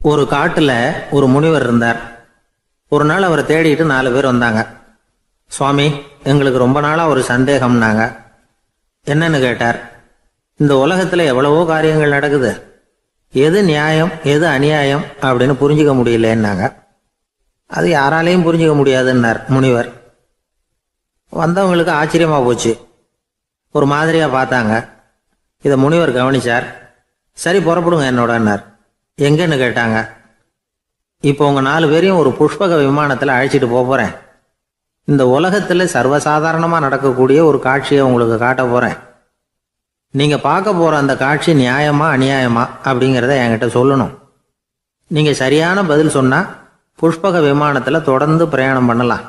ஒரு காட்டுல ஒரு முனிவர் இருந்தார். ஒரு நாள் அவரை தேடிட்டு 4 பேர் வந்தாங்க. சுவாமி, எங்களுக்கு ரொம்ப நாளா ஒரு சந்தேகம்னாங்க. என்னன்னு கேட்டார். இந்த உலகத்துல எவ்வளவோ காரியங்கள் நடக்குது, எது நியாயம் எது அநியாயம் அப்படின்னு புரிஞ்சுக்க முடியலன்னாங்க. அது யாராலையும் புரிஞ்சுக்க முடியாதுன்னார் முனிவர். வந்தவங்களுக்கு ஆச்சரியமா போச்சு, ஒரு மாதிரியா பார்த்தாங்க. இதை முனிவர் கவனிச்சார். சரி, புறப்படுங்க என்னோடன்னார். எங்கன்னு கேட்டாங்க. இப்போ உங்க 4 பேரையும் ஒரு புஷ்பக விமானத்துல அழைச்சிட்டு போறேன். இந்த உலகத்துல சர்வசாதாரணமா நடக்கக்கூடிய ஒரு காட்சியை உங்களுக்கு காட்ட போறேன். நீங்க பார்க்க போற அந்த காட்சி நியாயமா அநியாயமா அப்படிங்கிறத என்கிட்ட சொல்லணும். நீங்க சரியான பதில் சொன்னா புஷ்பக விமானத்துல தொடர்ந்து பிரயாணம் பண்ணலாம்.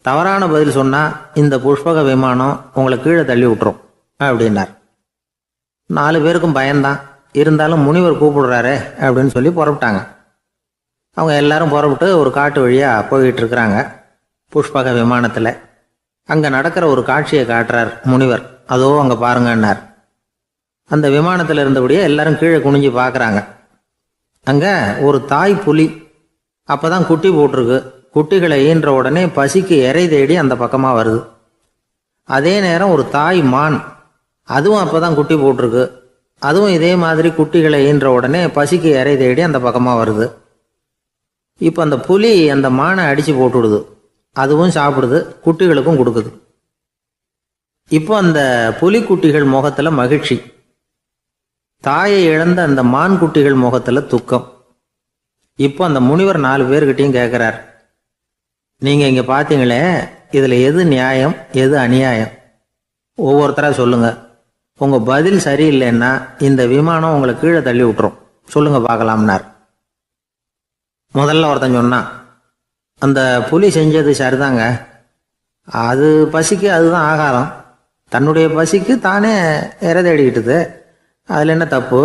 தவறான பதில் சொன்னா இந்த புஷ்பக விமானம் உங்களை கீழே தள்ளி விட்டுரும் அப்படின்னார். 4 பேருக்கும் பயம்தான். இருந்தாலும் முனிவர் கூப்பிடுறாரு அப்படின்னு சொல்லி புறப்பட்டாங்க. அவங்க எல்லாரும் புறப்பட்டு ஒரு காட்டு வழியா போயிட்டு இருக்கிறாங்க புஷ்பக விமானத்துல. அங்க நடக்கிற ஒரு காட்சியை காட்டுறார் முனிவர். அதோ அங்க பாருங்கன்னார். அந்த விமானத்துல இருந்தபடியே எல்லாரும் கீழே குனிஞ்சு பாக்குறாங்க. அங்க ஒரு தாய் புலி அப்பதான் குட்டி போட்டிருக்கு. குட்டிகளை ஈன்ற உடனே பசிக்கு இறை தேடி அந்த பக்கமா வருது. அதே நேரம் ஒரு தாய் மான், அதுவும் அப்பதான் குட்டி போட்டிருக்கு. அதுவும் இதே மாதிரி குட்டிகளை ஈன்ற உடனே பசிக்கு இறை தேடி அந்த பக்கமா வருது. இப்போ அந்த புலி அந்த மானை அடிச்சு போட்டுடுது. அதுவும் சாப்பிடுது, குட்டிகளுக்கும் கொடுக்குது. இப்போ அந்த புலி குட்டிகள் முகத்துல மகிழ்ச்சி, தாயை இழந்த அந்த மான் குட்டிகள் முகத்துல துக்கம். இப்போ அந்த முனிவர் 4 பேர்கிட்டையும் கேட்கிறார், நீங்க இங்க பாத்தீங்களே, இதுல எது நியாயம் எது அநியாயம்? ஒவ்வொருத்தரா சொல்லுங்க. உங்க பதில் சரியில்லைன்னா இந்த விமானம் உங்களை கீழே தள்ளி விட்டுரும். சொல்லுங்க பார்க்கலாம்னார். முதல்ல ஒருத்தன் சொன்னான், அந்த புலி செஞ்சது சரிதாங்க. அது பசிக்கு அதுதான் ஆகாரம். தன்னுடைய பசிக்கு தானே இறை தேடிக்கிட்டுது. அதில் என்ன தப்பு?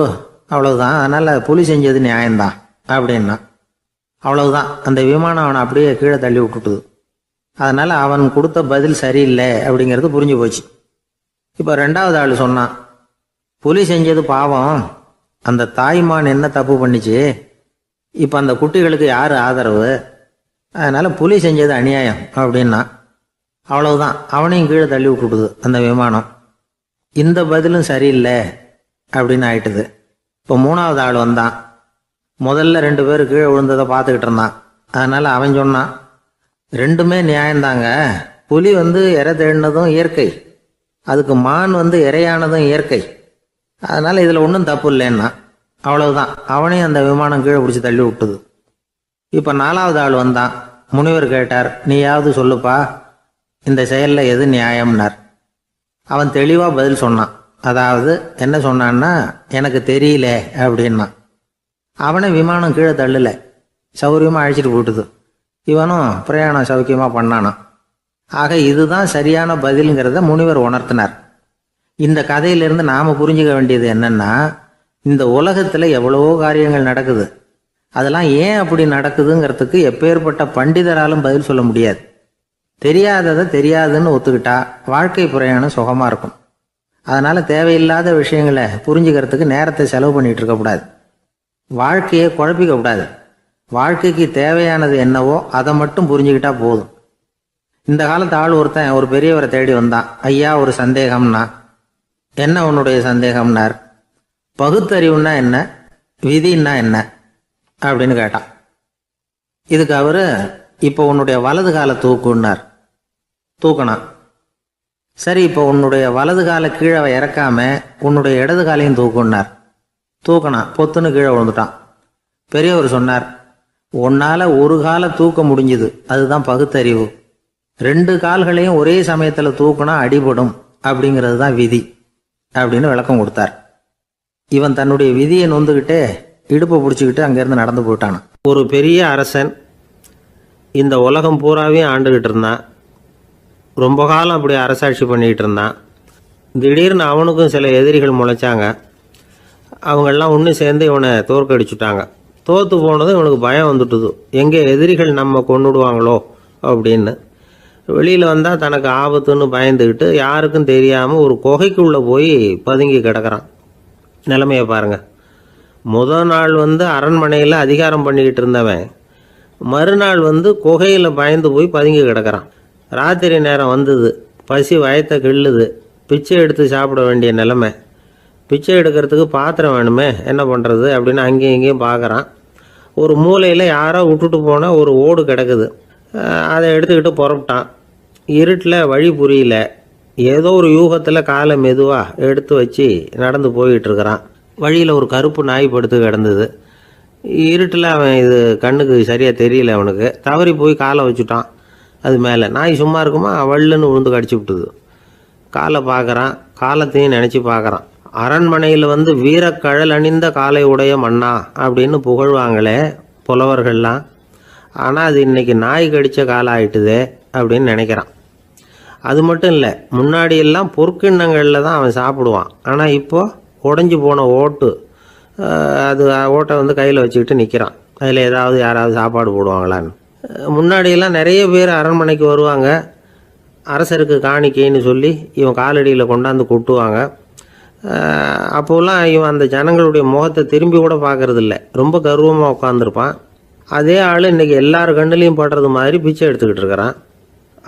அவ்வளவுதான். அதனால புலி செஞ்சது நியாயம்தான் அப்படின்னா. அவ்வளவுதான், அந்த விமானம் அவனை அப்படியே கீழே தள்ளி விட்டுட்டுது. அதனால அவன் கொடுத்த பதில் சரியில்லை அப்படிங்கிறது புரிஞ்சு போச்சு. இப்போ 2வது ஆள் சொன்னான், புலி செஞ்சது பாவம். அந்த தாய்மான் என்ன தப்பு பண்ணிச்சு? இப்போ அந்த குட்டிகளுக்கு யார் ஆதரவு? அதனால புலி செஞ்சது அநியாயம் அப்படின்னா. அவ்வளவுதான், அவனையும் கீழே தள்ளி விட்டுடுது அந்த விமானம். இந்த பதிலும் சரியில்லை அப்படின்னு ஆயிட்டுது. இப்போ 3வது ஆள் வந்தான். முதல்ல 2 பேர் கீழே விழுந்ததை பார்த்துக்கிட்டு இருந்தான். அதனால அவன் சொன்னான், ரெண்டுமே நியாயம்தாங்க. புலி இறை தேடினதும் இயற்கை, அதுக்கு மான் இறையானதும் இயற்கை. அதனால இதுல ஒன்றும் தப்பு இல்லைன்னா. அவ்வளவுதான், அவனையும் அந்த விமானம் கீழே பிடிச்சி தள்ளி விட்டுது. இப்ப 4வது ஆள் வந்தான். முனிவர் கேட்டார், நீயாவது சொல்லுப்பா, இந்த செயல்ல எது நியாயம்னார். அவன் தெளிவா பதில் சொன்னான். அதாவது என்ன சொன்னான்னா, எனக்கு தெரியல அப்படின்னா. அவனை விமானம் கீழே தள்ளல, சௌரியமா அழைச்சிட்டு போட்டுது. இவனும் பிரயாணம் சௌக்கியமா பண்ணானா. ஆக இதுதான் சரியான பதிலுங்கிறத முனிவர் உணர்த்தினார். இந்த கதையிலிருந்து நாம புரிஞ்சுக்க வேண்டியது என்னன்னா, இந்த உலகத்துல எவ்வளவோ காரியங்கள் நடக்குது. அதெல்லாம் ஏன் அப்படி நடக்குதுங்கிறதுக்கு எப்பேற்பட்ட பண்டிதராலும் பதில் சொல்ல முடியாது. தெரியாததை தெரியாதுன்னு ஒத்துக்கிட்டா வாழ்க்கை பிரயாணம் சுகமா இருக்கும். அதனால தேவையில்லாத விஷயங்களை புரிஞ்சுக்கிறதுக்கு நேரத்தை செலவு பண்ணிட்டு இருக்கக்கூடாது. வாழ்க்கையை குழப்பிக்க கூடாது. வாழ்க்கைக்கு தேவையானது என்னவோ அதை மட்டும் புரிஞ்சுக்கிட்டா போதும். இந்த காலத்து ஆள் ஒருத்தன் ஒரு பெரியவரை தேடி வந்தான். ஐயா, ஒரு சந்தேகம்னா. என்ன உன்னுடைய சந்தேகம்னார். பகுத்தறிவுன்னா என்ன, விதின்னா என்ன அப்படின்னு கேட்டான். இதுக்கு அவரு, இப்போ உன்னுடைய வலது காலை தூக்குன்னார். தூக்கினான். சரி, இப்போ உன்னுடைய வலது காலை கீழே இறக்காம உன்னுடைய இடது காலையும் தூக்குன்னார். தூக்கினான். பொத்துன்னு கீழே விழுந்துட்டான். பெரியவர் சொன்னார், உன்னால ஒரு காலை தூக்க முடிஞ்சுது, அதுதான் பகுத்தறிவு. 2 கால்களையும் ஒரே சமயத்துல தூக்குனா அடிபடும், அப்படிங்கிறது தான் விதி அப்படின்னு விளக்கம் கொடுத்தார். இவன் தன்னுடைய விதியை நொந்துக்கிட்டே இடுப்பை பிடிச்சிக்கிட்டு அங்கேருந்து நடந்து போயிட்டான். ஒரு பெரிய அரசன் இந்த உலகம் பூராவையும் ஆண்டுகிட்டு இருந்தான். ரொம்ப காலம் அப்படி அரசாட்சி பண்ணிக்கிட்டு இருந்தான். திடீர்னு அவனுக்கும் சில எதிரிகள் முளைச்சாங்க. அவங்கெல்லாம் ஒன்று சேர்ந்து இவனை தோற்கடிச்சுட்டாங்க. தோற்று போனதும் இவனுக்கு பயம் வந்துட்டுது, எங்கே எதிரிகள் நம்ம கொண்டுடுவாங்களோ அப்படின்னு. வெளியில் வந்தால் தனக்கு ஆபத்துன்னு பயந்துக்கிட்டு யாருக்கும் தெரியாமல் ஒரு குகைக்குள்ளே போய் பதுங்கி கிடக்கிறான். நிலைமையை பாருங்க. முதல் நாள் அரண்மனையில் அதிகாரம் பண்ணிக்கிட்டு இருந்தவன் மறுநாள் குகையில் பயந்து போய் பதுங்கி கிடக்கிறான். ராத்திரி நேரம் வந்தது, பசி வயத்தை கிள்ளுது, பிச்சை எடுத்து சாப்பிட வேண்டிய நிலைமை. பிச்சை எடுக்கிறதுக்கு பாத்திரம் வேணுமே, என்ன பண்ணுறது அப்படின்னு அங்கேயும் இங்கேயும் பார்க்குறான். ஒரு மூலையில் யாரோ விட்டுட்டு போன ஒரு ஓடு கிடக்குது. அதை எடுத்துக்கிட்டு புறப்பட்டான். இருட்டில் வழி புரியல. ஏதோ ஒரு யூகத்தில் காலை மெதுவாக எடுத்து வச்சு நடந்து போயிட்டுருக்கிறான். வழியில் ஒரு கருப்பு நாய் படுத்து கிடந்தது. இருட்டில் அவன் இது கண்ணுக்கு சரியாக தெரியல. அவனுக்கு தவறி போய் காலை வச்சுட்டான். அது மேலே நாய் சும்மா இருக்குமா, வள்ளுன்னு விழுந்து கடிச்சு விட்டுது. காலை பார்க்குறான், காலத்தையும் நினச்சி பார்க்குறான். அரண்மனையில் வீரக்கழல் அணிந்த காலை உடைய மன்னா அப்படின்னு புகழ்வாங்களே புலவர்கள்லாம். ஆனால் அது இன்றைக்கி நாய் கடித்த காலம் ஆயிட்டுதே அப்படின்னு நினைக்கிறான். அது மட்டும் இல்லை, முன்னாடியெல்லாம் பொற்கிண்ணங்களில் தான் அவன் சாப்பிடுவான். ஆனால் இப்போது உடஞ்சி போன ஓட்டு, அது ஓட்டை கையில் வச்சுக்கிட்டு நிற்கிறான். அதில் யாராவது சாப்பாடு போடுவாங்களான்னு. முன்னாடியெல்லாம் நிறைய பேர் அரண்மனைக்கு வருவாங்க. அரசருக்கு காணிக்கைன்னு சொல்லி இவன் காலடியில் கொண்டாந்து கொட்டுவாங்க. அப்போலாம் இவன் அந்த ஜனங்களுடைய முகத்தை திரும்பி கூட பார்க்கறதில்ல. ரொம்ப கர்வமாக உட்காந்துருப்பான். அதே ஆள் இன்றைக்கி எல்லார் கண்ணுலேயும் படுறது மாதிரி பிச்சை எடுத்துக்கிட்டு இருக்கிறான்.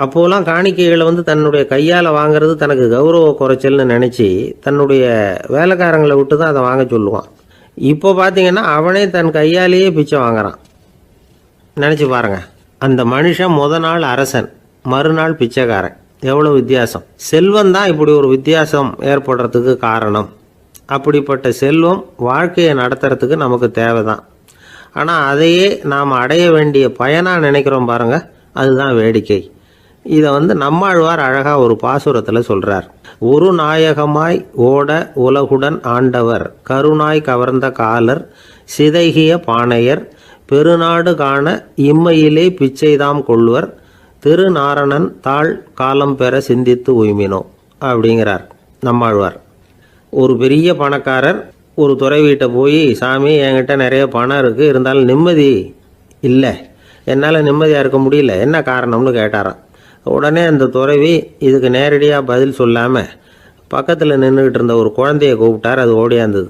அப்போலாம் காணிக்கைகளை தன்னுடைய கையால் வாங்கிறது தனக்கு கௌரவ குறைச்சல்னு நினச்சி தன்னுடைய வேலைக்காரங்களை விட்டு தான் அதை வாங்க சொல்லுவான். இப்போ பார்த்தீங்கன்னா அவனே தன் கையாலேயே பிச்சை வாங்குறான். நினச்சி பாருங்கள், அந்த மனுஷன் நாள் அரசன், மறுநாள் பிச்சைக்காரன். எவ்வளோ வித்தியாசம்! செல்வம் தான் இப்படி ஒரு வித்தியாசம் ஏற்படுறதுக்கு காரணம். அப்படிப்பட்ட செல்வம் வாழ்க்கையை நடத்துறதுக்கு நமக்கு தேவை தான். ஆனால் அதையே நாம் அடைய வேண்டிய பயனாக நினைக்கிறோம் பாருங்கள், அதுதான் வேடிக்கை. இதை நம்மாழ்வார் அழகாக ஒரு பாசுரத்தில் சொல்கிறார். ஒரு நாயகமாய் ஓட உலகுடன் ஆண்டவர், கருணாய் கவர்ந்த காலர், சிதைகிய பானையர், பெருநாடு காண இம்மையிலே பிச்சைதாம் கொள்வர், திருநாரணன் தாழ் காலம் பெற சிந்தித்து உய்மினோ அப்படிங்கிறார் நம்மாழ்வார். ஒரு பெரிய பணக்காரர் ஒரு துறவிகிட்ட போய், சாமி என்கிட்ட நிறைய பணம் இருக்குது, இருந்தாலும் நிம்மதி இல்லை, என்னால் நிம்மதியாக இருக்க முடியல, என்ன காரணம்னு கேட்டாராம். உடனே அந்த துறவி இதுக்கு நேரடியாக பதில் சொல்லாமல் பக்கத்தில் நின்றுக்கிட்டு இருந்த ஒரு குழந்தைய கூப்பிட்டார். அது ஓடியாந்தது.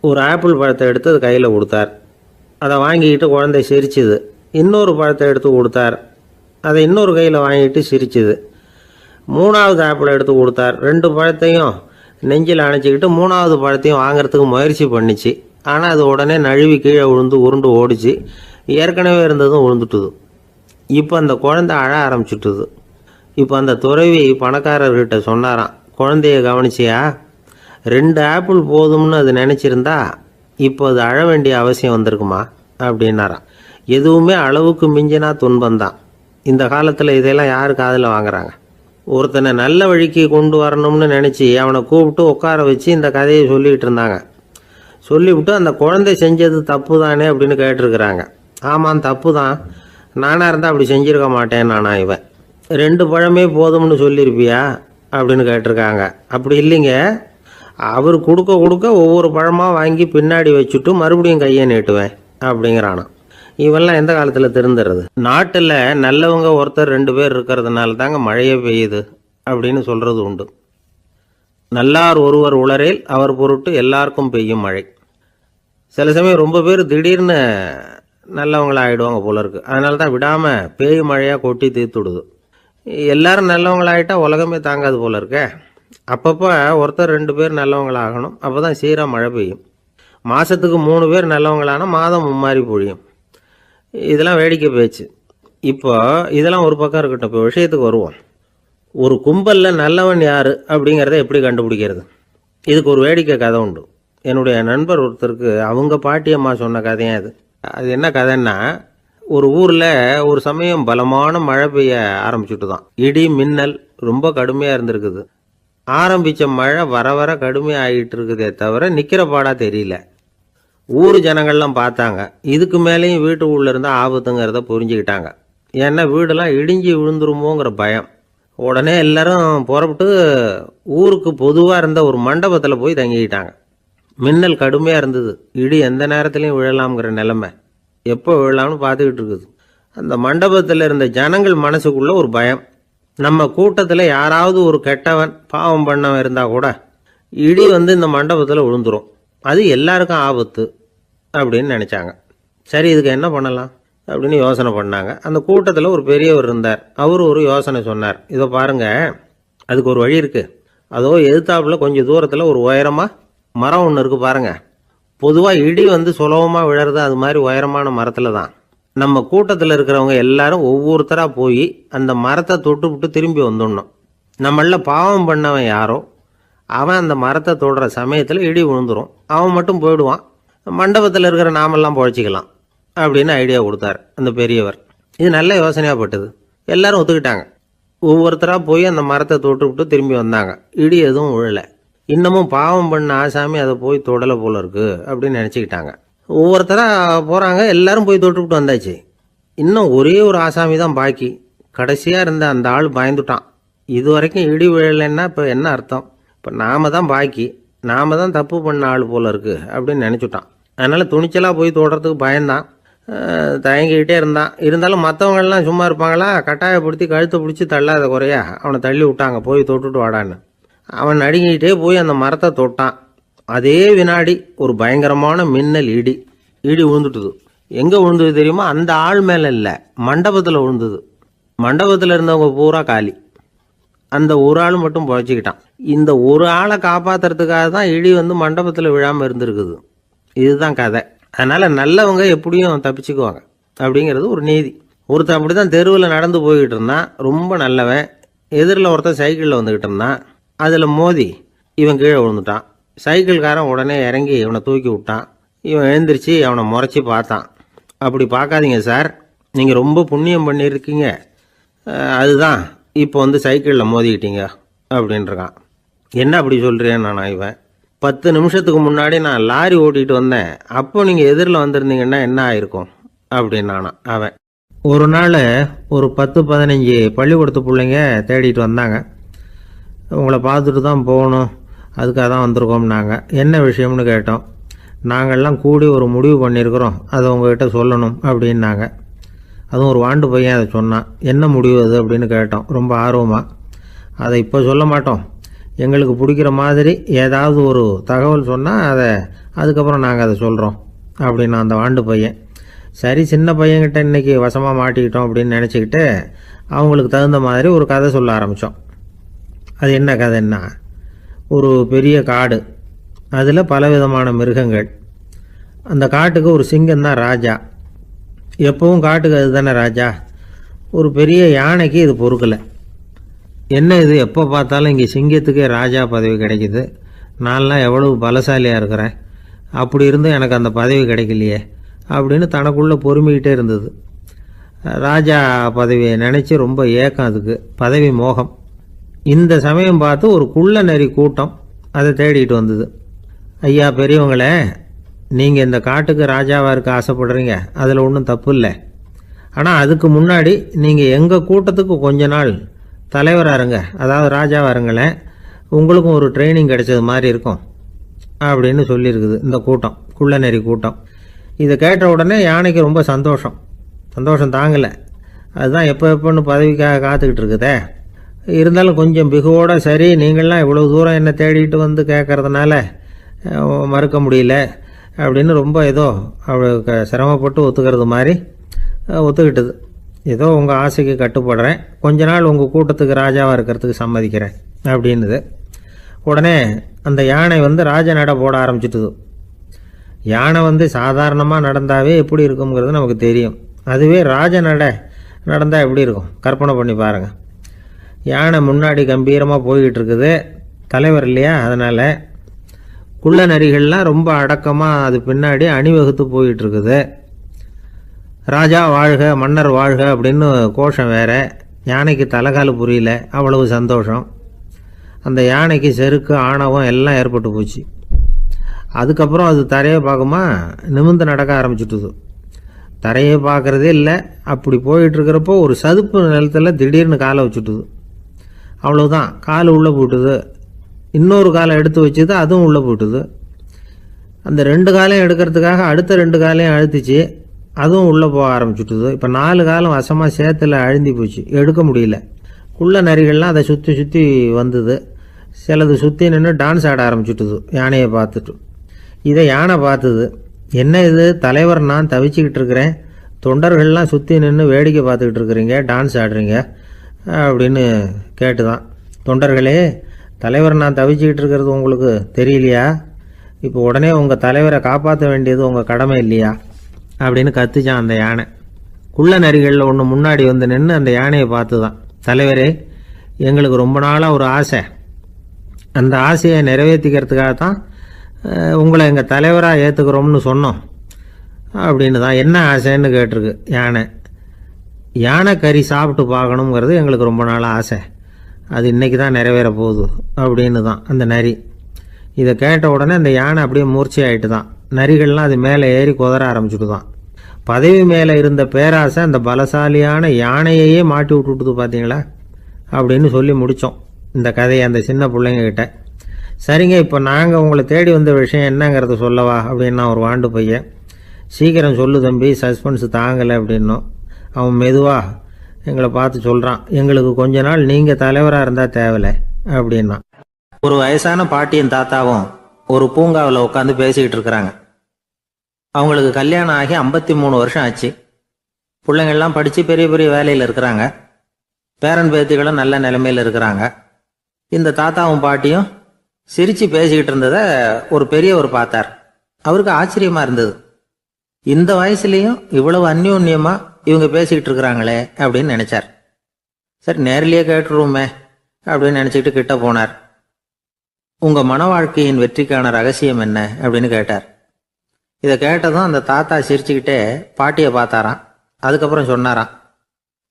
ஒரு ஆப்பிள் பழத்தை எடுத்து அது கையில் கொடுத்தார். அதை வாங்கிக்கிட்டு குழந்தை சிரிச்சுது. இன்னொரு பழத்தை எடுத்து கொடுத்தார். அதை இன்னொரு கையில் வாங்கிட்டு சிரிச்சுது. மூணாவது ஆப்பிளை எடுத்து கொடுத்தார். 2 பழத்தையும் நெஞ்சில் அணைச்சிக்கிட்டு 3ஆவது பழத்தையும் வாங்கிறதுக்கு முயற்சி பண்ணிச்சு. ஆனால் அது உடனே நழுவி கீழே விழுந்து உருண்டு ஓடிச்சு. ஏற்கனவே இருந்ததும் விழுந்துட்டுது. இப்போ அந்த குழந்தை அழ ஆரம்பிச்சுட்டுது. இப்போ அந்த துறவி பணக்காரர்கிட்ட சொன்னாராம், குழந்தைய கவனிச்சியா, 2 ஆப்பிள் போதும்னு அது நினச்சிருந்தா இப்போ அது அழ வேண்டிய அவசியம் வந்திருக்குமா அப்படின்னாராம். எதுவுமே அளவுக்கு மிஞ்சினா துன்பந்தான். இந்த காலத்தில் இதெல்லாம் யார் காதில் வாங்குறாங்க? ஒருத்தனை நல்ல வழிக்கு கொண்டு வரணும்னு நினச்சி அவனை கூப்பிட்டு உட்கார வச்சு இந்த கதையை சொல்லிகிட்டு இருந்தாங்க. சொல்லிவிட்டு அந்த குழந்தை செஞ்சது தப்பு தானே அப்படின்னு கேட்டிருக்கிறாங்க. ஆமாம், தப்பு தான், நானாக இருந்தால் அப்படி செஞ்சுருக்க மாட்டேன் நானா இவன். 2 பழமே போதும்னு சொல்லியிருப்பியா அப்படின்னு கேட்டிருக்காங்க. அப்படி இல்லைங்க, அவர் கொடுக்க கொடுக்க ஒவ்வொரு பழமாக வாங்கி பின்னாடி வச்சுட்டு மறுபடியும் கையை நீட்டுவேன் அப்படிங்கிறானா. இவெல்லாம் எந்த காலத்தில் திருந்துறது? நாட்டில் நல்லவங்க ஒருத்தர் 2 பேர் இருக்கிறதுனால தாங்க மழையே பெய்யுது அப்படின்னு சொல்கிறது உண்டு. நல்லார் ஒருவர் உளரேல் அவர் பொருட்டு எல்லாருக்கும் பெய்யும் மழை. சில சமயம் ரொம்ப பேர் திடீர்னு நல்லவங்களாகிடுவாங்க போல இருக்கு. அதனால தான் விடாமல் பேய் மழையாக கொட்டி தீர்த்துடுது. எல்லாரும் நல்லவங்களாகிட்டா உலகமே தாங்காது போல இருக்க. அப்பப்போ ஒருத்தர் 2 பேர் நல்லவங்களாகணும். அப்போ தான் சீராக மழை பெய்யும். மாதத்துக்கு 3 பேர் நல்லவங்களானா மாதம் மும்மாரி பொழியும். இதெல்லாம் வேடிக்கை பேச்சு. இப்போ இதெல்லாம் ஒரு பக்கம் இருக்கட்டும். இப்போ விஷயத்துக்கு வருவோம். ஒரு கும்பலில் நல்லவன் யார் அப்படிங்கிறத எப்படி கண்டுபிடிக்கிறது? இதுக்கு ஒரு வேடிக்கை கதை உண்டு. என்னுடைய நண்பர் ஒருத்தருக்கு அவங்க பாட்டியம்மா சொன்ன கதையும் அது. அது என்ன கதைன்னா, ஒரு ஊரில் ஒரு சமயம் பலமான மழை பெய்ய ஆரம்பிச்சுட்டு தான். இடி மின்னல் ரொம்ப கடுமையாக இருந்திருக்குது. ஆரம்பித்த மழை வர வர கடுமையாக ஆகிட்டு இருக்குதே தவிர நிற்கிற பாடாக தெரியல. ஊர் ஜனங்கள்லாம் பார்த்தாங்க. இதுக்கு மேலேயும் வீட்டு உள்ள இருந்தால் ஆபத்துங்கிறத புரிஞ்சுக்கிட்டாங்க. ஏன்னா வீடெல்லாம் இடிஞ்சு விழுந்துருமோங்கிற பயம். உடனே எல்லாரும் புறப்பட்டு ஊருக்கு பொதுவாக இருந்த ஒரு மண்டபத்தில் போய் தங்கிக்கிட்டாங்க. மின்னல் கடுமையாக இருந்தது. இடி எந்த நேரத்துலையும் விழலாம்ங்கிற நிலைமை. எப்போ விழலாம்னு பார்த்துக்கிட்டு இருக்குது. அந்த மண்டபத்தில் இருந்த ஜனங்கள் மனசுக்குள்ள ஒரு பயம். நம்ம கூட்டத்தில் யாராவது ஒரு கெட்டவன் பாவம் பண்ணவன் இருந்தால் கூட இடி இந்த மண்டபத்தில் விழுந்துரும். அது எல்லாருக்கும் ஆபத்து அப்படின்னு நினச்சாங்க. சரி, இதுக்கு என்ன பண்ணலாம் அப்படின்னு யோசனை பண்ணாங்க. அந்த கூட்டத்தில் ஒரு பெரியவர் இருந்தார். அவர் ஒரு யோசனை சொன்னார். இதோ பாருங்க, அதுக்கு ஒரு வழி இருக்குது. அதோ எதிர்த்தாப்புல கொஞ்சம் தூரத்தில் ஒரு உயரமாக மரம் ஒன்று இருக்குது பாருங்க. பொதுவாக இடி வந்து சுலபமாக விழறது அது மாதிரி உயரமான மரத்தில் தான். நம்ம கூட்டத்தில் இருக்கிறவங்க எல்லாரும் ஒவ்வொருத்தராக போய் அந்த மரத்தை தொட்டுவிட்டு திரும்பி வந்துடணும். நம்மள பாவம் பண்ணவன் யாரோ அவன் அந்த மரத்தை தொடுற சமயத்தில் இடி விழுந்துடும். அவன் மட்டும் போயிடுவான். மண்டபத்தில் இருக்கிற நாமெல்லாம் பொழைச்சிக்கலாம் அப்படின்னு ஐடியா கொடுத்தார் அந்த பெரியவர். இது நல்ல யோசனையாக பட்டது. எல்லாரும் ஒத்துக்கிட்டாங்க. ஒவ்வொருத்தராக போய் அந்த மரத்தை தொட்டுவிட்டு திரும்பி வந்தாங்க. இடி எதுவும் விழலை. இன்னமும் பாவம் பண்ண ஆசாமி அதை போய் தொடலை போல இருக்கு அப்படின்னு நினச்சிக்கிட்டாங்க. ஒவ்வொருத்தராக போகிறாங்க. எல்லாரும் போய் தொட்டுவிட்டு வந்தாச்சு. இன்னும் ஒரே ஒரு ஆசாமி தான் பாக்கி. கடைசியாக இருந்த அந்த ஆள் பயந்துட்டான். இது வரைக்கும் இடி விழலைன்னா இப்போ என்ன அர்த்தம்? இப்போ நாம தான் பாக்கி, நாம தான் தப்பு பண்ண ஆள் போல இருக்கு அப்படின்னு நினச்சிட்டான். அதனால் துணிச்சலாக போய் தொடுறதுக்கு பயந்தான். தயங்கிக்கிட்டே இருந்தான். இருந்தாலும் மற்றவங்கெல்லாம் சும்மா இருப்பாங்களா? கட்டாயப்படுத்தி கழுத்தை பிடிச்சி தள்ளாத குறையா அவனை தள்ளி விட்டாங்க. போய் தொட்டுட்டு வாடான்னு. அவன் நடுங்கிக்கிட்டே போய் அந்த மரத்தை தொட்டான். அதே வினாடி ஒரு பயங்கரமான மின்னல் இடி விழுந்துட்டுது. எங்கே விழுந்தது தெரியுமா? அந்த ஆள் மேலே இல்லை, மண்டபத்தில் விழுந்தது. மண்டபத்தில் இருந்தவங்க பூரா காலி. அந்த ஒரு ஆள் மட்டும் பொழைச்சிக்கிட்டான். இந்த ஒரு ஆளை காப்பாற்றுறதுக்காக தான் இடி வந்து மண்டபத்தில் விழாமல் இருந்திருக்குது. இதுதான் கதை. அதனால் நல்லவங்க எப்படியும் தப்பிச்சுக்குவாங்க அப்படிங்கிறது ஒரு நீதி. ஒருத்தர் அப்படி தான் தெருவில் நடந்து போய்கிட்டு இருந்தான். ரொம்ப நல்லவன். எதிரில் ஒருத்தர் சைக்கிளில் வந்துக்கிட்டு இருந்தான். அதில் மோதி இவன் கீழே விழுந்துட்டான். சைக்கிள்காரன் உடனே இறங்கி இவனை தூக்கி விட்டான். இவன் எழுந்திரிச்சு அவனை முறைச்சி பார்த்தான். அப்படி பார்க்காதீங்க சார், நீங்கள் ரொம்ப புண்ணியம் பண்ணியிருக்கீங்க, அதுதான் இப்போ வந்து சைக்கிளில் மோதிக்கிட்டீங்க அப்படின்றான். என்ன அப்படி சொல்கிறேன் நான்? இவன் 10 நிமிஷத்துக்கு முன்னாடி நான் லாரி ஓட்டிகிட்டு வந்தேன், அப்போ நீங்கள் எதிரில் வந்திருந்தீங்கன்னா என்ன ஆயிருக்கும் அப்படின்னானான் அவன். ஒரு நாள் ஒரு 10-15 பள்ளிக்கூடத்து பிள்ளைங்க தேடிட்டு வந்தாங்க. உங்களை பார்த்துட்டு தான் போகணும், அதுக்காக தான் வந்திருக்கோம்னாங்க. என்ன விஷயம்னு கேட்டோம். நாங்கள்லாம் கூடி ஒரு முடிவு பண்ணியிருக்கிறோம், அதை உங்ககிட்ட சொல்லணும் அப்படின்னாங்க. அதுவும் ஒரு வாண்டு பையன் அதை சொன்னான். என்ன முடிவு அது அப்படின்னு கேட்டோம் ரொம்ப ஆர்வமாக. அதை இப்போ சொல்ல மாட்டோம், எங்களுக்கு பிடிக்கிற மாதிரி ஏதாவது ஒரு தகவல் சொன்னால் அதுக்கப்புறம் நாங்கள் அதை சொல்கிறோம் அப்படின்னா அந்த வாண்டு பையன். சரி, சின்ன பையன்கிட்ட இன்றைக்கி வசமாக மாட்டிக்கிட்டோம் அப்படின்னு நினச்சிக்கிட்டு அவங்களுக்கு தகுந்த மாதிரி ஒரு கதை சொல்ல ஆரம்பித்தோம். அது என்ன கதைன்னா, ஒரு பெரிய காடு, அதில் பலவிதமான மிருகங்கள். அந்த காட்டுக்கு ஒரு சிங்கம் தான் ராஜா. எப்பவும் காட்டுக்கு அது தானே ராஜா. ஒரு பெரிய யானைக்கு இது பொறுக்கலை. என்ன இது, எப்போ பார்த்தாலும் இங்கே சிங்கத்துக்கே ராஜா பதவி கிடைக்கிது, நான்லாம் எவ்வளவு பலசாலியாக இருக்கிறேன், அப்படி இருந்தும் எனக்கு அந்த பதவி கிடைக்கலையே அப்படின்னு தனக்குள்ளே பொறுமிக்கிட்டே இருந்தது. ராஜா பதவியை நினச்சி ரொம்ப ஏக்கம், அதுக்கு பதவி மோகம். இந்த சமயம் பார்த்து ஒரு குள்ள நரி கூட்டம் அதை தேடிட்டு வந்தது. ஐயா பெரியவங்களே, நீங்கள் இந்த காட்டுக்கு ராஜாவாக இருக்க ஆசைப்படுறீங்க, அதில் ஒன்றும் தப்பு இல்லை. ஆனால் அதுக்கு முன்னாடி நீங்கள் எங்கள் கூட்டத்துக்கு கொஞ்ச நாள் தலைவராக இருங்க, அதாவது ராஜாவாக இருங்களேன், உங்களுக்கும் ஒரு ட்ரைனிங் கிடைச்சது மாதிரி இருக்கும் அப்படின்னு சொல்லியிருக்குது இந்த கூட்டம், குள்ள நரி கூட்டம். இதை கேட்ட உடனே யானைக்கு ரொம்ப சந்தோஷம் தாங்கலை. அதுதான் எப்போன்னு பதவிக்காக காத்துக்கிட்டு இருக்குதே. இருந்தாலும் கொஞ்சம் பிகுவோட, சரி நீங்கள்லாம் இவ்வளோ தூரம் என்னை தேடிட்டு வந்து கேட்கறதுனால மறுக்க முடியல அப்படின்னு ரொம்ப ஏதோ அவளுக்கு சிரமப்பட்டு ஒத்துக்கிறது மாதிரி ஒத்துக்கிட்டது. ஏதோ உங்கள் ஆசைக்கு கட்டுப்படுறேன், கொஞ்ச நாள் உங்கள் கூட்டத்துக்கு ராஜாவாக இருக்கிறதுக்கு சம்மதிக்கிறேன் அப்படின்னுது. உடனே அந்த யானை வந்து ராஜ நட போட ஆரம்பிச்சிட்டுது. யானை வந்து சாதாரணமாக நடந்தாவே எப்படி இருக்குங்கிறது நமக்கு தெரியும். அதுவே ராஜ நடந்தால் எப்படி இருக்கும் கற்பனை பண்ணி பாருங்கள். யானை முன்னாடி கம்பீரமாக போய்கிட்டு இருக்குது, தலைவர் இல்லையா, அதனால் குள்ள நரிகள்லாம் ரொம்ப அடக்கமாக அது பின்னாடி அணிவகுத்து போயிட்டு இருக்குது. ராஜா வாழ்க, மன்னர் வாழ்க அப்படின்னு கோஷம் வேற. யானைக்கு தலைகால புரியல, அவ்வளவு சந்தோஷம். அந்த யானைக்கு செருக்கு, ஆணவம் எல்லாம் ஏற்பட்டு போச்சு. அதுக்கப்புறம் அது தரையை பார்க்குமா, நிமிர்ந்து நடக்க ஆரம்பிச்சுட்டுது. தரையை பார்க்குறதே இல்லை. அப்படி போயிட்டுருக்கிறப்போ ஒரு சதுப்பு நிலத்தில் திடீர்னு காலை வச்சுட்டுது. அவ்வளோதான், கால் உள்ளே போட்டுது. இன்னொரு காலை எடுத்து வச்சுது, அதுவும் உள்ளே போட்டுது. அந்த 2 காலையும் எடுக்கிறதுக்காக அடுத்த 2 காலையும் அழுத்திச்சு, அதுவும் உள்ளே போக ஆரம்பிச்சுட்டுது. இப்போ 4 காலம் வசமாக சேத்துல அழுந்தி போச்சு, எடுக்க முடியல. குள்ள நரிகள்லாம் அதை சுற்றி வந்தது. சிலது சுற்றி நின்று டான்ஸ் ஆட ஆரம்பிச்சுட்டுது யானையை பார்த்துட்டு. இதை யானை பார்த்தது. என்ன இது தலைவர், நான் தவிச்சுக்கிட்டு இருக்கிறேன், தொண்டர்கள்லாம் சுற்றி நின்று வேடிக்கை பார்த்துக்கிட்டு இருக்கிறீங்க, டான்ஸ் ஆடுறீங்க அப்படின்னு கேட்டுதான். தொண்டர்களே, தலைவர் நான் தவிச்சுக்கிட்டு இருக்கிறது உங்களுக்கு தெரியலையா? இப்போ உடனே உங்கள் தலைவரை காப்பாற்ற வேண்டியது உங்கள் கடமை இல்லையா அப்படின்னு கத்துச்சான் அந்த யானை. குள்ள நரிகளில் ஒன்று முன்னாடி வந்து நின்று அந்த யானையை பார்த்து தான், தலைவரே, எங்களுக்கு ரொம்ப நாளாக ஒரு ஆசை, அந்த ஆசையை நிறைவேற்றிக்கிறதுக்காக தான் உங்களை எங்கள் தலைவராக ஏற்றுக்கிறோம்னு சொன்னோம் அப்படின்னு தான். என்ன ஆசைன்னு கேட்டிருக்கு யானை. யானை கறி சாப்பிட்டு பார்க்கணுங்கிறது எங்களுக்கு ரொம்ப நாளாக ஆசை, அது இன்றைக்கி தான் நிறைவேற போகுது அப்படின்னு தான் அந்த நரி. இதை கேட்ட உடனே அந்த யானை அப்படியே மூர்ச்சி ஆகிட்டு தான். நரிகள்லாம் அது மேலே ஏறி குதற ஆரம்பிச்சுட்டு தான். பதவி மேலே இருந்த பேராசை அந்த பலசாலியான யானையையே மாட்டி விட்டுட்டுது பார்த்தீங்களா அப்படின்னு சொல்லி முடித்தோம் இந்த கதையை அந்த சின்ன பிள்ளைங்கக்கிட்ட. சரிங்க, இப்போ நாங்கள் உங்களை தேடி வந்த விஷயம் என்னங்கிறத சொல்லவா அப்படின்னா ஒரு வாண்டு பையன். சீக்கிரம் சொல்லு தம்பி, சஸ்பென்ஸ் தாங்கலை அப்படின்னோம். அவன் மெதுவாக எங்களை பார்த்து சொல்கிறான், எங்களுக்கு கொஞ்ச நாள் நீங்கள் தலைவராக இருந்தால் தேவலை அப்படின்னா. ஒரு வயசான பாட்டியின் தாத்தாவும் ஒரு பூங்காவில் உட்காந்து பேசிக்கிட்டு இருக்கிறாங்க. அவங்களுக்கு கல்யாணம் ஆகி 53 வருஷம் ஆச்சு. பிள்ளைங்கள்லாம் படித்து பெரிய பெரிய வேலையில் இருக்கிறாங்க. பேரன் பேத்திகளும் நல்ல நிலைமையில் இருக்கிறாங்க. இந்த தாத்தாவும் பாட்டியும் சிரித்து பேசிக்கிட்டு இருந்ததை ஒரு பெரியவர் பார்த்தார். அவருக்கு ஆச்சரியமாக இருந்தது. இந்த வயசுலேயும் இவ்வளவு அந்யோன்யமாக இவங்க பேசிக்கிட்டு இருக்கிறாங்களே அப்படின்னு நினச்சார். சரி, நேரிலேயே கேட்டுருவோமே அப்படின்னு நினச்சிக்கிட்டு கிட்ட போனார். உங்கள் மன வாழ்க்கையின் வெற்றிக்கான ரகசியம் என்ன அப்படின்னு கேட்டார். இதை கேட்டதும் அந்த தாத்தா சிரிச்சுக்கிட்டே பாட்டியை பார்த்தாராம். அதுக்கப்புறம் சொன்னாராம்,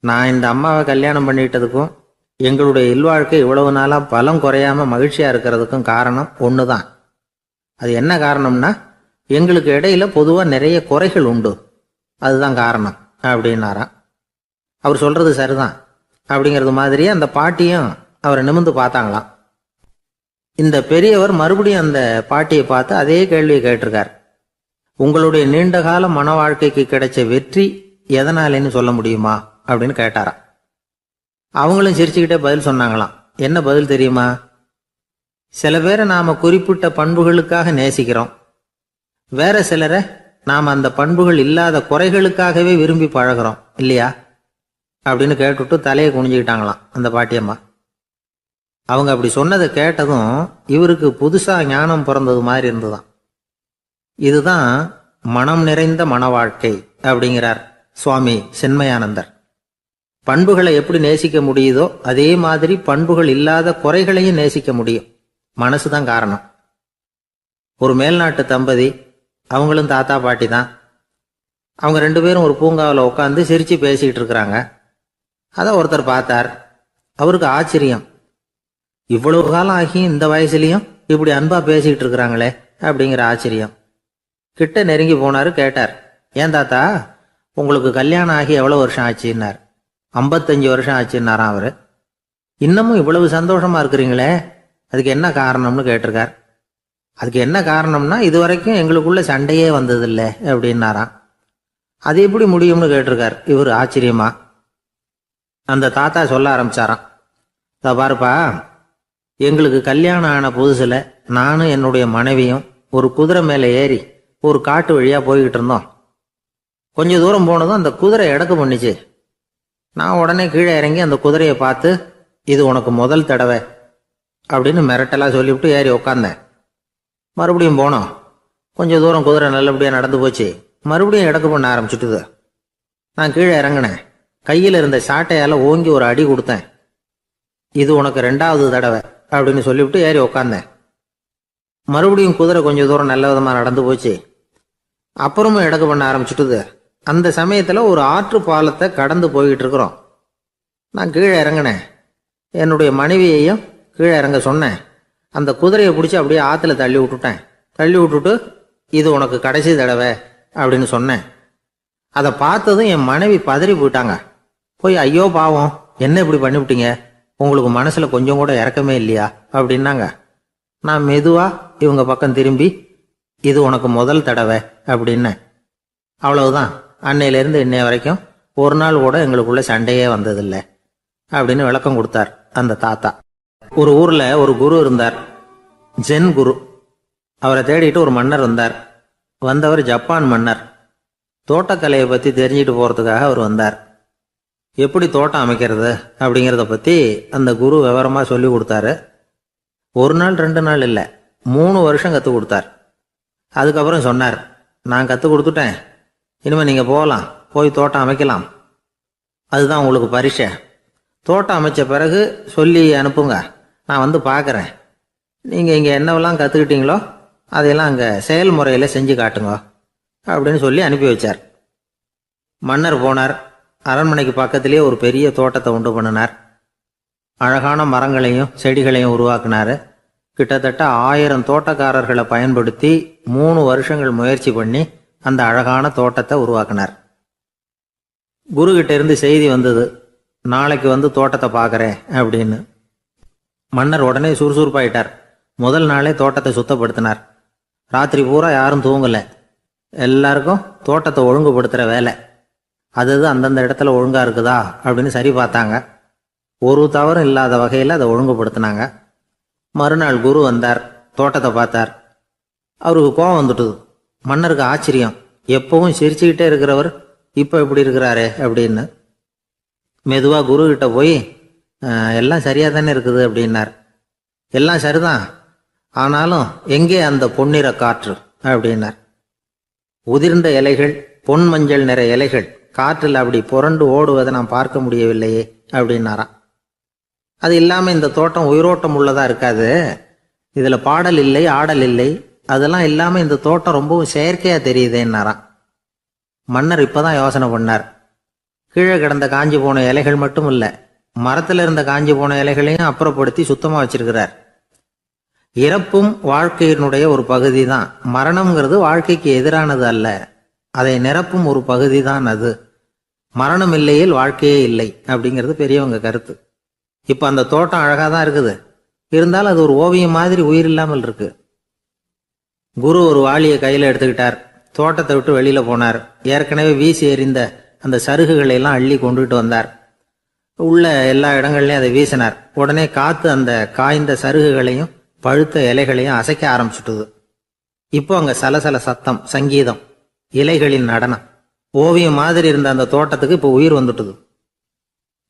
நான் இந்த அம்மாவை கல்யாணம் பண்ணிக்கிட்டதுக்கும் எங்களுடைய இல்வாழ்க்கை இவ்வளவு நாளாக பலம் குறையாமல் மகிழ்ச்சியாக இருக்கிறதுக்கும் காரணம் ஒன்று தான். அது என்ன காரணம்னா, எங்களுக்கு இடையில பொதுவாக நிறைய குறைகள் உண்டு, அதுதான் காரணம் அப்படின்னாராம். அவர் சொல்கிறது சரிதான் அப்படிங்கிறது மாதிரியே அந்த பாட்டியும் அவரை நிமிர்ந்து பார்த்தாங்களாம். இந்த பெரியவர் மறுபடியும் அந்த பாட்டியை பார்த்து அதே கேள்வியை கேட்டிருக்கார். உங்களுடைய நீண்டகால மன வாழ்க்கைக்கு கிடைச்ச வெற்றி எதனாலேன்னு சொல்ல முடியுமா அப்படின்னு கேட்டாராம். அவங்களும் சிரிச்சுக்கிட்டே பதில் சொன்னாங்களாம். என்ன பதில் தெரியுமா? சில பேரை நாம குறிப்பிட்ட பண்புகளுக்காக நேசிக்கிறோம், வேற சிலரை நாம் அந்த பண்புகள் இல்லாத குறைகளுக்காகவே விரும்பி பழகிறோம் இல்லையா அப்படின்னு கேட்டுவிட்டு தலையை குனிஞ்சுக்கிட்டாங்களாம் அந்த பாட்டியம்மா. அவங்க அப்படி சொன்னதை கேட்டதும் இவருக்கு புதுசா ஞானம் பிறந்தது மாதிரி இருந்துதான். இதுதான் மனம் நிறைந்த மன வாழ்க்கை அப்படிங்கிறார் சுவாமி சின்மயானந்தர். பண்புகளை எப்படி நேசிக்க முடியுதோ அதே மாதிரி பண்புகள் இல்லாத குறைகளையும் நேசிக்க முடியும். மனசுதான் காரணம். ஒரு மேல்நாட்டு தம்பதி, அவங்களும் தாத்தா பாட்டி தான். அவங்க 2 பேரும் ஒரு பூங்காவில் உட்காந்து சிரிச்சு பேசிக்கிட்டு இருக்கிறாங்க. அதை ஒருத்தர் பார்த்தார். அவருக்கு ஆச்சரியம், இவ்வளவு காலம் ஆகி இந்த வயசுலையும் இப்படி அன்பா பேசிக்கிட்டு இருக்கிறாங்களே அப்படிங்கிற ஆச்சரியம். கிட்ட நெருங்கி போனாரு. கேட்டார், ஏன் தாத்தா, உங்களுக்கு கல்யாணம் ஆகி எவ்வளவு வருஷம் ஆச்சுன்னார். 55 வருஷம் ஆச்சுன்னாராம் அவரு. இன்னமும் இவ்வளவு சந்தோஷமா இருக்கிறீங்களே, அதுக்கு என்ன காரணம்னு கேட்டிருக்கார். அதுக்கு என்ன காரணம்னா, இதுவரைக்கும் எங்களுக்குள்ள சண்டையே வந்ததில்லை அப்படின்னாராம். அது எப்படி முடியும்னு கேட்டிருக்கார் இவர் ஆச்சரியமா. அந்த தாத்தா சொல்ல ஆரம்பிச்சாராம், பாருப்பா, எங்களுக்கு கல்யாணம் ஆன புதுசில் நானும் என்னுடைய மனைவியும் ஒரு குதிரை மேலே ஏறி ஒரு காட்டு வழியாக போய்கிட்டு இருந்தோம். கொஞ்ச தூரம் போனதும் அந்த குதிரை எடக்கு பண்ணிச்சு. நான் உடனே கீழே இறங்கி அந்த குதிரையை பார்த்து, இது உனக்கு முதல் தடவை அப்படின்னு மிரட்டலாக சொல்லிவிட்டு ஏறி உக்காந்தேன். மறுபடியும் போனோம். கொஞ்சம் தூரம் குதிரை நல்லபடியாக நடந்து போச்சு. மறுபடியும் எடக்கு பண்ண ஆரம்பிச்சுட்டுது. நான் கீழே இறங்கினேன். கையில் இருந்த சாட்டையால் ஓங்கி ஒரு அடி கொடுத்தேன். இது உனக்கு 2வது தடவை அப்படின்னு சொல்லிவிட்டு ஏறி உக்காந்தேன். மறுபடியும் குதிரை கொஞ்சம் தூரம் நல்ல விதமாக நடந்து போச்சு. அப்புறமும் எடக்கு பண்ண ஆரம்பிச்சுட்டுது. அந்த சமயத்தில் ஒரு ஆற்று பாலத்தை கடந்து போய்கிட்டு இருக்கிறோம். நான் கீழே இறங்கினேன். என்னுடைய மனைவியையும் கீழே இறங்க சொன்னேன். அந்த குதிரையை பிடிச்சி அப்படியே ஆற்றுல தள்ளி விட்டுட்டேன். தள்ளி விட்டுட்டு, இது உனக்கு கடைசி தடவை அப்படின்னு சொன்னேன். அதை பார்த்ததும் என் மனைவி பதறி போயிட்டாங்க. போய், ஐயோ பாவம், என்ன இப்படி பண்ணிவிட்டீங்க, உங்களுக்கு மனசில் கொஞ்சம் கூட இறக்கமே இல்லையா அப்படின்னாங்க. நான் மெதுவாக இவங்க பக்கம் திரும்பி, இது உனக்கு முதல் தடவை அப்படின்னேன். அவ்வளவுதான். அன்னையிலேருந்து இன்னைய வரைக்கும் ஒரு நாள் கூட எங்களுக்குள்ள சண்டையே வந்ததில்லை அப்படின்னு விளக்கம் கொடுத்தார் அந்த தாத்தா. ஒரு ஊரில் ஒரு குரு இருந்தார், ஜென் குரு. அவரை தேடிட்டு ஒரு மன்னர் வந்தார். வந்தவர் ஜப்பான் மன்னர். தோட்டக்கலையை பற்றி தெரிஞ்சுட்டு போகிறதுக்காக அவர் வந்தார். எப்படி தோட்டம் அமைக்கிறது அப்படிங்கிறத பற்றி அந்த குரு விவரமாக சொல்லி கொடுத்தாரு. ஒரு நாள் 2 நாள் இல்லை, 3 வருஷம் கற்றுக் கொடுத்தார். அதுக்கப்புறம் சொன்னார், நான் கற்றுக் கொடுத்துட்டேன், இனிமேல் நீங்கள் போகலாம், போய் தோட்டம் அமைக்கலாம். அதுதான் உங்களுக்கு பரிசை. தோட்டம் அமைச்ச பிறகு சொல்லி அனுப்புங்க, நான் வந்து பார்க்குறேன். நீங்கள் இங்கே என்னவெல்லாம் கற்றுக்கிட்டீங்களோ அதையெல்லாம் அங்கே செயல்முறையில் செஞ்சு காட்டுங்க அப்படின்னு சொல்லி அனுப்பி வச்சார். மன்னர் போனார். அரண்மனைக்கு பக்கத்திலே ஒரு பெரிய தோட்டத்தை உண்டு பண்ணினார். அழகான மரங்களையும் செடிகளையும் உருவாக்கினார். கிட்டத்தட்ட 1000 தோட்டக்காரர்களை பயன்படுத்தி 3 வருஷங்கள் முயற்சி பண்ணி அந்த அழகான தோட்டத்தை உருவாக்கினார். குருகிட்ட இருந்து செய்தி வந்தது, நாளைக்கு வந்து தோட்டத்தை பார்க்குறேன் அப்படின்னு. மன்னர் உடனே சுறுசுறுப்பாயிட்டார். முதல் நாளே தோட்டத்தை சுத்தப்படுத்தினார். ராத்திரி பூரா யாரும் தூங்கலை. எல்லாருக்கும் தோட்டத்தை ஒழுங்குபடுத்துகிற வேலை. அது அந்தந்த இடத்துல ஒழுங்காக இருக்குதா அப்படின்னு சரி பார்த்தாங்க. ஒரு தவறும் இல்லாத வகையில் அதை ஒழுங்குபடுத்தினாங்க. மறுநாள் குரு வந்தார், தோட்டத்தை பார்த்தார். அவருக்கு கோபம் வந்துட்டுது. மன்னருக்கு ஆச்சரியம், எப்பவும் சிரிச்சுக்கிட்டே இருக்கிறவர் இப்போ இப்படி இருக்கிறாரே அப்படின்னு. மெதுவாக குருக்கிட்ட போய் எல்லாம் சரியாக தானே இருக்குது அப்படின்னார். எல்லாம் சரிதான், ஆனாலும் எங்கே அந்த பொன்னிற காற்று அப்படின்னார். உதிர்ந்த இலைகள், பொன் மஞ்சள் நிற இலைகள் காற்றில் அப்படி புரண்டு ஓடுவதை நான் பார்க்க முடியவில்லையே அப்படின்னாராம். அது இல்லாமல் இந்த தோட்டம் உயிரோட்டம் உள்ளதாக இருக்காது, இதில் பாடல் இல்லை, ஆடல் இல்லை, அதெல்லாம் இல்லாமல் இந்த தோட்டம் ரொம்பவும் செயற்கையாக தெரியுதேன்னாராம். மன்னர் இப்போதான் யோசனை பண்ணார். கீழே கிடந்த காஞ்சி போன இலைகள் மட்டும் இல்லை, மரத்தில் இருந்த காஞ்சி போன இலைகளையும் அப்புறப்படுத்தி சுத்தமாக வச்சிருக்கிறார். இறப்பும் வாழ்க்கையினுடைய ஒரு பகுதி தான். மரணம்ங்கிறது வாழ்க்கைக்கு எதிரானது அல்ல, அதை நிரப்பும் ஒரு பகுதி தான் அது. மரணம் இல்லையில் வாழ்க்கையே இல்லை அப்படிங்கிறது பெரியவங்க கருத்து. இப்போ அந்த தோட்டம் அழகாக தான் இருக்குது, இருந்தாலும் அது ஒரு ஓவியம் மாதிரி உயிர் இல்லாமல் இருக்கு. குரு ஒரு வாளியை கையில் எடுத்துக்கிட்டார். தோட்டத்தை விட்டு வெளியில் போனார். ஏற்கனவே வீசி எறிந்த அந்த சருகுகளை எல்லாம் அள்ளி கொண்டுகிட்டு வந்தார். உள்ள எல்லா இடங்கள்லையும் அதை வீசினார். உடனே காற்று அந்த காய்ந்த சருகுகளையும் பழுத்த இலைகளையும் அசைக்க ஆரம்பிச்சுட்டுது. இப்போ அங்கே சலசல சத்தம், சங்கீதம், இலைகளின் நடனம், ஓவியம் மாதிரி இருந்த அந்த தோட்டத்துக்கு இப்போ உயிர் வந்துட்டுது.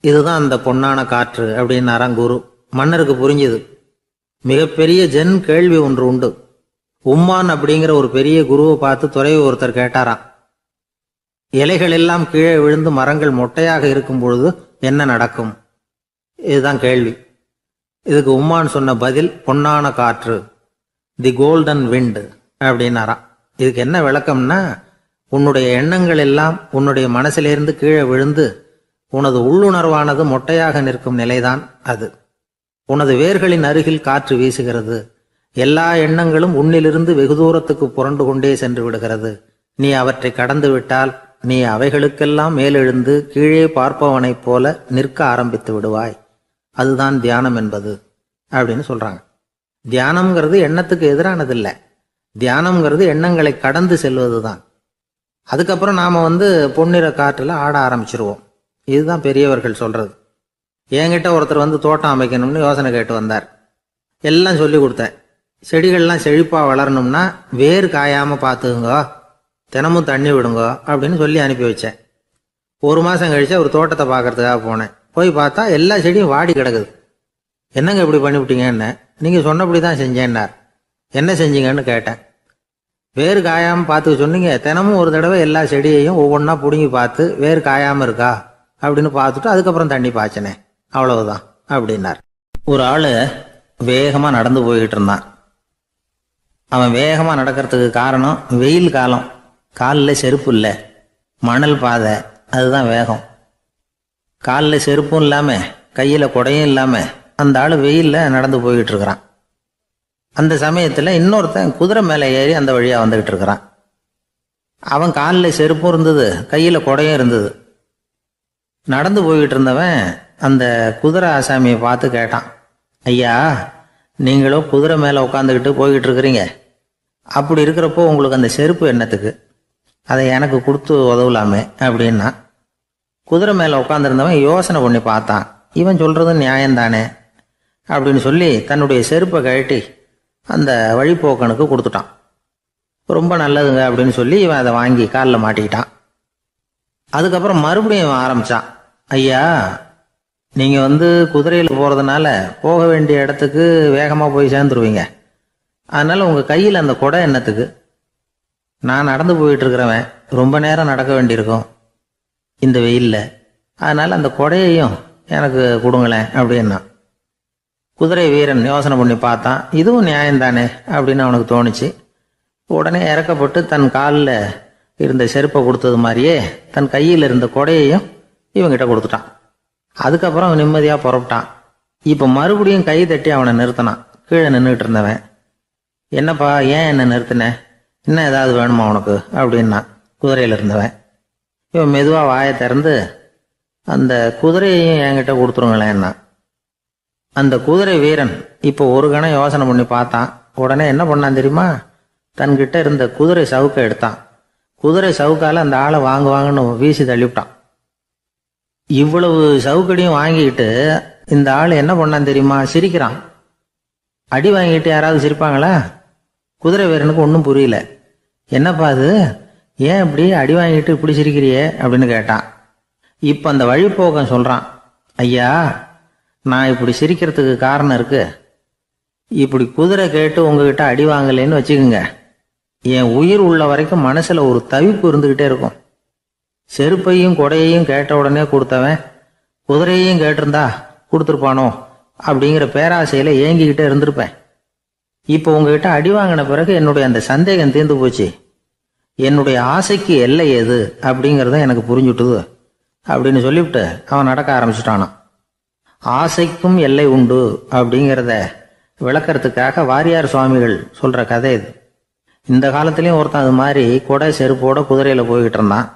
இதுதான் அந்த பொன்னான காற்று அப்படின்னாராம் குரு. மன்னருக்கு புரிஞ்சுது. மிகப்பெரிய ஜென் கேள்வி ஒன்று உண்டு. உம்மான் அப்படிங்கிற ஒரு பெரிய குருவை பார்த்து துறவி ஒருத்தர் கேட்டாராம், இலைகள் எல்லாம் கீழே விழுந்து மரங்கள் மொட்டையாக இருக்கும் பொழுது என்ன நடக்கும்? இதுதான் கேள்வி. இதுக்கு உம்மான் சொன்ன பதில் பொன்னான காற்று, தி கோல்டன் விண்ட் அப்படின்னாராம். இதுக்கு என்ன விளக்கம்னா, உன்னுடைய எண்ணங்கள் எல்லாம் உன்னுடைய மனசிலிருந்து கீழே விழுந்து உனது உள்ளுணர்வானது மொட்டையாக நிற்கும் நிலைதான் அது. உனது வேர்களின் அருகில் காற்று வீசுகிறது. எல்லா எண்ணங்களும் உன்னிலிருந்து வெகு தூரத்துக்கு புரண்டு கொண்டே சென்று விடுகிறது. நீ அவற்றை கடந்து விட்டால் நீ அவைகளுக்கெல்லாம் மேலெழுந்து கீழே பார்ப்பவனைப் போல நிற்க ஆரம்பித்து விடுவாய். அதுதான் தியானம் என்பது அப்படின்னு சொல்றாங்க. தியானம்ங்கிறது எண்ணத்துக்கு எதிரானதில்லை. தியானம்ங்கிறது எண்ணங்களை கடந்து செல்வது தான். அதுக்கப்புறம் நாம பொன்னிற காற்றுல ஆட ஆரம்பிச்சிருவோம். இதுதான் பெரியவர்கள் சொல்றது. என்கிட்ட ஒருத்தர் தோட்டம் அமைக்கணும்னு யோசனை கேட்டு வந்தார். எல்லாம் சொல்லி கொடுத்தேன். செடிகள்லாம் செழிப்பா வளரணும்னா வேர் காயாம பார்த்துக்குங்க, தினமும் தண்ணி விடுங்க அப்படின்னு சொல்லி அனுப்பி வச்சேன். 1 மாசம் கழிச்சு ஒரு தோட்டத்தை பார்க்கறதுக்காக போனேன். போய் பார்த்தா எல்லா செடியும் வாடி கிடக்குது. என்னங்க இப்படி பண்ணிவிட்டீங்கன்னு. நீங்க சொன்னபடி தான் செஞ்சேன்னார். என்ன செஞ்சீங்கன்னு கேட்டேன். வேர் காயாம பார்த்துக்க சொன்னீங்க, தினமும் ஒரு தடவை எல்லா செடியையும் ஒவ்வொன்றா பிடுங்கி பார்த்து வேர் காயாம இருக்கா அப்படின்னு பார்த்துட்டு அதுக்கப்புறம் தண்ணி பாய்ச்சனே, அவ்வளவுதான் அப்படின்னார். ஒரு ஆளு வேகமா நடந்து போய்கிட்டு இருந்தான். அவன் வேகமா நடக்கிறதுக்கு காரணம் வெயில் காலம், காலில் செருப்பு இல்லை, மணல் பாதை, அதுதான் வேகம். காலில் செருப்பும் இல்லாம கையில குடையும் இல்லாம அந்த ஆளு வெயில்ல நடந்து போய்கிட்டு இருக்கிறான். அந்த சமயத்துல இன்னொருத்தன் குதிரை மேலே ஏறி அந்த வழியா வந்துகிட்டு இருக்கிறான். அவன் காலில் செருப்பும் இருந்தது, கையில குடையும் இருந்தது. நடந்து போய்கிட்டு இருந்தவன் அந்த குதிரை ஆசாமியை பார்த்து கேட்டான், ஐயா, நீங்களும் குதிரை மேலே உட்காந்துக்கிட்டு போய்கிட்டு இருக்கிறீங்க, அப்படி இருக்கிறப்போ உங்களுக்கு அந்த செருப்பு என்னத்துக்கு? அதை எனக்கு கொடுத்து உதவலாமே அப்படின்னா. குதிரை மேலே உட்காந்துருந்தவன் யோசனை பண்ணி பார்த்தான். இவன் சொல்றது நியாயம்தானே அப்படின்னு சொல்லி தன்னுடைய செருப்பை கழட்டி அந்த வழிப்போக்கனுக்கு கொடுத்துட்டான். ரொம்ப நல்லதுங்க அப்படின்னு சொல்லி இவன் அதை வாங்கி காலில் மாட்டிக்கிட்டான். அதுக்கப்புறம் மறுபடியும் இவன் ஆரம்பிச்சான். ஐயா, நீங்கள் குதிரையில் போகிறதுனால போக வேண்டிய இடத்துக்கு வேகமாக போய் சேர்ந்துருவீங்க. அதனால் உங்கள் கையில் அந்த குடை என்னத்துக்கு? நான் நடந்து போயிட்டு இருக்கிறவன், ரொம்ப நேரம் நடக்க வேண்டியிருக்கும் இந்த வெயிலில். அதனால் அந்த குடையையும் எனக்கு கொடுங்களேன் அப்படின்னா. குதிரை வீரன் யோசனை பண்ணி பார்த்தான். இதுவும் நியாயம்தானே அப்படின்னு அவனுக்கு தோணுச்சு. உடனே இறக்கப்பட்டு தன் காலில் இருந்த செருப்பை கொடுத்தது மாதிரியே தன் கையில் இருந்த கொடையையும் இவங்கிட்ட கொடுத்துட்டான். அதுக்கப்புறம் அவன் நிம்மதியாக புறப்பட்டான். இப்போ மறுபடியும் கை தட்டி அவனை நிறுத்தினான். கீழே நின்றுட்டு இருந்தவன், என்னப்பா ஏன் என்ன நிறுத்தின? இன்னும் ஏதாவது வேணுமா உனக்கு அப்படின்னா குதிரையில் இருந்தவன். இவன் மெதுவாக வாயை திறந்து, அந்த குதிரையையும் என்கிட்ட கொடுத்துருங்களேன்னா. அந்த குதிரை வீரன் இப்போ ஒரு கணம் யோசனை பண்ணி பார்த்தான். உடனே என்ன பண்ணான் தெரியுமா? தன்கிட்ட இருந்த குதிரை சவுக்கை எடுத்தான். குதிரை சவுக்கால அந்த ஆளை வாங்குவாங்கன்னு வீசி தள்ளிவிட்டான். இவ்வளவு சவுக்கடியும் வாங்கிக்கிட்டு இந்த ஆள் என்ன பண்ணான் தெரியுமா? சிரிக்கிறான். அடி வாங்கிட்டு யாராவது சிரிப்பாங்களா? குதிரை வீரனுக்கு ஒன்றும் புரியல. என்னப்பா அது, ஏன் இப்படி அடி வாங்கிட்டு இப்படி சிரிக்கிறியே அப்படின்னு கேட்டான். இப்போ அந்த வழிப்போக்கன் சொல்கிறான், ஐயா, நான் இப்படி சிரிக்கிறதுக்கு காரணம் இருக்கு. இப்படி குதிரை கேட்டு உங்ககிட்ட அடி வாங்கலேன்னு வச்சுக்கோங்க, என் உயிர் உள்ள வரைக்கும் மனசில் ஒரு தவிப்பு இருந்துக்கிட்டே இருக்கும். செருப்பையும் கொடையையும் கேட்ட உடனே கொடுத்தவன் குதிரையையும் கேட்டிருந்தா கொடுத்துருப்பானோ அப்படிங்கிற பேராசையில் ஏங்கிக்கிட்டே இருந்திருப்பேன். இப்போ உங்ககிட்ட அடி வாங்கின பிறகு என்னுடைய அந்த சந்தேகம் தீர்ந்து போச்சு. என்னுடைய ஆசைக்கு எல்லை எது அப்படிங்கிறத எனக்கு புரிஞ்சுட்டுது அப்படின்னு சொல்லிவிட்டு அவன் நடக்க ஆரம்பிச்சிட்டானான். ஆசைக்கும் எல்லை உண்டு அப்படிங்கிறத விளக்கறதுக்காக வாரியார் சுவாமிகள் சொல்கிற கதை இது. இந்த காலத்துலேயும் ஒருத்தன் அது மாதிரி கொடை செருப்போட குதிரையில் போய்கிட்டு இருந்தான்.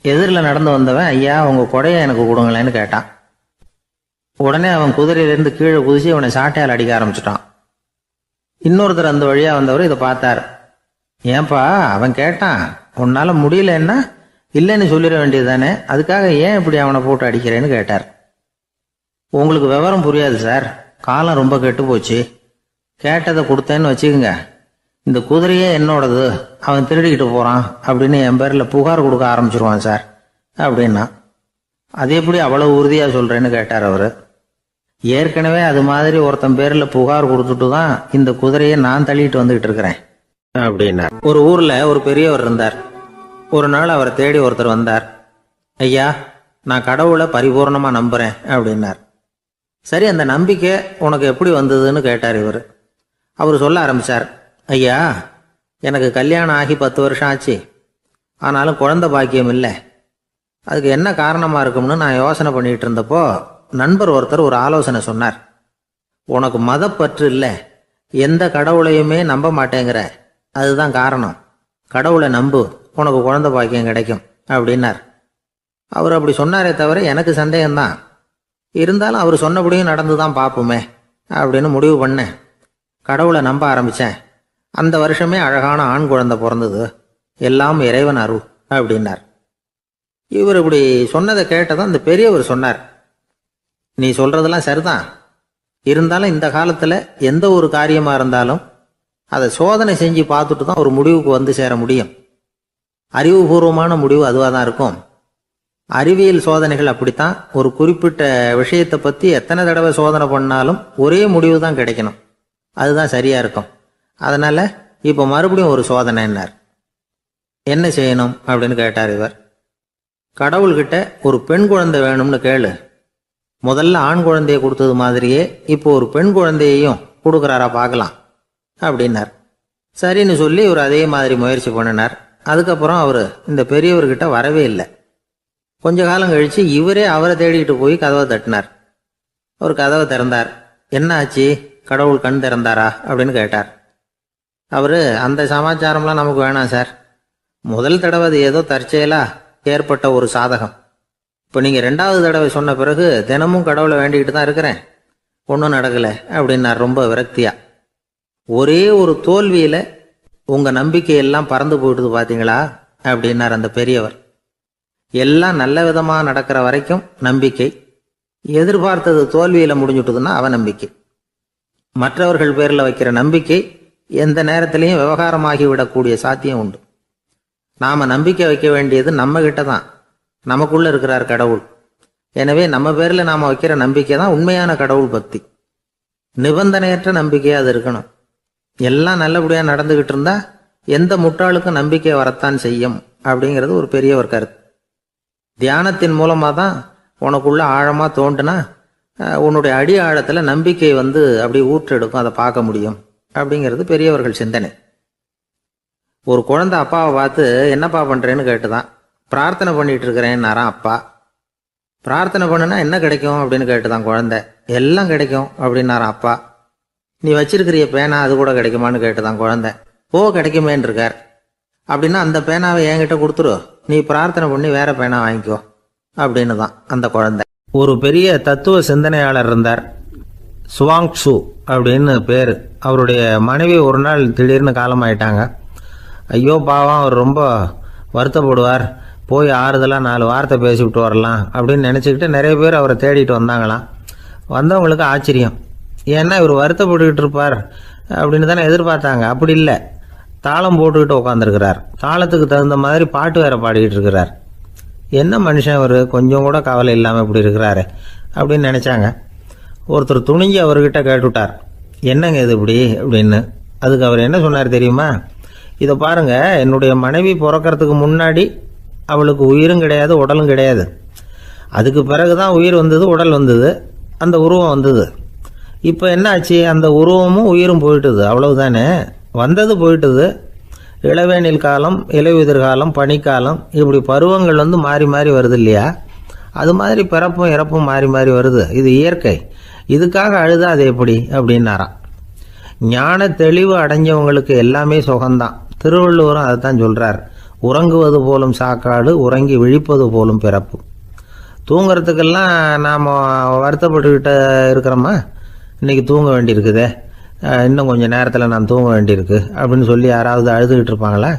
எதிரில் நடந்து வந்தவன், ஐயா உங்கள் கொடையை எனக்கு கொடுங்களேன்னு கேட்டான். உடனே அவன் குதிரையிலேருந்து கீழே குதிச்சு அவனை சாட்டையால் அடிக்க ஆரம்பிச்சிட்டான். இன்னொருத்தர் அந்த வழியாக வந்தவர் இதை பார்த்தார். ஏன்பா அவன் கேட்டான், உன்னால் முடியலன்னா இல்லைன்னு சொல்லிட வேண்டியது தானே, அதுக்காக ஏன் இப்படி அவனை போட்டு அடிக்கிறேன்னு கேட்டார். உங்களுக்கு விவரம் புரியாது சார், காலம் ரொம்ப கெட்டு போச்சு. கேட்டதை கொடுத்தேன்னு வச்சுக்கோங்க, இந்த குதிரையே என்னோடது, அவன் திருடிக்கிட்டு போகிறான் அப்படின்னு என் பேரில் புகார் கொடுக்க ஆரம்பிச்சிருவான் சார் அப்படின்னா. அது எப்படி அவ்வளவு உறுதியாக சொல்கிறேன்னு கேட்டார் அவர். ஏற்கனவே அது மாதிரி ஒருத்தன் பேரில் புகார் கொடுத்துட்டு தான் இந்த குதிரையை நான் தள்ளிட்டு வந்துகிட்டு இருக்கிறேன் அப்படின்னா. ஒரு ஊரில் ஒரு பெரியவர் இருந்தார். ஒரு நாள் அவரை தேடி ஒருத்தர் வந்தார். ஐயா, நான் கடவுளை பரிபூர்ணமாக நம்புகிறேன் அப்படின்னார். சரி, அந்த நம்பிக்கை உனக்கு எப்படி வந்ததுன்னு கேட்டார் இவர். அவர் சொல்ல ஆரம்பித்தார். ஐயா, எனக்கு கல்யாணம் ஆகி 10 வருஷம் ஆச்சு, ஆனாலும் குழந்தை பாக்கியம் இல்லை. அதுக்கு என்ன காரணமாக இருக்கும்னு நான் யோசனை பண்ணிகிட்டு இருந்தப்போ நண்பர் ஒருத்தர் ஒரு ஆலோசனை சொன்னார். உனக்கு மதப்பற்று இல்லை, எந்த கடவுளையுமே நம்ப மாட்டேங்கிற, அதுதான் காரணம். கடவுளை நம்பு, உனக்கு குழந்தை பாக்கியம் கிடைக்கும் அப்படின்னார். அவர் அப்படி சொன்னாரே தவிர எனக்கு சந்தேகம்தான். இருந்தாலும் அவர் சொன்னபடியும் நடந்து தான் பார்ப்போமே அப்படின்னு முடிவு பண்ணேன். கடவுளை நம்ப ஆரம்பித்தேன். அந்த வருஷமே அழகான ஆண் குழந்தை பிறந்தது. எல்லாம் இறைவன் அருள் அப்படின்னார். இவர் இப்படி சொன்னதை கேட்டதும் அந்த பெரியவர் சொன்னார், நீ சொல்றதெல்லாம் சரிதான், இருந்தாலும் இந்த காலத்தில் எந்த ஒரு காரியமாக இருந்தாலும் அதை சோதனை செஞ்சு பார்த்துட்டு தான் ஒரு முடிவுக்கு வந்து சேர முடியும். அறிவுபூர்வமான முடிவு அதுவாக தான் இருக்கும். அறிவியல் சோதனைகள் அப்படித்தான். ஒரு குறிப்பிட்ட விஷயத்தை பற்றி எத்தனை தடவை சோதனை பண்ணாலும் ஒரே முடிவு தான் கிடைக்கணும். அதுதான் சரியா இருக்கும். அதனால இப்போ மறுபடியும் ஒரு சோதனைன்னார். என்ன செய்யணும் அப்படின்னு கேட்டார் இவர். கடவுள்கிட்ட ஒரு பெண் குழந்தை வேணும்னு கேளு. முதல்ல ஆண் குழந்தைய கொடுத்தது மாதிரியே இப்போ ஒரு பெண் குழந்தையையும் கொடுக்குறாரா பார்க்கலாம் அப்படின்னார். சரின்னு சொல்லி இவர் அதே மாதிரி முயற்சி பண்ணினார். அதுக்கப்புறம் அவர் இந்த பெரியவர்கிட்ட வரவே இல்லை. கொஞ்ச காலம் கழித்து இவரே அவரை தேடிக்கிட்டு போய் கதவை தட்டினார். அவர் கதவை திறந்தார். என்ன ஆச்சு, கடவுள் கண் திறந்தாரா அப்படின்னு கேட்டார். அவர், அந்த சமாச்சாரம்லாம் நமக்கு வேணாம் சார். முதல் தடவை அது ஏதோ தற்செயலாக ஏற்பட்ட ஒரு சாதகம். இப்போ நீங்கள் 2வது தடவை சொன்ன பிறகு தினமும் கடவுளை வேண்டிக்கிட்டு தான் இருக்கிறேன், ஒன்றும் நடக்கலை அப்படின்னார் ரொம்ப விரக்தியாக. ஒரே ஒரு தோல்வியில் உங்கள் நம்பிக்கையெல்லாம் பறந்து போயிடுது பார்த்தீங்களா அப்படின்னார் அந்த பெரியவர். எல்லாம் நல்ல விதமாக நடக்கிற வரைக்கும் நம்பிக்கை, எதிர்பார்த்தது தோல்வியில் முடிஞ்சுட்டுதுன்னா அவநம்பிக்கை. மற்றவர்கள் பேரில் வைக்கிற நம்பிக்கை எந்த நேரத்திலையும் விவகாரமாகி விடக்கூடிய சாத்தியம் உண்டு. நாம நம்பிக்கை வைக்க வேண்டியது நம்ம கிட்ட தான். நமக்குள்ள இருக்கிறார் கடவுள். எனவே நம்ம பேர்ல நாம வைக்கிற நம்பிக்கை தான் உண்மையான கடவுள் பக்தி. நிபந்தனையற்ற நம்பிக்கையா அது இருக்கணும். எல்லாம் நல்லபடியா நடந்துகிட்டு இருந்தா எந்த முட்டாளுக்கும் நம்பிக்கை வரத்தான் செய்யும் அப்படிங்கிறது ஒரு பெரிய ஒரு கருத்து. தியானத்தின் மூலமா தான் உனக்குள்ள ஆழமா தோண்டுனா உன்னுடைய அடி ஆழத்துல நம்பிக்கை அப்படி ஊற்றெடுக்கும், அதை பார்க்க முடியும் அப்படிங்கிறது பெரியவர்கள் சிந்தனை. ஒரு குழந்தை அப்பாவை பார்த்து என்னப்பா பண்றேன்னு கேட்டுதான். பிரார்த்தனை பண்ணிட்டு இருக்கிறேன்னாராம் அப்பா. பிரார்த்தனை பண்ணுனா என்ன கிடைக்கும் அப்படின்னு கேட்டுதான் குழந்தை. எல்லாம் கிடைக்கும் அப்படின்னாராம் அப்பா. நீ வச்சிருக்கிறிய பேனா அது கூட கிடைக்குமான்னு கேட்டுதான் குழந்தை. கிடைக்குமேன்னு இருக்கார். அப்படின்னா அந்த பேனாவை என்கிட்ட கொடுத்துரு, நீ பிரார்த்தனை பண்ணி வேற பேனா வாங்கிக்கோ அப்படின்னு தான் அந்த குழந்தை. ஒரு பெரிய தத்துவ சிந்தனையாளர் இருந்தார், சுவாங்சு அப்படின்னு பேரு. அவருடைய மனைவி ஒரு நாள் திடீர்னு காலமாயிட்டாங்க. ஐயோ பாவம், அவர் ரொம்ப வருத்தப்படுவார், போய் ஆறுதலாக 4 வார்த்தை பேசிவிட்டு வரலாம் அப்படின்னு நினச்சிக்கிட்டு நிறைய பேர் அவரை தேடிட்டு வந்தாங்களாம். வந்தவங்களுக்கு ஆச்சரியம். ஏன்னா இவர் வருத்தப்பட்டுக்கிட்டு இருப்பார் அப்படின்னு தானே எதிர்பார்த்தாங்க. அப்படி இல்லை, தாளம் போட்டுக்கிட்டு உட்காந்துருக்கிறார். தாளத்துக்கு தகுந்த மாதிரி பாட்டு வேற பாடிக்கிட்டு இருக்கிறார். என்ன மனுஷன் அவர், கொஞ்சம் கூட கவலை இல்லாமல் இப்படி இருக்கிறாரு அப்படின்னு நினச்சாங்க. ஒருத்தர் துணிஞ்சு அவர்கிட்ட கேட்டுவிட்டார், என்னங்க இது இப்படி அப்படின்னு. அதுக்கு அவர் என்ன சொன்னார் தெரியுமா? இதை பாருங்க, என்னுடைய மனைவி பிறக்கிறதுக்கு முன்னாடி அவளுக்கு உயிரும் கிடையாது, உடலும் கிடையாது. அதுக்கு பிறகுதான் உயிர் வந்தது, உடல் வந்தது, அந்த உருவம் வந்தது. இப்போ என்ன ஆச்சு? அந்த உருவமும் உயிரும் போயிட்டுது, அவ்வளவுதானே. வந்தது போயிட்டுது. இளவேனில் காலம், இலையுதிர் காலம், பனிக்காலம், இப்படி பருவங்கள் மாறி மாறி வருது இல்லையா? அது மாதிரி பிறப்பும் இறப்பும் மாறி மாறி வருது. இது இயற்கை. இதுக்காக அழுதா அது எப்படி அப்படின்னாராம். ஞான தெளிவு அடைஞ்சவங்களுக்கு எல்லாமே சுகம்தான். திருவள்ளுவரும் அதைத்தான் சொல்றார், உறங்குவது போலும் சாக்காடு, உறங்கி விழிப்பது போலும் பிறப்பு. தூங்குறதுக்கெல்லாம் நாம் வருத்தப்பட்டுக்கிட்ட இருக்கிறோமா? இன்னைக்கு தூங்க வேண்டியிருக்குதே, இன்னும் கொஞ்சம் நேரத்தில் நான் தூங்க வேண்டியிருக்கு அப்படின்னு சொல்லி யாராவது அழுதுகிட்டு இருப்பாங்களா?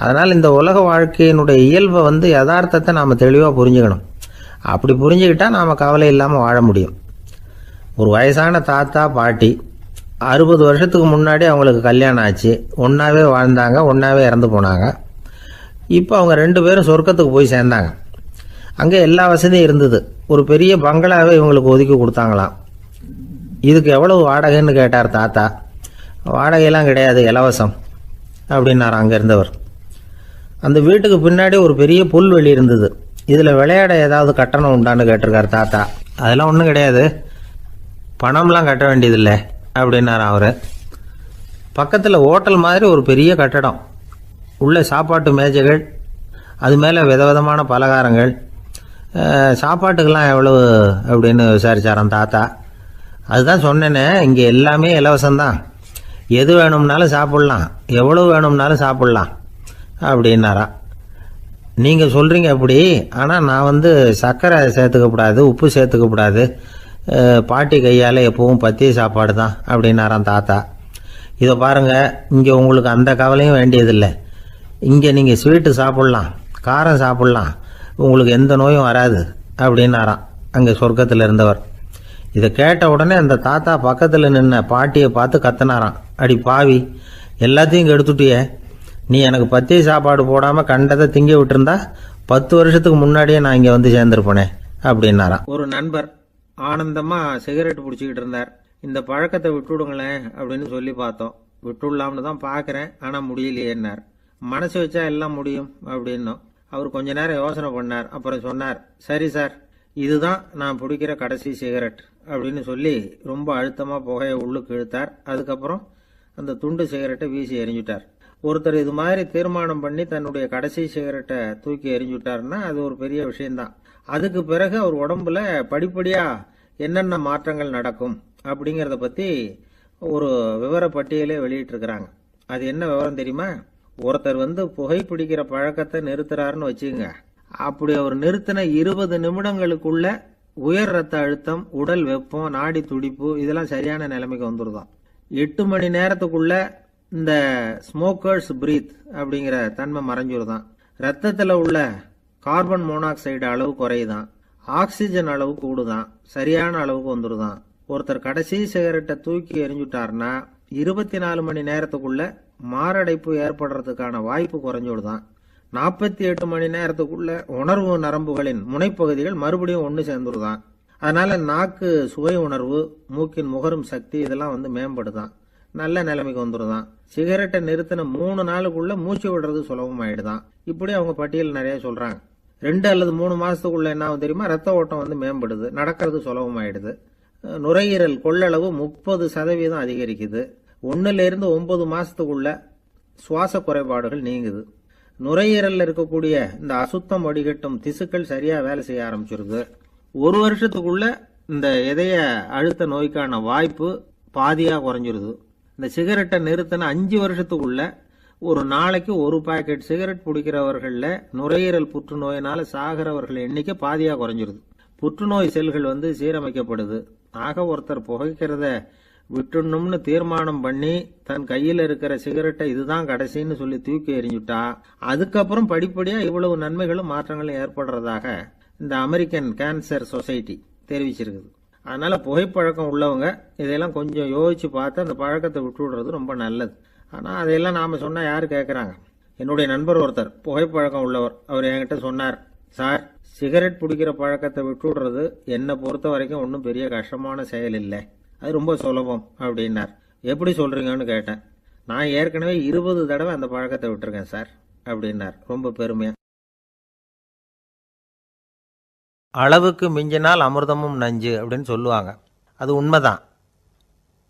அதனால் இந்த உலக வாழ்க்கையினுடைய இயல்பை யதார்த்தத்தை நாம் தெளிவாக புரிஞ்சுக்கணும். அப்படி புரிஞ்சுக்கிட்டா நாம் கவலை இல்லாமல் வாழ முடியும். ஒரு வயசான தாத்தா பாட்டி 60 வருஷத்துக்கு முன்னாடி அவங்களுக்கு கல்யாணம் ஆச்சு. ஒன்றாவே வாழ்ந்தாங்க, ஒன்றாவே இறந்து போனாங்க. இப்போ அவங்க 2 பேரும் சொர்க்கத்துக்கு போய் சேர்ந்தாங்க. அங்கே எல்லா வசதியும் இருந்தது. ஒரு பெரிய பங்களாவே இவங்களுக்கு ஒதுக்கி கொடுத்தாங்களாம். இதுக்கு எவ்வளவு வாடகைன்னு கேட்டார் தாத்தா. வாடகையெல்லாம் கிடையாது, இலவசம் அப்படின்னார் அங்கே இருந்தவர். அந்த வீட்டுக்கு பின்னாடி ஒரு பெரிய புல்வெளி இருந்தது. இதில் விளையாட ஏதாவது கட்டணம் உண்டான்னு கேட்டிருக்கார் தாத்தா. அதெல்லாம் ஒன்றும் கிடையாது, பணம்லாம் கட்ட வேண்டியதில்லை அப்படின்னார் அவர். பக்கத்தில் ஹோட்டல் மாதிரி ஒரு பெரிய கட்டடம், உள்ள சாப்பாட்டு மேஜைகள், அது மேலே விதவிதமான பலகாரங்கள். சாப்பாட்டுக்கெல்லாம் எவ்வளவு அப்படின்னு விசாரிச்சாராம் தாத்தா. அதுதான் சொன்னேனே, இங்கே எல்லாமே இலவசம்தான், எது வேணும்னாலும் சாப்பிட்லாம், எவ்வளவு வேணும்னாலும் சாப்பிட்லாம் அப்படின்னாரா. நீங்கள் சொல்கிறீங்க அப்படி, ஆனால் நான் சர்க்கரை சேர்த்துக்கக்கூடாது, உப்பு சேர்த்துக்கக்கூடாது, பாட்டி கையால் எப்பவும் பத்திய சாப்பாடு தான் அப்படின்னாராம் தாத்தா. இதை பாருங்கள், இங்கே உங்களுக்கு அந்த கவலையும் வேண்டியதில்லை. இங்கே நீங்கள் ஸ்வீட்டு சாப்பிட்லாம், காரம் சாப்பிட்லாம், உங்களுக்கு எந்த நோயும் வராது அப்படின்னாராம் அங்கே சொர்க்கத்தில் இருந்தவர். இதை கேட்ட உடனே அந்த தாத்தா பக்கத்தில் நின்ன பாட்டியை பார்த்து கத்தினாராம், அடி பாவி, எல்லாத்தையும் கெடுத்துட்டியே, நீ எனக்கு பத்திய சாப்பாடு போடாமல் கண்டதை திங்க விட்டுருந்தா 10 வருஷத்துக்கு முன்னாடியே நான் இங்கே சேர்ந்துருப்பேனே அப்படின்னாராம். ஒரு நண்பர் ஆனந்தமா சிகரெட் பிடிச்சிக்கிட்டு இருந்தார். இந்த பழக்கத்தை விட்டுவிடுங்களேன் அப்படின்னு சொல்லி பார்த்தோம். விட்டுடலாம்னு தான் பார்க்குறேன், ஆனால் முடியலையேன்னார். மனசு வச்சா எல்லாம் முடியும் அப்படின்னும். அவர் கொஞ்ச நேரம் யோசனை பண்ணார். அப்புறம் சொன்னார், சரி சார், இதுதான் நான் பிடிக்கிற கடைசி சிகரெட் அப்படின்னு சொல்லி ரொம்ப அழுத்தமாக புகையை உள்ளுக்கு இழுத்தார். அதுக்கப்புறம் அந்த துண்டு சிகரெட்டை வீசி எறிஞ்சுட்டார். ஒருத்தர் இது மாதிரி தீர்மானம் பண்ணி தன்னுடைய கடைசி சிகரெட்டை தூக்கி எறிஞ்சுட்டாருன்னா அது ஒரு பெரிய விஷயம்தான். அதுக்கு பிறகு அவர் உடம்புல படிப்படியா என்னென்ன மாற்றங்கள் நடக்கும் அப்படிங்கிறத பத்தி ஒரு விவர பட்டியலே வெளியிட்டு இருக்கிறாங்க. அது என்ன விவரம் தெரியுமா? ஒருத்தர் புகைப்பிடிக்கிற பழக்கத்தை நிறுத்துறாருன்னு வச்சுங்க. அப்படி அவர் நிறுத்தின 20 நிமிடங்களுக்குள்ள உயர் ரத்த அழுத்தம், உடல் வெப்பம், நாடி துடிப்பு இதெல்லாம் சரியான நிலைமைக்கு வந்துருதான். 8 மணி நேரத்துக்குள்ள இந்த ஸ்மோக்கர்ஸ் பிரீத் அப்படிங்கிற தன்மை மறைஞ்சிருதான். ரத்தத்தில் உள்ள கார்பன் மோனாக்சைடு அளவு குறையுதான், ஆக்சிஜன் அளவு கூடுதான், சரியான அளவுக்கு வந்துருதான். ஒருத்தர் கடைசி சிகரெட்டை தூக்கி எறிஞ்சுட்டாருன்னா 24 மணி நேரத்துக்குள்ள மாரடைப்பு ஏற்படுறதுக்கான வாய்ப்பு குறைஞ்சோடுதான். 48 மணி நேரத்துக்குள்ள உணர்வு நரம்புகளின் முனைப்பகுதிகள் மறுபடியும் ஒன்று சேர்ந்துருதான். அதனால நாக்கு சுவை உணர்வு, மூக்கின் முகரும் சக்தி இதெல்லாம் மேம்படுதான், நல்ல நிலைமைக்கு வந்துருதான். சிகரெட்டை நிறுத்தின 3 நாளுக்குள்ள மூச்சு விடுறது சுலபமாயிடுதான். இப்படி அவங்க பட்டியல் நிறைய சொல்றாங்க. 2 அல்லது 3 மாசத்துக்குள்ள என்ன ஆகும் தெரியுமா? ரத்த ஓட்டம் மேம்படுது, நடக்கிறது சுலபமாயிடுது. நுரையீரல் கொள்ளளவு 30% அதிகரிக்குது. 1 to 9 மாசத்துக்குள்ள சுவாச குறைபாடுகள் நீங்குது. நுரையீரல்ல இருக்கக்கூடிய இந்த அசுத்தம் வடிகட்டும் திசுக்கள் சரியா வேலை செய்ய ஆரம்பிச்சிருது. 1 வருஷத்துக்குள்ள இந்த இதய அழுத்த நோய்க்கான வாய்ப்பு பாதியா குறைஞ்சிருது. இந்த சிகரெட்டை நிறுத்தின 5 வருஷத்துக்குள்ள ஒரு நாளைக்கு 1 பாக்கெட் சிகரெட் பிடிக்கிறவர்கள நுரையீரல் புற்றுநோயினால சாகிறவர்கள் எண்ணிக்கை பாதியா குறைஞ்சிருது. புற்றுநோய் செல்கள் சீரமைக்கப்படுது. ஆக ஒருத்தர் புகைக்கிறத விட்டுணும்னு தீர்மானம் பண்ணி தன் கையில இருக்கிற சிகரெட்டை இதுதான் கடைசின்னு சொல்லி தூக்கி எறிஞ்சுட்டா அதுக்கப்புறம் படிப்படியா இவ்வளவு நன்மைகளும் மாற்றங்களும் ஏற்படுறதாக இந்த அமெரிக்கன் கேன்சர் சொசைட்டி தெரிவிச்சிருக்குது. அதனால புகைப்பழக்கம் உள்ளவங்க இதெல்லாம் கொஞ்சம் யோசிச்சு பார்த்து அந்த பழக்கத்தை விட்டு விடுறது ரொம்ப நல்லது. ஆனா அதையெல்லாம் நாம சொன்னா யாரு கேட்கறாங்க? என்னுடைய நண்பர் ஒருத்தர் புகைப்பழக்கம் உள்ளவர், அவர் என்கிட்ட சொன்னார், சார் சிகரெட் பிடிக்கிற பழக்கத்தை விட்டு விடுறது என்னை பொறுத்த வரைக்கும் ஒன்றும் பெரிய கஷ்டமான செயல் இல்லை, அது ரொம்ப சுலபம் அப்படின்னார். எப்படி சொல்றீங்கன்னு கேட்டேன். நான் ஏற்கனவே 20 தடவை அந்த பழக்கத்தை விட்டுருக்கேன் சார் அப்படின்னார் ரொம்ப பெருமையா. அளவுக்கு மிஞ்சினால் அமிர்தமும் நஞ்சு அப்படின்னு சொல்லுவாங்க. அது உண்மைதான்.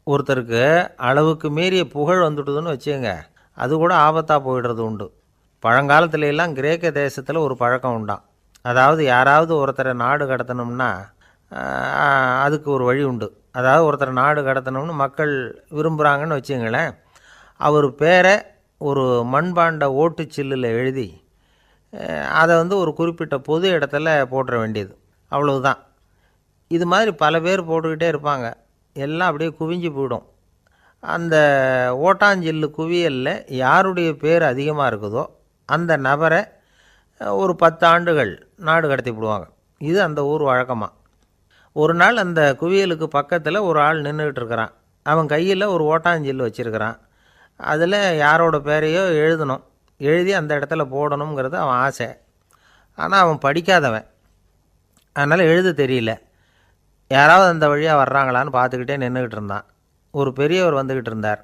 ஒருத்தருக்கு அளவுக்கு மீறிய புகழ் வந்துட்டுதுன்னு வச்சுங்க, அது கூட ஆபத்தாக போயிடுறது உண்டு. பழங்காலத்துல எல்லாம் கிரேக்க தேசத்தில் ஒரு பழக்கம் உண்டாம். அதாவது யாராவது ஒருத்தரை நாடு கடத்தணும்னா அதுக்கு ஒரு வழி உண்டு. அதாவது ஒருத்தரை நாடு கடத்தணும்னு மக்கள் விரும்புகிறாங்கன்னு வச்சுங்களேன், அவர் பேரை ஒரு மண்பாண்ட ஓட்டுச்சில்லில் எழுதி அதை ஒரு குறிப்பிட்ட பொது இடத்துல போட்டுற வேண்டியது, அவ்வளவுதான். இது மாதிரி பல பேர் போட்டுக்கிட்டே இருப்பாங்க. எல்லாம் அப்படியே குவிஞ்சு போயிடும். அந்த ஓட்டாஞ்சில்லு குவியலில் யாருடைய பேர் அதிகமாக இருக்குதோ அந்த நபரை ஒரு 10 ஆண்டுகள் நாடு கடத்தி விடுவாங்க. இது அந்த ஊர் வழக்கமாக. ஒரு நாள் அந்த குவியலுக்கு பக்கத்தில் ஒரு ஆள் நின்றுக்கிட்டு இருக்கிறான். அவன் கையில் ஒரு ஓட்டாஞ்சில்லு வச்சுருக்கிறான். அதில் யாரோட பேரையோ எழுதணும், எழுதி அந்த இடத்துல போடணுங்கிறது அவன் ஆசை. ஆனால் அவன் படிக்காதவன், அதனால் எழுத தெரியல. யாராவது அந்த வழியாக வர்றாங்களான்னு பார்த்துக்கிட்டே நின்றுக்கிட்டு இருந்தான். ஒரு பெரியவர் வந்துக்கிட்டு இருந்தார்.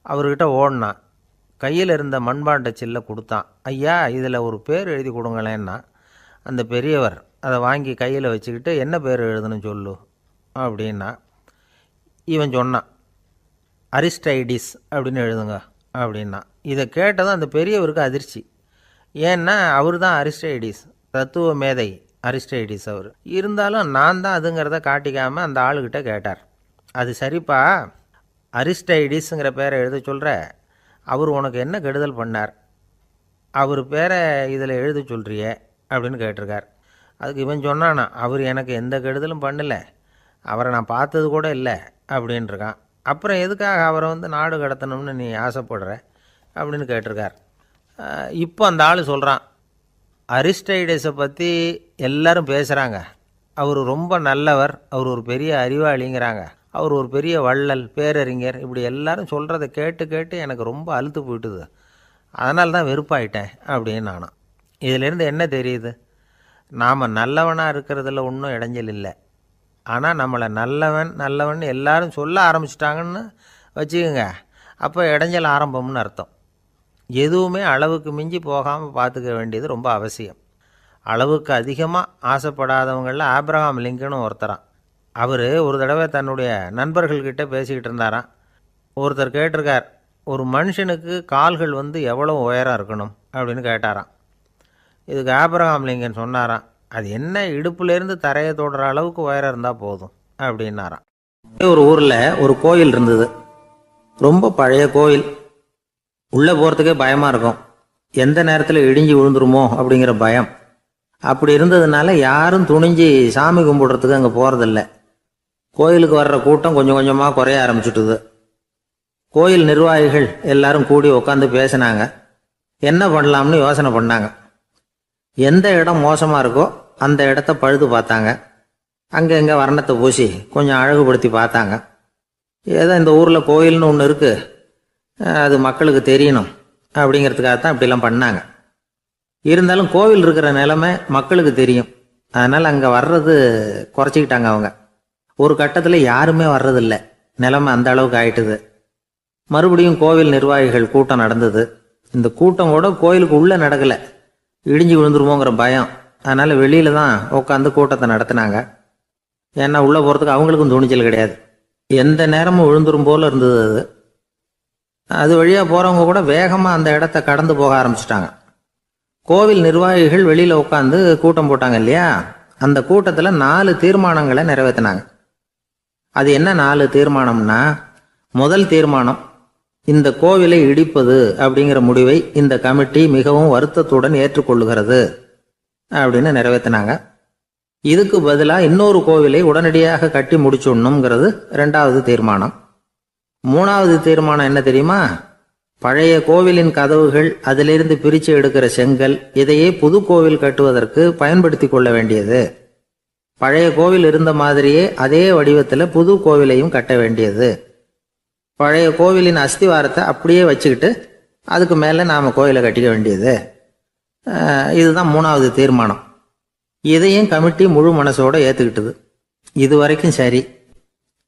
அவர்கிட்ட ஓடினான். கையில் இருந்த மண்பாண்ட சில்லை கொடுத்தான். ஐயா, இதில் ஒரு பேர் எழுதி கொடுங்களேன்னா. அந்த பெரியவர் அதை வாங்கி கையில் வச்சுக்கிட்டு, என்ன பேர் எழுதணும் சொல்லு அப்படின்னா. இவன் சொன்னான், அரிஸ்டைடிஸ் அப்படின்னு எழுதுங்க அப்படின்னா. இதை கேட்டதும் அந்த பெரியவருக்கு அதிர்ச்சி. ஏன்னா அவர் தான் அரிஸ்டைடிஸ், தத்துவ மேதை அரிஸ்டைடிஸ் அவர். இருந்தாலும் நான் தான் அதுங்கிறத காட்டிக்காமல் அந்த ஆளுகிட்ட கேட்டார். அது சரிப்பா, அரிஸ்டைடிஸுங்கிற பேரை எழுத சொல்கிற, அவர் உனக்கு என்ன கெடுதல் பண்ணார்? அவர் பேரை இதில் எழுத சொல்கிறியே அப்படின்னு கேட்டிருக்கார். அதுக்கு இவன் சொன்னானா, அவர் எனக்கு எந்த கெடுதலும் பண்ணலை, அவரை நான் பார்த்தது கூட இல்லை அப்படின்ட்டுருக்கான். அப்புறம் எதுக்காக அவரை நாடு கடத்தணும்னு நீ ஆசைப்படுற அப்படின்னு கேட்டிருக்கார். இப்போ அந்த ஆள் சொல்கிறான், அரிஸ்டைடஸை பற்றி எல்லாரும் பேசுகிறாங்க, அவர் ரொம்ப நல்லவர், அவர் ஒரு பெரிய அறிவாளிங்கிறாங்க, அவர் ஒரு பெரிய வள்ளல், பேரறிஞர், இப்படி எல்லாரும் சொல்கிறத கேட்டு கேட்டு எனக்கு ரொம்ப அலுத்து போயிட்டுது, அதனால தான் வெறுப்பாயிட்டேன் அப்படின்னு நானும். இதிலேருந்து என்ன தெரியுது? நாம் நல்லவனாக இருக்கிறதுல ஒன்றும் இடைஞ்சல் இல்லை. ஆனால் நம்மளை நல்லவன் எல்லாரும் சொல்ல ஆரம்பிச்சிட்டாங்கன்னு வச்சுக்கோங்க, அப்போ இடைஞ்சல் ஆரம்பம்னு அர்த்தம். எதுவுமே அளவுக்கு மிஞ்சி போகாமல் பார்த்துக்க வேண்டியது ரொம்ப அவசியம். அளவுக்கு அதிகமாக ஆசைப்படாதவங்களில் ஆப்ரஹாம் லிங்கனும் ஒருத்தரான். அவர் ஒரு தடவை தன்னுடைய நண்பர்கள்கிட்ட பேசிக்கிட்டு இருந்தாராம். ஒருத்தர் கேட்டிருக்கார், ஒரு மனுஷனுக்கு கால்கள் எவ்வளோ உயரம் இருக்கணும் அப்படின்னு கேட்டாராம். இதுக்கு ஆப்ரஹாம் லிங்கன் சொன்னாராம், அது என்ன, இடுப்புலேருந்து தரையை தொடுற அளவுக்கு உயரம் இருந்தால் போதும் அப்படின்னாராம். ஒரு ஊரில் ஒரு கோயில் இருந்தது, ரொம்ப பழைய கோயில். உள்ளே போகிறதுக்கே பயமாக இருக்கும், எந்த நேரத்தில் இடிஞ்சு விழுந்துருமோ அப்படிங்கிற பயம். அப்படி இருந்ததுனால யாரும் துணிஞ்சு சாமி கும்பிடுறதுக்கு அங்கே போகிறதில்ல. கோயிலுக்கு வர்ற கூட்டம் கொஞ்சம் கொஞ்சமாக குறைய ஆரம்பிச்சுட்டுது. கோயில் நிர்வாகிகள் எல்லாரும் கூடி உட்காந்து பேசினாங்க. என்ன பண்ணலாம்னு யோசனை பண்ணாங்க. எந்த இடம் மோசமாக இருக்கோ அந்த இடத்த பழுது பார்த்தாங்க. அங்கே இங்கே வர்ணத்தை பூசி கொஞ்சம் அழகுபடுத்தி பார்த்தாங்க. ஏதோ இந்த ஊரில் கோயில்னு ஒன்று இருக்குது, அது மக்களுக்கு தெரியணும் அப்படிங்கிறதுக்காகத்தான் இப்படிலாம் பண்ணாங்க. இருந்தாலும் கோவில் இருக்கிற நிலைமை மக்களுக்கு தெரியும், அதனால் அங்கே வர்றது குறைச்சிக்கிட்டாங்க அவங்க. ஒரு கட்டத்தில் யாருமே வர்றதில்லை, நிலைமை அந்த அளவுக்கு ஆயிட்டுது. மறுபடியும் கோவில் நிர்வாகிகள் கூட்டம் நடந்தது. இந்த கூட்டம் கூட கோயிலுக்கு உள்ளே நடக்கலை, இடிஞ்சு விழுந்துருமோங்கிற பயம். அதனால் வெளியில தான் உட்காந்து கூட்டத்தை நடத்தினாங்க. ஏன்னா உள்ளே போகிறதுக்கு அவங்களுக்கும் துணிச்சல் கிடையாது, எந்த நேரமும் விழுந்துரும் போல இருந்தது அது. அது வழியாக போகிறவங்க கூட வேகமாக அந்த இடத்த கடந்து போக ஆரம்பிச்சிட்டாங்க. கோவில் நிர்வாகிகள் வெளியில் உட்காந்து கூட்டம் போட்டாங்க இல்லையா, அந்த கூட்டத்தில் 4 தீர்மானங்களை நிறைவேற்றினாங்க. அது என்ன 4 தீர்மானம்னா, முதல் தீர்மானம், இந்த கோவிலை இடிப்பது அப்படிங்கிற முடிவை இந்த கமிட்டி மிகவும் வருத்தத்துடன் ஏற்றுக்கொள்ளுகிறது அப்படின்னு நிறைவேற்றினாங்க. இதுக்கு பதிலாக இன்னொரு கோவிலை உடனடியாக கட்டி முடிச்சுடணுங்கிறது 2வது தீர்மானம். 3வது தீர்மானம் என்ன தெரியுமா, பழைய கோவிலின் கதவுகள், அதிலிருந்து பிரித்து எடுக்கிற செங்கல், இதையே புது கோவில் கட்டுவதற்கு பயன்படுத்தி கொள்ள வேண்டியது. பழைய கோவில் இருந்த மாதிரியே அதே வடிவத்தில் புது கோவிலையும் கட்ட வேண்டியது. பழைய கோவிலின் அஸ்திவாரத்தை அப்படியே வச்சுக்கிட்டு அதுக்கு மேலே நாம் கோயிலை கட்டிக்க வேண்டியது. இதுதான் 3வது தீர்மானம். இதையும் கமிட்டி முழு மனசோட ஏற்றுக்கிட்டது. இது வரைக்கும் சரி.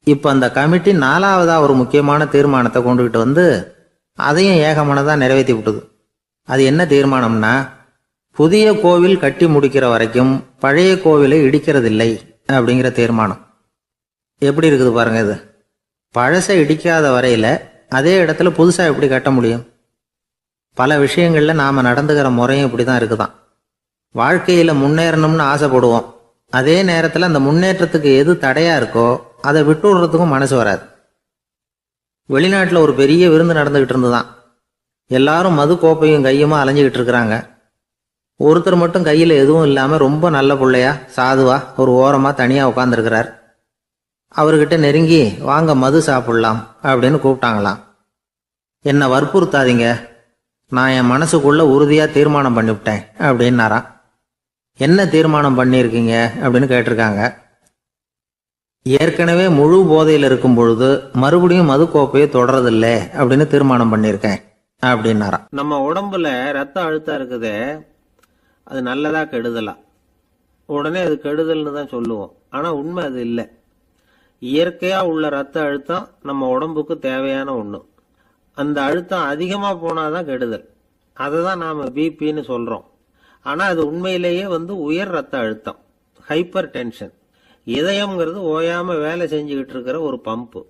இப்போ அந்த கமிட்டி 4வதா ஒரு முக்கியமான தீர்மானத்தை கொண்டுகிட்டு வந்து அதையும் ஏகமனதாக நிறைவேற்றி விட்டது. அது என்ன தீர்மானம்னா, புதிய கோவில் கட்டி முடிக்கிற வரைக்கும் பழைய கோவிலை இடிக்கிறதில்லை அப்படிங்கிற தீர்மானம். எப்படி இருக்குது பாருங்க இது. பழசை இடிக்காத வரையில் அதே இடத்துல புதுசாக எப்படி கட்ட முடியும்? பல விஷயங்களில் நாம் நடந்துக்கிற முறையும் இப்படி தான் இருக்குதான். வாழ்க்கையில் முன்னேறணும்னு ஆசைப்படுவோம், அதே நேரத்தில் அந்த முன்னேற்றத்துக்கு எது தடையாக இருக்கோ அதை விட்டு விடுறதுக்கும் மனசு வராது. வெளிநாட்டில் ஒரு பெரிய விருந்து நடந்துக்கிட்டு இருந்துதான். எல்லாரும் மது கோப்பையும் கையுமா அலைஞ்சிக்கிட்டு இருக்கிறாங்க. ஒருத்தர் மட்டும் கையில் எதுவும் இல்லாமல் ரொம்ப நல்ல பிள்ளையா சாதுவா ஒரு ஓரமாக தனியாக உட்காந்துருக்கிறார். அவர்கிட்ட நெருங்கி வாங்க மது சாப்பிடலாம் அப்படின்னு கூப்பிட்டாங்களாம். என்னை வற்புறுத்தாதீங்க, நான் என் மனசுக்குள்ள உறுதியாக தீர்மானம் பண்ணிவிட்டேன் அப்படின்னாராம். என்ன தீர்மானம் பண்ணியிருக்கீங்க அப்படின்னு கேட்டிருக்காங்க. ஏற்கனவே முழு போதையில் இருக்கும் பொழுது மறுபடியும் மது கோப்பையை தொடரதில்லை அப்படின்னு தீர்மானம் பண்ணியிருக்கேன் அப்படின்னாராம். நம்ம உடம்புல ரத்த அழுத்தம் இருக்குதே, அது நல்லதா கெடுதலா? உடனே அது கெடுதல்னு தான் சொல்லுவோம், ஆனால் உண்மை அது இல்லை. இயற்கையாக உள்ள ரத்த அழுத்தம் நம்ம உடம்புக்கு தேவையான ஒன்று. அந்த அழுத்தம் அதிகமாக போனாதான் கெடுதல். அதை தான் நாம் பிபின்னு சொல்கிறோம். ஆனால் அது உண்மையிலேயே உயர் ரத்த அழுத்தம், ஹைப்பர் டென்ஷன். இதயம்ங்கிறது ஓயாமல் வேலை செஞ்சுக்கிட்டு இருக்கிற ஒரு பம்பு.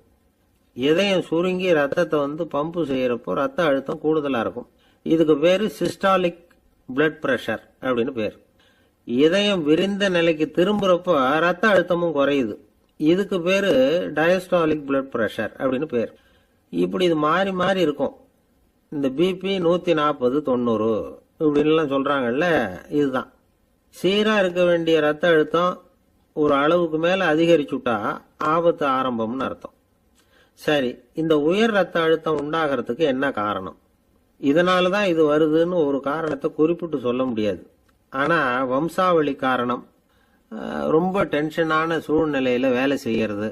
இதயம் சுருங்கி ரத்தத்தை பம்பு செய்கிறப்போ ரத்த அழுத்தம் கூடுதலாக இருக்கும். இதுக்கு பேர் சிஸ்டாலிக் பிளட் ப்ரெஷர் அப்படின்னு பேர். இதயம் விரிந்த நிலைக்கு திரும்புறப்போ ரத்த அழுத்தமும் குறையுது. இதுக்கு பேர் டயஸ்டாலிக் பிளட் ப்ரெஷர் அப்படின்னு பேர். இப்படி இது மாறி மாறி இருக்கும். இந்த பிபி 140 90 இப்படின்லாம் சொல்றாங்கல்ல, இதுதான். சீராக இருக்க வேண்டிய ரத்த அழுத்தம் ஒரு அளவுக்கு மேலே அதிகரிச்சுட்டா ஆபத்து ஆரம்பம்னு அர்த்தம். சரி, இந்த உயர் ரத்த அழுத்தம் உண்டாகிறதுக்கு என்ன காரணம்? இதனால தான் இது வருதுன்னு ஒரு காரணத்தை குறிப்பிட்டு சொல்ல முடியாது. ஆனால் வம்சாவளி காரணம், ரொம்ப டென்ஷனான சூழ்நிலையில் வேலை செய்யறது,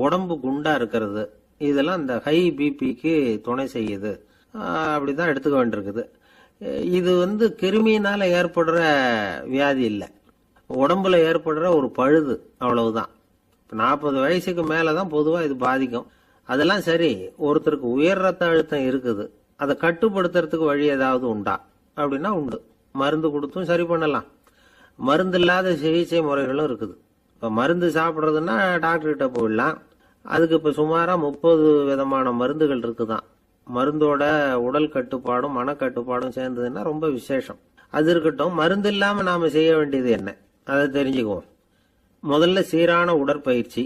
உடம்பு குண்டா இருக்கிறது, இதெல்லாம் இந்த ஹை பிபிக்கு துணை செய்யுது. அப்படிதான் எடுத்துக்க வேண்டியிருக்குது. இது கிருமியினால ஏற்படுற வியாதி இல்லை, உடம்புல ஏற்படுற ஒரு பழுது, அவ்வளவுதான். 40 வயசுக்கு மேலதான் பொதுவாக இது பாதிக்கும். அதெல்லாம் சரி, ஒருத்தருக்கு உயர் ரத்த அழுத்தம் இருக்குது, அதை கட்டுப்படுத்துறதுக்கு வழி ஏதாவது உண்டா அப்படின்னா உண்டு. மருந்து கொடுத்தும் சரி பண்ணலாம். மருந்து இல்லாத சிகிச்சை முறைகளும் இருக்குது. இப்போ மருந்து சாப்பிட்றதுன்னா டாக்டர்கிட்ட போயிடலாம். அதுக்கு இப்போ சுமாராக 30 விதமான மருந்துகள் இருக்குதான். மருந்தோட உடல் கட்டுப்பாடும் மனக்கட்டுப்பாடும் சேர்ந்ததுன்னா ரொம்ப விசேஷம். அது இருக்கட்டும், மருந்து இல்லாமல் நாம் செய்ய வேண்டியது என்ன, அதை தெரிஞ்சுக்குவோம். முதல்ல சீரான உடற்பயிற்சி,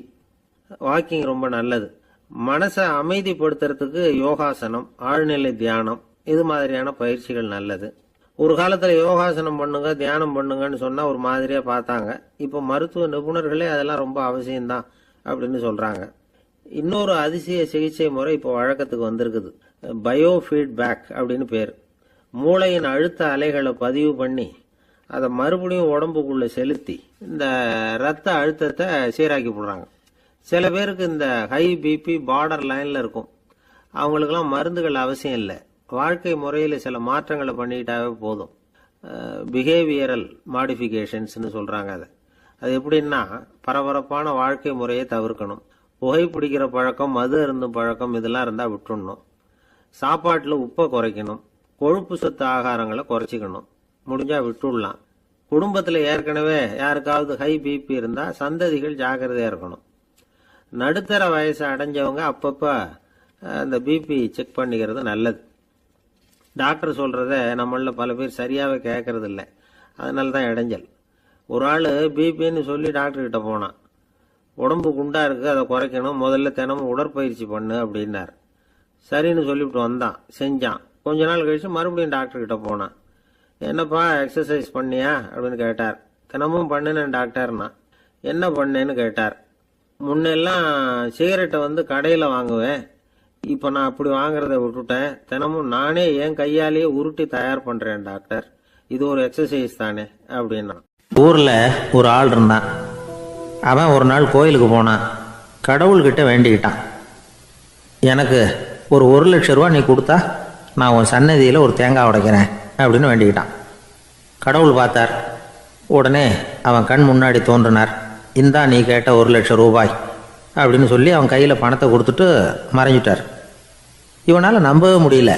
வாக்கிங் ரொம்ப நல்லது. மனசை அமைதிப்படுத்துறதுக்கு யோகாசனம், ஆழ்நிலை தியானம், இது மாதிரியான பயிற்சிகள் நல்லது. ஒரு காலத்துல யோகாசனம் பண்ணுங்க தியானம் பண்ணுங்கன்னு சொன்னா ஒரு மாதிரியா பார்த்தாங்க. இப்போ மருத்துவ நிபுணர்களே அதெல்லாம் ரொம்ப அவசியம்தான் அப்படின்னு சொல்றாங்க. இன்னொரு அதிசய சிகிச்சை முறை இப்போ வழக்கத்துக்கு வந்திருக்குது. பயோ ஃபீட்பேக் அப்படின்னு பேர். மூளையின் அழுத்த அலைகளை பதிவு பண்ணி அதை மறுபடியும் உடம்புக்குள்ள செலுத்தி இந்த ரத்த அழுத்தத்தை சீராக்கி போடுறாங்க. சில பேருக்கு இந்த ஹை பிபி பார்டர் லைன்ல இருக்கும். அவங்களுக்கெல்லாம் மருந்துகள் அவசியம் இல்லை. வாழ்க்கை முறையில் சில மாற்றங்களை பண்ணிக்கிட்டாவே போதும். பிஹேவியரல் மாடிஃபிகேஷன்ஸ்னு சொல்றாங்க. அது எப்படின்னா, பரபரப்பான வாழ்க்கை முறையை தவிர்க்கணும். புகைப்பிடிக்கிற பழக்கம், மது அருந்தும் பழக்கம் இதெல்லாம் இருந்தால் விட்டுடணும். சாப்பாட்டில் உப்பை குறைக்கணும். கொழுப்பு சத்து ஆகாரங்களை குறைச்சிக்கணும். முடிஞ்சா விட்டுடலாம். குடும்பத்தில் ஏற்கனவே யாருக்காவது ஹை பிபி இருந்தால் சந்ததிகள் ஜாக்கிரதையாக இருக்கணும். நடுத்தர வயசு அடைஞ்சவங்க அப்பப்போ அந்த பிபி செக் பண்ணிக்கிறது நல்லது. டாக்டர் சொல்கிறத நம்மள பல பேர் சரியாகவே கேட்கறது இல்லை. அதனால தான் இடைஞ்சல். ஒரு ஆள் பிபின்னு சொல்லி டாக்டர்கிட்ட போனான். உடம்பு குண்டா இருக்கு, அதை குறைக்கணும், முதல்ல தினமும் உடற்பயிற்சி பண்ணு அப்படின்னார். சரின்னு சொல்லிவிட்டு வந்தான், செஞ்சான். கொஞ்ச நாள் கழிச்சு மறுபடியும் டாக்டர்கிட்ட போனான். என்னப்பா எக்ஸசைஸ் பண்ணியா அப்படின்னு கேட்டார். தினமும் பண்ணினேன் டாக்டர்னா. என்ன பண்ணேன்னு கேட்டார். முன்னெல்லாம் சிகரெட்டை கடையில் வாங்குவேன், இப்போ நான் அப்படி வாங்குறத விட்டுட்டேன். தினமும் நானே என் கையாலேயே உருட்டி தயார் பண்ணுறேன் டாக்டர். இது ஒரு எக்ஸசைஸ் தானே அப்படின்னா. ஊரில் ஒரு ஆள் இருந்தான். அவன் ஒரு நாள் கோயிலுக்கு போனான். கடவுள்கிட்ட வேண்டிக்கிட்டான், எனக்கு ஒரு 1,00,000 நீ கொடுத்தா நான் உன் சன்னதியில் ஒரு தேங்காய் உடைக்கிறேன் அப்படின்னு வேண்டிக்கிட்டான். கடவுள் பார்த்தார். உடனே அவன் கண் முன்னாடி தோன்றினார். இந்தா நீ கேட்ட 1,00,000 ரூபாய் அப்படின்னு சொல்லி அவன் கையில் பணத்தை கொடுத்துட்டு மறைஞ்சிட்டார். இவனால் நம்பவே முடியல.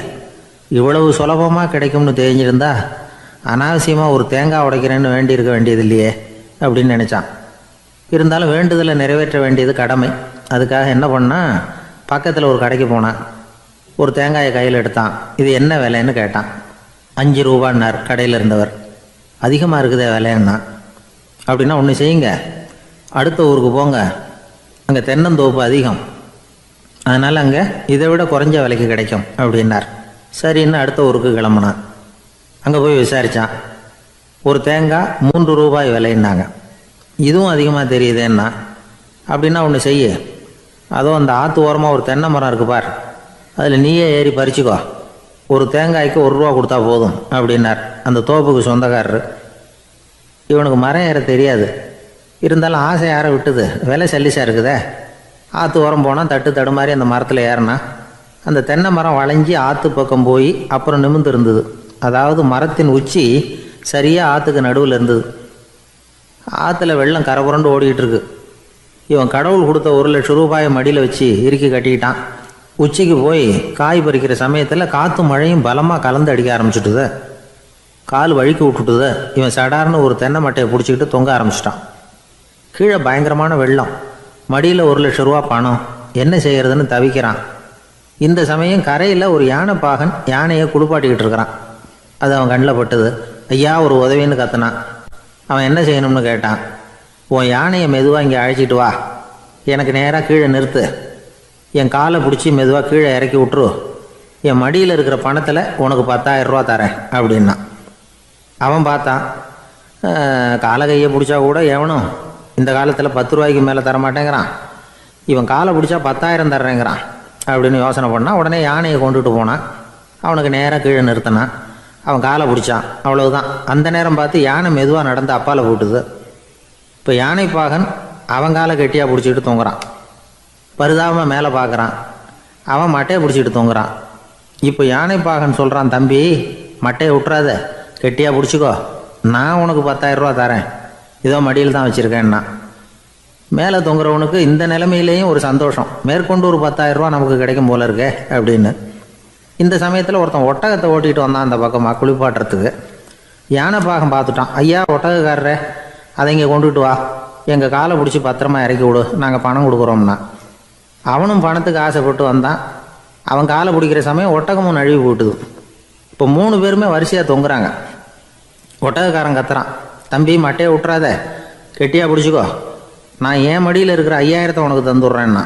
இவ்வளவு சுலபமாக கிடைக்கும்னு தெரிஞ்சிருந்தா அனாவசியமாக ஒரு தேங்காய் உடைக்கிறேன்னு வேண்டியிருக்க வேண்டியது இல்லையே அப்படின்னு நினச்சான். இருந்தாலும் வேண்டுதலை நிறைவேற்ற வேண்டியது கடமை. அதுக்காக என்ன பண்ணால், பக்கத்தில் ஒரு கடைக்கு போனான். ஒரு தேங்காயை கையில் எடுத்தான். இது என்ன விலைன்னு கேட்டான். 5 ரூபான்னார் கடையில் இருந்தவர். அதிகமாக இருக்குதே விலைன்னா. அப்படின்னா ஒன்று செய்யுங்க, அடுத்த ஊருக்கு போங்க, அங்கே தென்னந்தோப்பு அதிகம், அதனால் அங்கே இதை விட குறைஞ்ச விலைக்கு கிடைக்கும் அப்படின்னார். சரின்னு அடுத்த ஊருக்கு கிளம்புனான். அங்கே போய் விசாரித்தான். ஒரு தேங்காய் 3 ரூபாய் விலைன்னாங்க. இதுவும் அதிகமாக தெரியுதேன்னா. அப்படின்னா ஒன்று செய்ய, அதோ அந்த ஆற்று ஓரமாக ஒரு தென்னை மரம் இருக்கு பார், அதில் நீயே ஏறி பறிச்சுக்கோ, ஒரு தேங்காய்க்கு 1 ரூபா கொடுத்தா போதும் அப்படின்னார் அந்த தோப்புக்கு சொந்தக்காரரு. இவனுக்கு மரம் ஏற தெரியாது. இருந்தாலும் ஆசை யார விட்டுது, விலை சல்லிசாக இருக்குதே. ஆற்று ஓரம் போனால் தட்டு தடுமாறி அந்த மரத்தில் ஏறினா அந்த தென்னை மரம் வளைஞ்சி ஆற்று பக்கம் போய் அப்புறம் நிமிர்ந்து இருந்தது. அதாவது மரத்தின் உச்சி சரியாக ஆற்றுக்கு நடுவில் இருந்தது. ஆற்றுல வெள்ளம் கரை புரண்டு ஓடிக்கிட்டு இருக்கு. இவன் கடவுள் கொடுத்த 1,00,000 ரூபாயை மடியில் வச்சு இறுக்கி கட்டிக்கிட்டான். உச்சிக்கு போய் காய் பறிக்கிற சமயத்தில் காற்றும் மழையும் பலமாக கலந்து அடிக்க ஆரம்பிச்சுட்டுது. கால் வழுக்கி விட்டுட்டுது. இவன் சடார்னு ஒரு தென்னை மட்டையை பிடிச்சிக்கிட்டு தொங்க ஆரம்பிச்சிட்டான். கீழே பயங்கரமான வெள்ளம். மடியில் 1,00,000 ரூபா பணம். என்ன செய்யறதுன்னு தவிக்கிறான். இந்த சமயம் கரையில் ஒரு யானைப்பாகன் யானையை குளிப்பாட்டிக்கிட்டு இருக்கிறான். அது அவன் கண்ணில் பட்டுது. ஐயா ஒரு உதவின்னு கத்துனான். அவன் என்ன செய்யணும்னு கேட்டான். உன் யானையை மெதுவாக இங்கே அழைச்சிட்டு வா, எனக்கு நேராக கீழே நிறுத்து, என் காலை பிடிச்சி மெதுவாக கீழே இறக்கி விட்டுரு, என் மடியில் இருக்கிற பணத்தில் உனக்கு 10,000 ரூபா தரேன் அப்படின்னா. அவன் பார்த்தான். காலை கையை பிடிச்சா கூட எவனும் இந்த காலத்தில் 10 ரூபாய்க்கு மேலே தரமாட்டேங்கிறான். இவன் காலை பிடிச்சா 10,000 தர்றேங்கிறான் அப்படின்னு யோசனை பண்ணான். உடனே யானையை கொண்டுட்டு போனான். அவனுக்கு நேராக கீழே நிறுத்தினான். அவன் காலை பிடிச்சான். அவ்வளவுதான். அந்த நேரம் பார்த்து யானை மெதுவாக நடந்து அப்பால் போட்டுது. இப்போ யானைப்பாகன் அவன் காலை கெட்டியாக பிடிச்சிக்கிட்டு தொங்குறான். பரிதாபமாக மேலே பார்க்குறான். அவன் மட்டையை பிடிச்சிக்கிட்டு தொங்குறான். இப்போ யானைப்பாகன் சொல்கிறான், தம்பி மட்டையை விட்டுறாத, கெட்டியாக பிடிச்சிக்கோ, நான் உனக்கு 10,000 ரூபா தரேன், இதோ மடியில் தான் வச்சுருக்கேன்னா. மேலே தொங்குறவனுக்கு இந்த நிலைமையிலேயும் ஒரு சந்தோஷம், மேற்கொண்டு ஒரு 10,000 ரூபா நமக்கு கிடைக்கும் போல இருக்கே அப்படின்னு. இந்த சமயத்தில் ஒருத்தன் ஒட்டகத்தை ஓட்டிகிட்டு வந்தான் அந்த பக்கமாக குளிப்பாட்டுறதுக்கு. யானைப்பாகன் பார்த்துட்டான். ஐயா ஒட்டகக்காரரே, அதை இங்கே கொண்டுட்டு வா, எங்கள் காலை பிடிச்சி பத்திரமா இறக்கி விடு, நாங்கள் பணம் கொடுக்குறோம்னா. அவனும் பணத்துக்கு ஆசைப்பட்டு வந்தான். அவன் காலை பிடிக்கிற சமயம் ஒட்டகமும் நழுவி போட்டுது. இப்போ 3 பேருமே வரிசையாக தொங்குறாங்க. ஒட்டகக்காரன் கத்துறான், தம்பி மட்டையை விட்டுறாத, கெட்டியாக பிடிச்சிக்கோ, நான் என் மடியில் இருக்கிற 5,000 உனக்கு தந்துடுறேன்னா.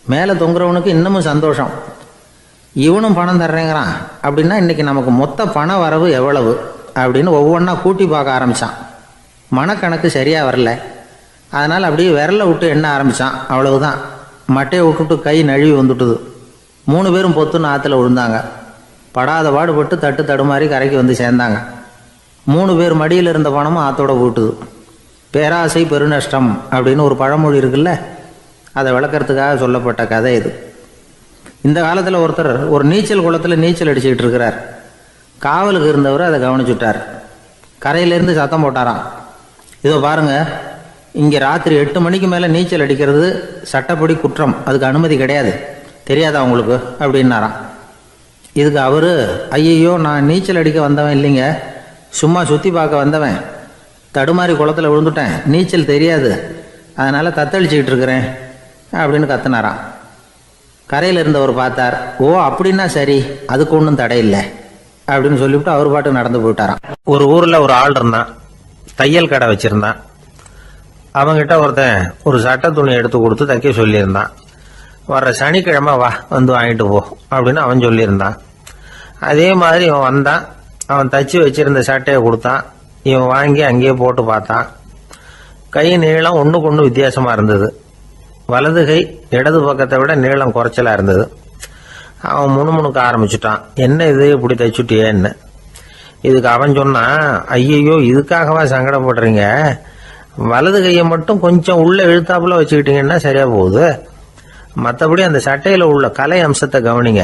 மேலே தொங்குறவனுக்கு இன்னமும் சந்தோஷம், இவனும் பணம் தர்றேங்கிறான். அப்படின்னா இன்றைக்கி நமக்கு மொத்த பண வரவு எவ்வளவு அப்படின்னு ஒவ்வொன்றா கூட்டி பார்க்க ஆரம்பித்தான். மனக்கணக்கு சரியாக வரல. அதனால் அப்படியே விரலை விட்டு எண்ண ஆரம்பித்தான். அவ்வளவுதான். மட்டையை விட்டுட்டு கை நழுவி வந்துட்டுது. 3 பேரும் பொத்துன்னு ஆற்றுல விழுந்தாங்க. படாத பாடுபட்டு தட்டு தடுமாறி கரைக்கு வந்து சேர்ந்தாங்க. 3 பேர் மடியில் இருந்த பணமும் ஆத்தோட போட்டுது. பேராசை பெருநஷ்டம் அப்படின்னு ஒரு பழமொழி இருக்குல்ல, அதை விளக்கறதுக்காக சொல்லப்பட்ட கதை இது. இந்த காலத்தில் ஒருத்தர் ஒரு நீச்சல் குளத்தில் நீச்சல் அடிச்சுக்கிட்டு இருக்கிறார். காவலுக்கு இருந்தவர் அதை கவனிச்சுட்டார். கரையிலேருந்து சத்தம் போட்டாராம், இதோ பாருங்க, இங்கே ராத்திரி 8 மணிக்கு மேலே நீச்சல் அடிக்கிறது சட்டப்படி குற்றம், அதுக்கு அனுமதி கிடையாது, தெரியாதா உங்களுக்கு அப்படின்னாராம். இதுக்கு அவரு, ஐயையோ நான் நீச்சல் அடிக்க வந்தவன் இல்லைங்க, சும்மா சுற்றி பார்க்க வந்தவன், தடுமாறி குளத்தில் விழுந்துட்டேன், நீச்சல் தெரியாது, அதனால் தத்தளிச்சுக்கிட்டு இருக்கிறேன் அப்படின்னு கத்துனாராம். கரையில் இருந்தவர் பார்த்தார், ஓ அப்படின்னா சரி, அதுக்கு ஒன்றும் தடை இல்லை அப்படின்னு சொல்லிவிட்டு அவர் பாட்டு நடந்து போயிட்டாராம். ஒரு ஊரில் ஒரு ஆள் இருந்தான், தையல் கடை வச்சிருந்தான். அவங்கிட்ட ஒருத்தன் ஒரு சட்டை துணி எடுத்து கொடுத்து தைக்க சொல்லியிருந்தான். வர்ற சனிக்கிழமை வா வந்து வாங்கிட்டு போ அப்படின்னு அவன் சொல்லியிருந்தான். அதே மாதிரி இவன் வந்தான். அவன் தச்சு வச்சிருந்த சட்டையை கொடுத்தான். இவன் வாங்கி அங்கேயே போட்டு பார்த்தான். கை நீளம் ஒன்றுக்கு ஒன்று வித்தியாசமாக இருந்தது. வலது கை இடது பக்கத்தை விட நீளம் குறைச்சலாக இருந்தது. அவன் முணுமுணுக்க ஆரம்பிச்சுட்டான், என்ன இது இப்படி தைச்சுட்டியேன்னு. இதுக்கு அவன் சொன்னான், ஐயையோ இதுக்காகவா சங்கடப்படுறீங்க, வலது கையை மட்டும் கொஞ்சம் உள்ள இழுத்தாப்புல வச்சுக்கிட்டீங்கன்னா சரியா போகுது, மற்றபடி அந்த சட்டையில் உள்ள கலை அம்சத்தை கவனிங்க,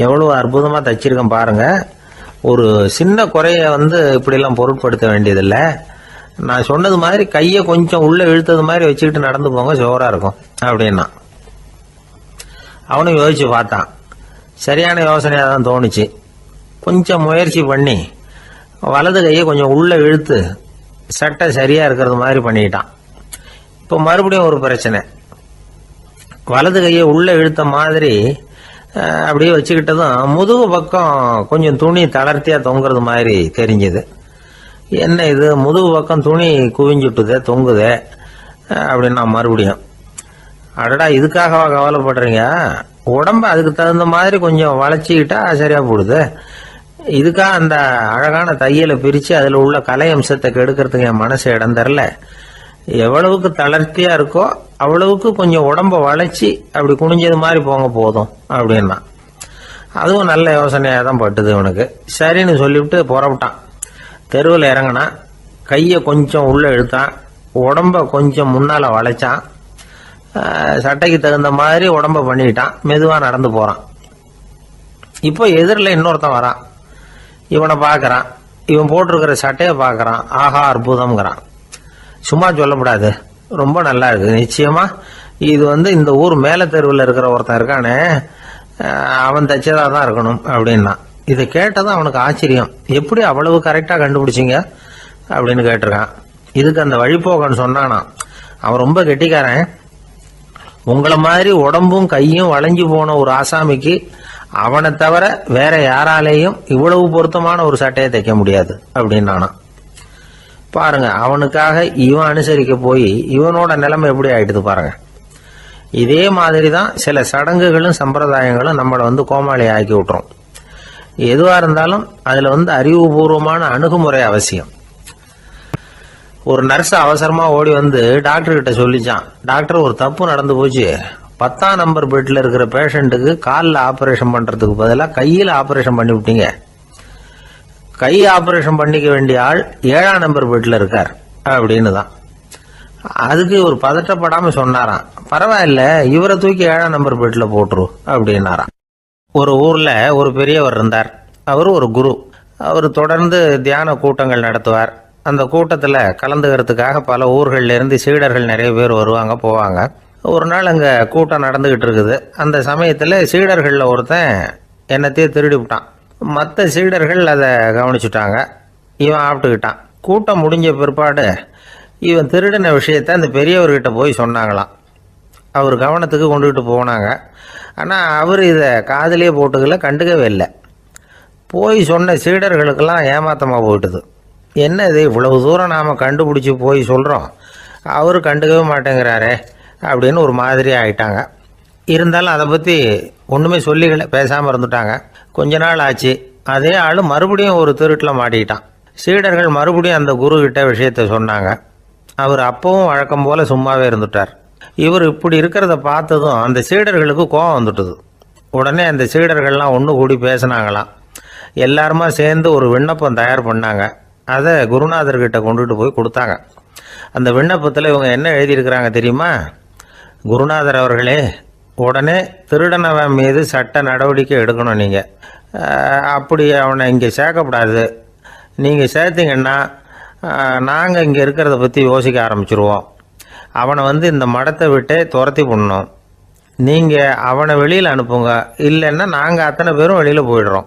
எவ்வளோ அற்புதமாக தைச்சிருக்கேன் பாருங்க, ஒரு சின்ன குறைய இப்படிலாம் பொருட்படுத்த வேண்டியதில்லை, நான் சொன்னது மாதிரி கையை கொஞ்சம் உள்ள இழுத்தது மாதிரி வச்சுக்கிட்டு நடந்து போங்க, ஜோரா இருக்கும் அப்படின்னா. அவனும் யோசிச்சு பார்த்தான். சரியான யோசனையாக தான் தோணுச்சு. கொஞ்சம் முயற்சி பண்ணி வலது கையை கொஞ்சம் உள்ள இழுத்து சட்டை சரியா இருக்கிறது மாதிரி பண்ணிட்டான். இப்போ மறுபடியும் ஒரு பிரச்சனை. வலது கையை உள்ள இழுத்த மாதிரி அப்படியே வச்சுக்கிட்டதும் முதுகு பக்கம் கொஞ்சம் துணி தளர்த்தியா தொங்குறது மாதிரி தெரிஞ்சது. என்ன இது, முதுகு பக்கம் துணி குவிஞ்சுட்டுதே தொங்குதே அப்படின்னா மறுபடியும், அடடா இதுக்காகவா கவலைப்படுறீங்க, உடம்ப அதுக்கு தகுந்த மாதிரி கொஞ்சம் வளைச்சிக்கிட்டா சரியா போடுது, இதுக்காக அந்த அழகான தையலை பிரித்து அதில் உள்ள கலை அம்சத்தை கெடுக்கிறதுக்கு என் மனசு இடம் தரல, எவ்வளவுக்கு தளர்த்தியா இருக்கோ அவ்வளவுக்கு கொஞ்சம் உடம்ப வளைச்சி அப்படி குனிஞ்சது மாதிரி போங்க போதும் அப்படின்னா. அதுவும் நல்ல யோசனையாக தான் பட்டுது இவனுக்கு. சரின்னு சொல்லிவிட்டு புறப்பட்டான். தெருவில் இறங்கினான். கையை கொஞ்சம் உள்ள இழுத்தான், உடம்ப கொஞ்சம் முன்னால வளைச்சான், சட்டைக்கு தகுந்த மாதிரி உடம்ப பண்ணிக்கிட்டான், மெதுவா நடந்து போறான். இப்போ எதிரில் இன்னொருத்தன் வரான். இவனை பார்க்கறான். இவன் போட்டிருக்கிற சட்டையை பார்க்கறான். ஆஹா அற்புதம்ங்கிறான். சும்மா சொல்லக்கூடாது, ரொம்ப நல்லா இருக்கு, நிச்சயமா இது இந்த ஊர் மேல தெருவில் இருக்கிற ஒருத்தன் இருக்கானே அவன் தைச்சதா தான் இருக்கணும் அப்படின்னா. இதை கேட்டதும் அவனுக்கு ஆச்சரியம். எப்படி அவ்வளவு கரெக்டா கண்டுபிடிச்சிங்க அப்படின்னு கேட்டிருக்கான். இதுக்கு அந்த வழிபோக்கன்னு சொன்னானா, அவன் ரொம்ப கெட்டிக்காரன், உங்களை மாதிரி உடம்பும் கையும் வளைஞ்சு போன ஒரு ஆசாமிக்கு அவனை தவிர வேற யாராலேயும் இவ்வளவு பொருத்தமான ஒரு சட்டையை தைக்க முடியாது அப்படின்னானா. பாருங்க, அவனுக்காக இவன் அனுசரிக்க போய் இவனோட நிலைமை எப்படி ஆயிடுது பாருங்க. இதே மாதிரி தான் சில சடங்குகளும் சம்பிரதாயங்களும் நம்மளை கோமாளி ஆக்கி விட்டுரும். எதுவா இருந்தாலும் அதுல அறிவுபூர்வமான அணுகுமுறை அவசியம். ஒரு நர்ஸ் அவசரமா ஓடி டாக்டர் கிட்ட சொல்லிச்சான், டாக்டர் ஒரு தப்பு நடந்து போச்சு, 10ஆம் நம்பர் பெட்ல இருக்கிற பேஷண்ட்டுக்கு காலில் ஆபரேஷன் பண்றதுக்கு பதிலாக கையில் ஆபரேஷன் பண்ணி விட்டீங்க, கை ஆபரேஷன் பண்ணிக்க வேண்டிய ஆள் 7ஆம் நம்பர் பெட்ல இருக்கார் அப்படின்னு தான். அதுக்கு ஒரு பதட்டப்படாம சொன்னாராம், பரவாயில்ல இவரை தூக்கி 7ஆம் நம்பர் பெட்ல போட்டுரு அப்படின்னாராம். ஒரு ஊர்ல ஒரு பெரியவர் இருந்தார். அவர் ஒரு குரு. அவர் தொடர்ந்து தியான கூட்டங்கள் நடத்துவார். அந்த கூட்டத்தில் கலந்துக்கிறதுக்காக பல ஊர்கள்ல இருந்து சீடர்கள் நிறைய பேர் வருவாங்க போவாங்க. ஒரு நாள் அங்கே கூட்டம் நடந்துகிட்டு இருக்குது. அந்த சமயத்தில் சீடர்களில் ஒருத்தன் என்னத்தையே திருடி விட்டான். மற்ற சீடர்கள் அதை கவனிச்சுட்டாங்க. இவன் ஆப்பிட்டுக்கிட்டான். கூட்டம் முடிஞ்ச பிற்பாடு இவன் திருடின விஷயத்த அந்த பெரியவர்கிட்ட போய் சொன்னாங்களாம். அவர் கவனத்துக்கு கொண்டுகிட்டு போனாங்க. ஆனால் அவர் இதை காதிலே போட்டுக்கல, கண்டுக்கவே இல்லை. போய் சொன்ன சீடர்களுக்கெல்லாம் ஏமாத்தமாக போயிட்டுது. என்ன இது, இவ்வளவு தூரம் நாம் கண்டுபிடிச்சி போய் சொல்கிறோம், அவர் கண்டுக்கவே மாட்டேங்கிறாரே அப்படின்னு ஒரு மாதிரி ஆயிட்டாங்க. இருந்தாலும் அதை பற்றி ஒன்றுமே சொல்லிக்கல, பேசாமல் இருந்துட்டாங்க. கொஞ்ச நாள் ஆச்சு. அதே ஆள் மறுபடியும் ஒரு திருட்டில் மாட்டிக்கிட்டான். சீடர்கள் மறுபடியும் அந்த குரு கிட்ட விஷயத்த சொன்னாங்க. அவர் அப்பவும் வழக்கம் போல சும்மாவே இருந்துட்டார். இவர் இப்படி இருக்கிறத பார்த்ததும் அந்த சீடர்களுக்கு கோபம் வந்துட்டுது. உடனே அந்த சீடர்கள்லாம் ஒன்று கூடி பேசினாங்களாம். எல்லாருமா சேர்ந்து ஒரு விண்ணப்பம் தயார் பண்ணாங்க. அதை குருநாதர்கிட்ட கொண்டுட்டு போய் கொடுத்தாங்க. அந்த விண்ணப்பத்தில் இவங்க என்ன எழுதியிருக்கிறாங்க தெரியுமா? குருநாதர் அவர்களே, உடனே திருடனவன் மீது சட்ட நடவடிக்கை எடுக்கணும். நீங்கள் அப்படி அவனை இங்கே சேர்க்கக்கூடாது. நீங்கள் சேர்த்தீங்கன்னா நாங்கள் இங்கே இருக்கிறத பற்றி யோசிக்க ஆரம்பிச்சிருவோம். அவனை இந்த மடத்தை விட்டே துரத்தி பண்ணணும். நீங்கள் அவனை வெளியில் அனுப்புங்க, இல்லைன்னா நாங்கள் அத்தனை பேரும் வெளியில் போயிடுறோம்.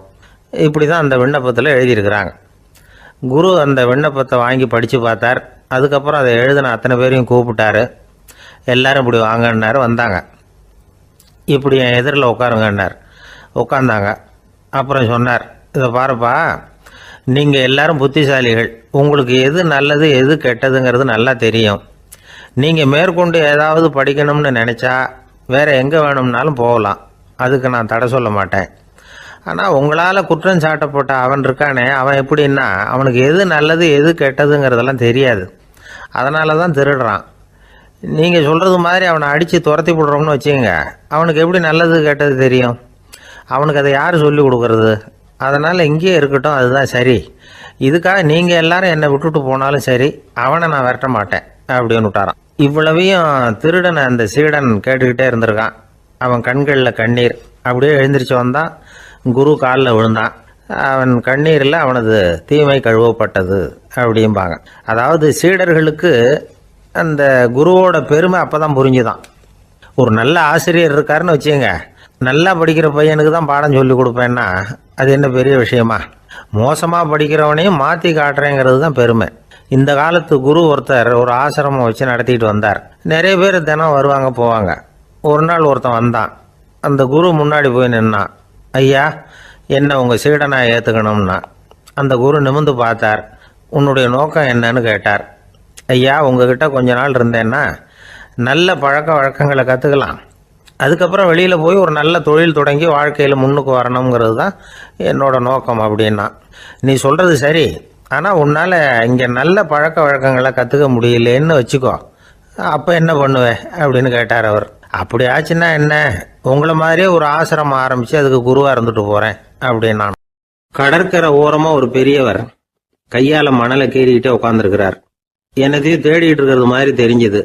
இப்படி தான் அந்த விண்ணப்பத்தில் எழுதியிருக்கிறாங்க. குரு அந்த விண்ணப்பத்தை வாங்கி படித்து பார்த்தார். அதுக்கப்புறம் அதை எழுதின அத்தனை பேரையும் கூப்பிட்டாரு. எல்லாரும் இப்படி வாங்கன்னாரு. வந்தாங்க. இப்படி என் எதிரில் உட்காருங்கன்னார். உட்காந்தாங்க. அப்புறம் சொன்னார், இதை பாருப்பா, நீங்கள் எல்லாரும் புத்திசாலிகள். உங்களுக்கு எது நல்லது எது கெட்டதுங்கிறது நல்லா தெரியும். நீங்கள் மேற்கொண்டு ஏதாவது படிக்கணும்னு நினச்சா வேறு எங்கே வேணும்னாலும் போகலாம். அதுக்கு நான் தடை சொல்ல மாட்டேன். ஆனால் உங்களால் குற்றம் சாட்டப்பட்ட அவன் இருக்கானே, அவன் எப்படின்னா அவனுக்கு எது நல்லது எது கெட்டதுங்கிறதெல்லாம் தெரியாது. அதனால தான் திருடுறான். நீங்கள் சொல்கிறது மாதிரி அவனை அடித்து துரத்தி விடுறோம்னு வச்சுங்க, அவனுக்கு எப்படி நல்லது கெட்டது தெரியும்? அவனுக்கு அதை யார் சொல்லி கொடுக்கறது? அதனால் இங்கேயே இருக்கட்டும், அதுதான் சரி. இதுக்காக நீங்கள் எல்லாரும் என்னை விட்டுட்டு போனாலும் சரி, அவனை நான் விரட்ட மாட்டேன் அப்படின்னு விட்டாரான். இவ்வளவையும் திருடனை அந்த சீடன் கேட்டுக்கிட்டே இருந்திருக்கான். அவன் கண்களில் கண்ணீர். அப்படியே எழுந்திரிச்சு வந்தான். குரு காலில் விழுந்தான். அவன் கண்ணீரில் அவனது தீமை கழுவப்பட்டது அப்படிம்பாங்க. அதாவது சீடர்களுக்கு அந்த குருவோட பெருமை அப்போ தான் புரிஞ்சுதான். ஒரு நல்ல ஆசிரியர் இருக்காருன்னு வச்சுங்க, நல்லா படிக்கிற பையனுக்கு தான் பாடம் சொல்லி கொடுப்பேன்னா அது என்ன பெரிய விஷயமா? மோசமாக படிக்கிறவனையும் மாற்றி காட்டுறேங்கிறது தான் பெருமை. இந்த காலத்து குரு ஒருத்தர் ஒரு ஆசிரமம் வச்சு நடத்திட்டு வந்தார். நிறைய பேர் தினம் வருவாங்க போவாங்க. ஒரு நாள் ஒருத்தன் வந்தான். அந்த குரு முன்னாடி போய் நின்னான். ஐயா, என்ன உங்கள் சீடனா ஏற்றுக்கணும்னா. அந்த குரு நிமிர்ந்து பார்த்தார். உன்னுடைய நோக்கம் என்னன்னு கேட்டார். ஐயா, உங்ககிட்ட கொஞ்ச நாள் இருந்தேன்னா நல்ல பழக்க வழக்கங்களை கற்றுக்கலாம். அதுக்கப்புறம் வெளியில் போய் ஒரு நல்ல தொழில் தொடங்கி வாழ்க்கையில் முன்னுக்கு வரணுங்கிறது தான் என்னோட நோக்கம் அப்படின்னா. நீ சொல்கிறது சரி, ஆனால் உன்னால் இங்கே நல்ல பழக்க வழக்கங்களை கற்றுக்க முடியலேன்னு வச்சுக்கோ. அப்போ என்ன பண்ணுவேன் அப்படின்னு கேட்டார் அவர். அப்படி ஆச்சுன்னா என்ன, உங்களை மாதிரியே ஒரு ஆசிரமம் ஆரம்பித்து அதுக்கு குருவாக இருந்துட்டு போகிறேன் அப்படின்னா. கடற்கரை ஓரமாக ஒரு பெரியவர் கையால் மணலை கீறிக்கிட்டே உட்காந்துருக்கிறார். என்னத்தையும் தேடிட்டு இருக்கிறது மாதிரி தெரிஞ்சுது.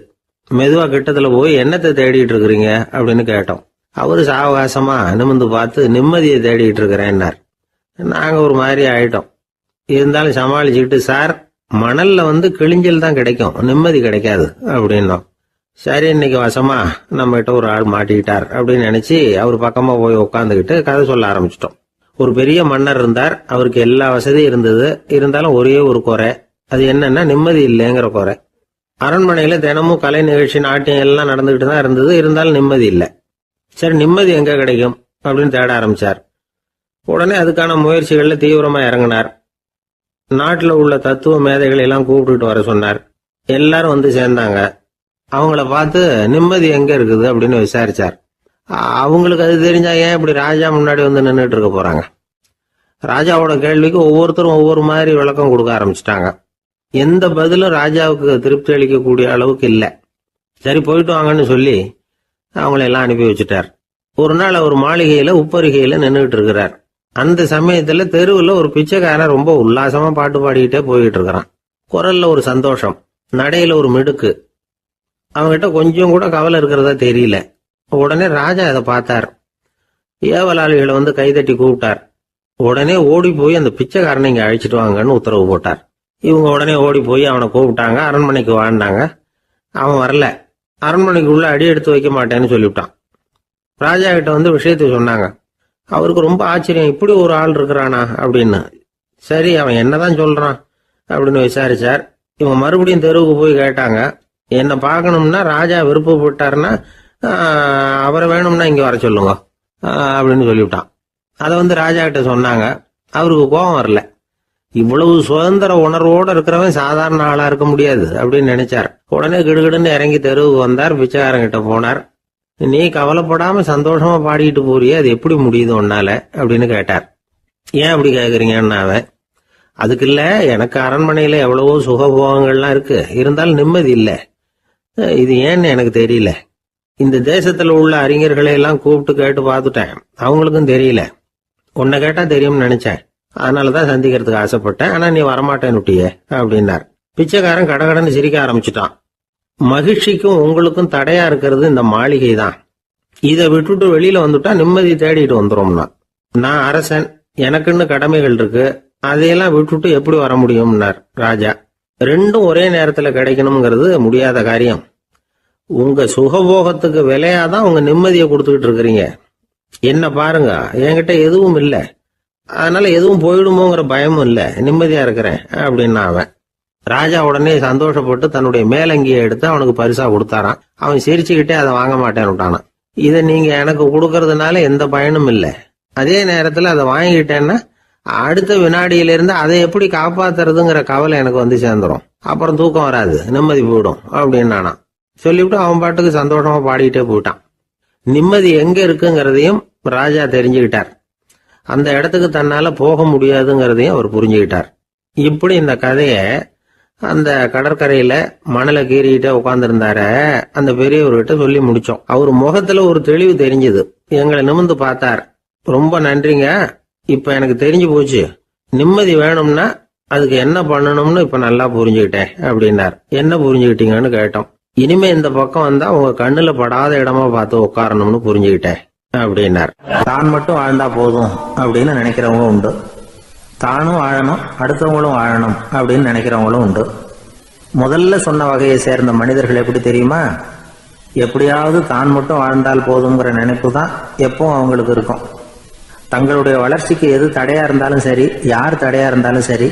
மெதுவாக கிட்டத்தில் போய் என்னத்தை தேடிட்டு இருக்கிறீங்க அப்படின்னு கேட்டோம். அவரு சாவகாசமாக நிமிர்ந்து பார்த்து நிம்மதியை தேடிட்டு இருக்கிறேன்னார். நாங்கள் ஒரு மாதிரி ஆயிட்டோம். இருந்தாலும் சமாளிச்சுக்கிட்டு, சார், மணல்ல கிழிஞ்சல் தான் கிடைக்கும், நிம்மதி கிடைக்காது அப்படின்னோம். சரி, இன்னைக்கு வசமா நம்ம கிட்ட ஒரு ஆள் மாட்டிக்கிட்டார் அப்படின்னு நினைச்சு அவர் பக்கமா போய் உட்காந்துக்கிட்டு கதை சொல்ல ஆரம்பிச்சிட்டோம். ஒரு பெரிய மன்னர் இருந்தார். அவருக்கு எல்லா வசதியும் இருந்தது. இருந்தாலும் ஒரே ஒரு குறை. அது என்னன்னா நிம்மதி இல்லைங்கிற குறை. அரண்மனையில தினமும் கலை நிகழ்ச்சி, நாட்டியம் எல்லாம் நடந்துகிட்டு தான் இருந்தது. இருந்தாலும் நிம்மதி இல்லை. சரி, நிம்மதி எங்க கிடைக்கும் அப்படின்னு தேட ஆரம்பிச்சார். உடனே அதுக்கான முயற்சிகள்ல தீவிரமா இறங்கினார். நாட்டில் உள்ள தத்துவ மேதைகளை எல்லாம் கூப்பிட்டுட்டு வர சொன்னார். எல்லாரும் சேர்ந்தாங்க. அவங்கள பார்த்து நிம்மதி எங்க இருக்குது அப்படின்னு விசாரிச்சார். அவங்களுக்கு அது தெரிஞ்சா ஏன் இப்படி ராஜா முன்னாடி நின்றுட்டு இருக்க போறாங்க? ராஜாவோட கேள்விக்கு ஒவ்வொருத்தரும் ஒவ்வொரு மாதிரி விளக்கம் கொடுக்க ஆரம்பிச்சிட்டாங்க. எந்த பதிலும் ராஜாவுக்கு திருப்தி அளிக்கக்கூடிய அளவுக்கு இல்லை. சரி, போயிட்டு வாங்கன்னு சொல்லி அவங்களெல்லாம் அனுப்பி வச்சுட்டார். ஒரு நாள் அவர் மாளிகையில உப்பருகையில நின்றுட்டு இருக்கிறார். அந்த சமயத்துல தெருவில் ஒரு பிச்சைக்காரன் ரொம்ப உல்லாசமா பாட்டு பாடிக்கிட்டே போயிட்டு இருக்கிறான். குரல்ல ஒரு சந்தோஷம், நடையில ஒரு மிடுக்கு. அவங்ககிட்ட கொஞ்சம் கூட கவலை இருக்கிறதா தெரியல. உடனே ராஜா அதை பார்த்தார். ஏவலாளிகளை கைதட்டி கூப்பிட்டார். உடனே ஓடி போய் அந்த பிச்சைக்காரனை இங்க அழைச்சிட்டு வாங்கன்னு உத்தரவு போட்டார். இவங்க உடனே ஓடி போய் அவனை கூப்பிட்டாங்க. அரண்மனைக்கு வாழ்ந்தாங்க. அவன் வரல. அரண்மனைக்கு உள்ள அடி எடுத்து வைக்க மாட்டேன்னு சொல்லிவிட்டான். ராஜா கிட்ட விஷயத்தை சொன்னாங்க. அவருக்கு ரொம்ப ஆச்சரியம், இப்படி ஒரு ஆள் இருக்கிறானா அப்படின்னு. சரி, அவன் என்னதான் சொல்றான் அப்படின்னு விசாரிச்சார். இவங்க மறுபடியும் தெருவுக்கு போய் கேட்டாங்க. என்னை பார்க்கணும்னா ராஜா விருப்பப்பட்டாருன்னா அவரை வேணும்னா இங்க வர சொல்லுங்க அப்படின்னு சொல்லிவிட்டான். அதை ராஜா கிட்ட சொன்னாங்க. அவருக்கு கோபம் வரல. இவ்வளவு சுதந்திர உணர்வோடு இருக்கிறவன் சாதாரண ஆளா இருக்க முடியாது அப்படின்னு நினைச்சார். உடனே கிடுகிடுன்னு இறங்கி தெருவுக்கு வந்தார். பிச்சைக்காரங்கிட்ட போனார். நீ கவலைப்படாம சந்தோஷமா பாடிட்டு போறியே, அது எப்படி முடியுது உன்னால அப்படின்னு கேட்டார். ஏன் அப்படி கேக்குறீங்கன்னு அவன், அதுக்கு இல்ல, எனக்கு அரண்மனையில எவ்வளவோ சுகபோகங்கள்லாம் இருக்கு, இருந்தாலும் நிம்மதி இல்லை. இது ஏன்னு எனக்கு தெரியல. இந்த தேசத்துல உள்ள அறிஞர்களை எல்லாம் கூப்பிட்டு கேட்டு பார்த்துட்டேன், அவங்களுக்கும் தெரியல. உன்னை கேட்டா தெரியும்னு நினைச்சேன். அதனாலதான் சந்திக்கிறதுக்கு ஆசைப்பட்டேன். ஆனா நீ வரமாட்டேன்னு விட்டியே அப்படின்னார். பிச்சைக்காரன் கடகடன்னு சிரிக்க ஆரம்பிச்சுட்டான். மகிழ்ச்சிக்கும் உங்களுக்கும் தடையா இருக்கிறது இந்த மாளிகை தான். இதை விட்டுட்டு வெளியில வந்துட்டா நிம்மதி தேடிட்டு வந்துரும்னா. நான் அரசன், எனக்குன்னு கடமைகள் இருக்கு, அதையெல்லாம் விட்டுட்டு எப்படி வர முடியும்னார் ராஜா. ரெண்டும் ஒரே நேரத்துல கிடைக்கணுங்கிறது முடியாத காரியம். உங்க சுகபோகத்துக்கு விலையாதான் உங்க நிம்மதியை கொடுத்துக்கிட்டு இருக்கிறீங்க. என்ன பாருங்க, என்கிட்ட எதுவும் இல்லை, அதனால எதுவும் போயிடுமோங்கிற பயமும் இல்லை, நிம்மதியா இருக்கிறேன் அப்படின்னா அவன். ராஜா உடனே சந்தோஷப்பட்டு தன்னுடைய மேலங்கியை எடுத்து அவனுக்கு பரிசா கொடுத்தாரான். அவன் சிரிச்சுக்கிட்டே அதை வாங்க மாட்டேன்னு விட்டானான். இதை நீங்க எனக்கு கொடுக்கறதுனால எந்த பயனும் இல்லை, அதே நேரத்துல அதை வாங்கிக்கிட்டேன்னா அடுத்த வினாடியிலிருந்து அதை எப்படி காப்பாத்துறதுங்கிற கவலை எனக்கு வந்து சேர்ந்துடும், அப்புறம் தூக்கம் வராது, நிம்மதி போயிடும் அப்படின்னானா. சொல்லிவிட்டு அவன் பாட்டுக்கு சந்தோஷமா பாடிக்கிட்டே போயிட்டான். நிம்மதி எங்க இருக்குங்கிறதையும் ராஜா தெரிஞ்சுக்கிட்டார். அந்த இடத்துக்கு தன்னால போக முடியாதுங்கிறதையும் அவர் புரிஞ்சுக்கிட்டார். இப்படி இந்த கதைய அந்த கடற்கரையில மணலை கீறிக்கிட்டே உட்கார்ந்துருந்தார அந்த பெரியவர்கிட்ட சொல்லி முடிச்சோம். அவர் முகத்துல ஒரு தெளிவு தெரிஞ்சது. எங்களை நிமிர்ந்து பார்த்தார். ரொம்ப நன்றிங்க, இப்ப எனக்கு தெரிஞ்சு போச்சு, நிம்மதி வேணும்னா அதுக்கு என்ன பண்ணணும்னு இப்ப நல்லா புரிஞ்சுக்கிட்டேன் அப்படின்னார். என்ன புரிஞ்சுக்கிட்டீங்கன்னு கேட்டோம். இனிமே இந்த பக்கம் வந்தா உங்க கண்ணுல படாத இடமா பார்த்து உட்காரணும்னு புரிஞ்சுக்கிட்டேன் அப்படின்னார். தான் மட்டும் வாழ்ந்தா போதும் அப்படின்னு நினைக்கிறவங்க உண்டு, தானும் வாழணும் அடுத்தவங்களும் வாழணும் அப்படின்னு நினைக்கிறவங்களும் உண்டு. முதல்ல சொன்ன வகையை சேர்ந்த மனிதர்கள் எப்படி தெரியுமா? எப்படியாவது தான் மட்டும் வாழ்ந்தால் போதுங்கிற நினைப்பு தான் எப்பவும் அவங்களுக்கு இருக்கும். தங்களுடைய வளர்ச்சிக்கு எது தடையா இருந்தாலும் சரி, யார் தடையா இருந்தாலும் சரி,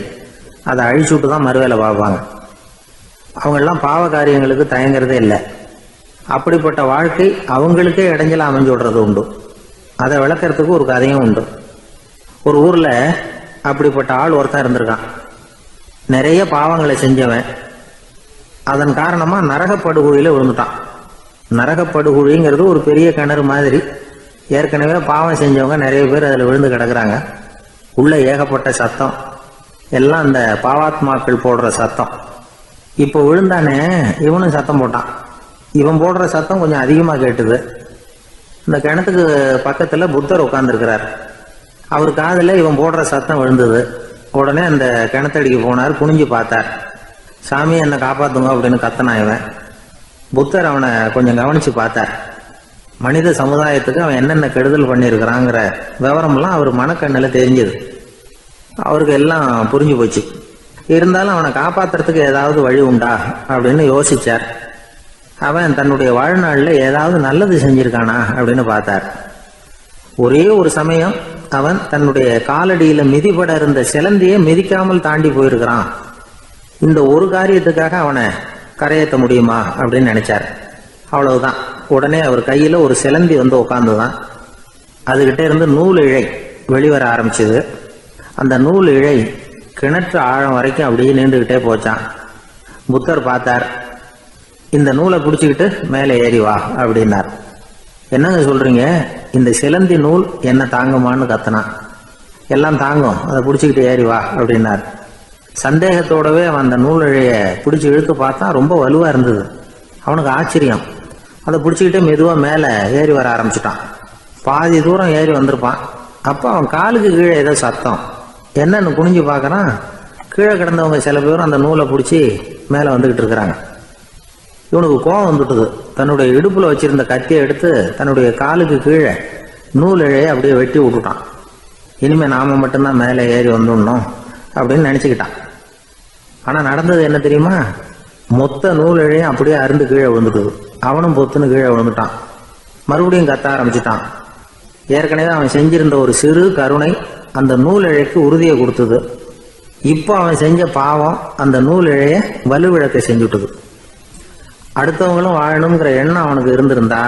அதை அழிச்சுட்டு தான் மறுவேலை பார்ப்பாங்க. அவங்கெல்லாம் பாவ காரியங்களுக்கு தயங்குறதே இல்லை. அப்படிப்பட்ட வாழ்க்கை அவங்களுக்கே இடைஞ்சல அமைஞ்சு விடுறது உண்டு. அதை விளக்கறதுக்கு ஒரு கதையும் உண்டு. ஒரு ஊர்ல அப்படிப்பட்ட ஆள் ஒருத்தன் இருந்திருக்கான். நிறைய பாவங்களை செஞ்சவன். அதன் காரணமா நரகப்படுகொழியில விழுந்துட்டான். நரகப்படுகொழிங்கிறது ஒரு பெரிய கிணறு மாதிரி. ஏற்கனவே பாவம் செஞ்சவங்க நிறைய பேர் அதுல விழுந்து கிடக்குறாங்க. உள்ள ஏகப்பட்ட சத்தம், எல்லாம் அந்த பாவாத்மாக்கள் போடுற சத்தம். இப்போ விழுந்தானே இவனும் சத்தம் போட்டான். இவன் போடுற சத்தம் கொஞ்சம் அதிகமா கேட்டுது. இந்த கிணத்துக்கு பக்கத்துல புத்தர் உட்கார்ந்துருக்கிறார். அவர் காதுல இவன் போடுற சத்தம் விழுந்தது. உடனே அந்த கிணத்தடிக்கு போனார். குனிஞ்சு பார்த்தார். சாமி என்னை காப்பாத்துங்க அப்படின்னு கத்தனா இவன். புத்தர் அவனை கொஞ்சம் கவனிச்சு பார்த்தார். மனித சமுதாயத்துக்கு அவன் என்னென்ன கெடுதல் பண்ணியிருக்கிறாங்கிற விவரம்லாம் அவர் மனக்கண்ணில் தெரிஞ்சது. அவருக்கு எல்லாம் புரிஞ்சு போச்சு. இருந்தாலும் அவனை காப்பாத்துறதுக்கு ஏதாவது வழி உண்டா அப்படின்னு யோசிச்சார். அவன் தன்னுடைய வாழ்நாளில் ஏதாவது நல்லது செஞ்சிருக்கானா அப்படின்னு பார்த்தார். ஒரே ஒரு சமயம் அவன் தன்னுடைய காலடியில மிதிபட இருந்த சிலந்தியை மிதிக்காமல் தாண்டி போயிருக்கிறான். இந்த ஒரு காரியத்துக்காக அவனை கரையேற்ற முடியுமா அப்படின்னு நினைச்சார். அவ்வளவுதான். உடனே அவர் கையில ஒரு சிலந்தி வந்து உட்காந்துதான். அதுகிட்ட இருந்து நூல் இழை வெளிவர ஆரம்பிச்சது. அந்த நூல் இழை கிணற்று ஆழம் வரைக்கும் அப்படியே நீண்டுகிட்டே போச்சான். புத்தர் பார்த்தார். இந்த நூலை பிடிச்சிக்கிட்டு மேலே ஏறி வா அப்படின்னார். என்னங்க சொல்றீங்க, இந்த சிலந்தி நூல் என்ன தாங்குமான்னு கத்தனான். எல்லாம் தாங்கும், அதை பிடிச்சிக்கிட்டு ஏறி வா அப்படின்னார். சந்தேகத்தோடவே அவன் அந்த நூல் இழைய பிடிச்சி இழுத்து பார்த்தான். ரொம்ப வலுவா இருந்தது. அவனுக்கு ஆச்சரியம். அதை பிடிச்சிக்கிட்டே மெதுவா மேலே ஏறி வர ஆரம்பிச்சுட்டான். பாதி தூரம் ஏறி வந்திருப்பான். அப்போ அவன் காலுக்கு கீழே ஏதோ சத்தம். என்னன்னு குனிஞ்சு பார்க்கறான். கீழே கிடந்தவங்க சில பேரும் அந்த நூலை பிடிச்சி மேலே வந்துகிட்டு இருக்கிறாங்க. இவனுக்கு கோபம் வந்துட்டுது. தன்னுடைய இடுப்புல வச்சிருந்த கத்தியை எடுத்து தன்னுடைய காலுக்கு கீழே நூல் இழையை அப்படியே வெட்டி விட்டுட்டான். இனிமே நாம மட்டும்தான் மேலே ஏறி வந்துடணும் அப்படின்னு நினைச்சுக்கிட்டான். ஆனா நடந்தது என்ன தெரியுமா? மொத்த நூல் இழையும் அப்படியே அருந்து கீழே விழுந்துட்டுது. அவனும் பொத்துன்னு கீழே விழுந்துட்டான். மறுபடியும் கத்த ஆரம்பிச்சுட்டான். ஏற்கனவே அவன் செஞ்சிருந்த ஒரு சிறு கருணை அந்த நூல் இழைக்கு உறுதியை கொடுத்தது. இப்போ அவன் செஞ்ச பாவம் அந்த நூல் இழைய வலுவிழக்க செஞ்சுட்டுது. அடுத்தவங்களும் வாழணுங்கிற எண்ணம் அவனுக்கு இருந்திருந்தா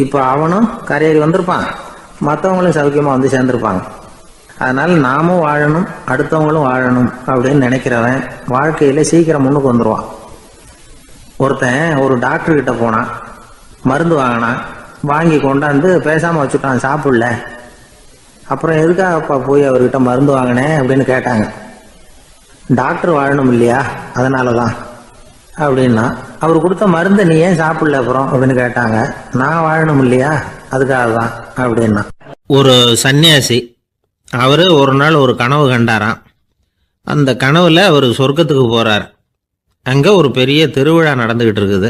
இப்ப அவனும் கரையேறி வந்திருப்பான், மற்றவங்களும் சௌக்கியமா வந்து சேர்ந்திருப்பாங்க. அதனால நாமும் வாழணும் அடுத்தவங்களும் வாழணும் அப்படின்னு நினைக்கிறவன் வாழ்க்கையில சீக்கிரம் முன்னுக்கு வந்துருவான். ஒருத்தன் ஒரு டாக்டர் கிட்ட போனான். மருந்து வாங்கினான். வாங்கி கொண்டாந்து பேசாம வச்சுட்டான், சாப்பிடல. அப்புறம் எதுக்காகப்பா போய் அவர்கிட்ட மருந்து வாங்கினேன் அப்படின்னு கேட்டாங்க. டாக்டர் வாழணும் இல்லையா, அதனாலதான் அப்படின்னா. அவர் கொடுத்த மருந்தை நீ ஏன் சாப்பிடல அப்புறம் அப்படின்னு கேட்டாங்க. நான் வாழணும் இல்லையா, அதுக்காக தான் அப்படின்னா. ஒரு சன்னியாசி அவர் ஒரு நாள் ஒரு கனவு கண்டாராம். அந்த கனவுல அவர் சொர்க்கத்துக்கு போறார். அங்கே ஒரு பெரிய திருவிழா நடந்துகிட்டு இருக்குது.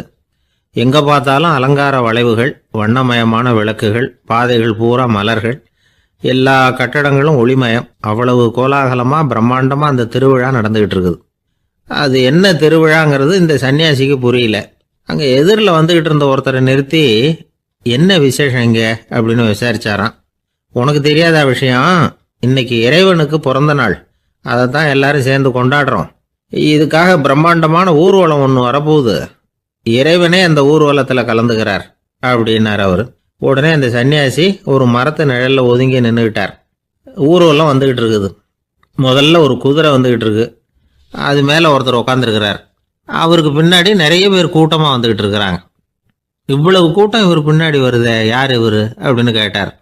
எங்கே பார்த்தாலும் அலங்கார வளைவுகள், வண்ணமயமான விளக்குகள், பாதைகள் பூரா மலர்கள், எல்லா கட்டடங்களும் ஒளிமயம். அவ்வளவு கோலாகலமாக பிரம்மாண்டமாக அந்த திருவிழா நடந்துகிட்டு இருக்குது. அது என்ன திருவிழாங்கிறது இந்த சன்னியாசிக்கு புரியல. அங்கே எதிரில் வந்துக்கிட்டு இருந்த ஒருத்தரை நிறுத்தி, என்ன விசேஷம் இங்கே அப்படின்னு விசாரிச்சாராம். உனக்கு தெரியாத விஷயம், இன்னைக்கு இறைவனுக்கு பிறந்த நாள், அதை தான் எல்லாரும் சேர்ந்து கொண்டாடுறோம். இதுக்காக பிரம்மாண்டமான ஊர்வலம் ஒன்று வரப்போகுது. இறைவனே அந்த ஊர்வலத்தில் கலந்துக்கிறார் அப்படின்னார் அவர். உடனே அந்த சன்னியாசி ஒரு மரத்து நிழலில் ஒதுங்கி நின்றுக்கிட்டார். ஊர்வலம் வந்துக்கிட்டு இருக்குது. முதல்ல ஒரு குதிரை வந்துக்கிட்டு இருக்கு. அது மேலே ஒருத்தர் உட்காந்துருக்கிறார். அவருக்கு பின்னாடி நிறைய பேர் கூட்டமாக வந்துக்கிட்டு இருக்கிறாங்க. இவ்வளவு கூட்டம் இவர் பின்னாடி வருதே, யார் இவர் அப்படின்னு கேட்டார்.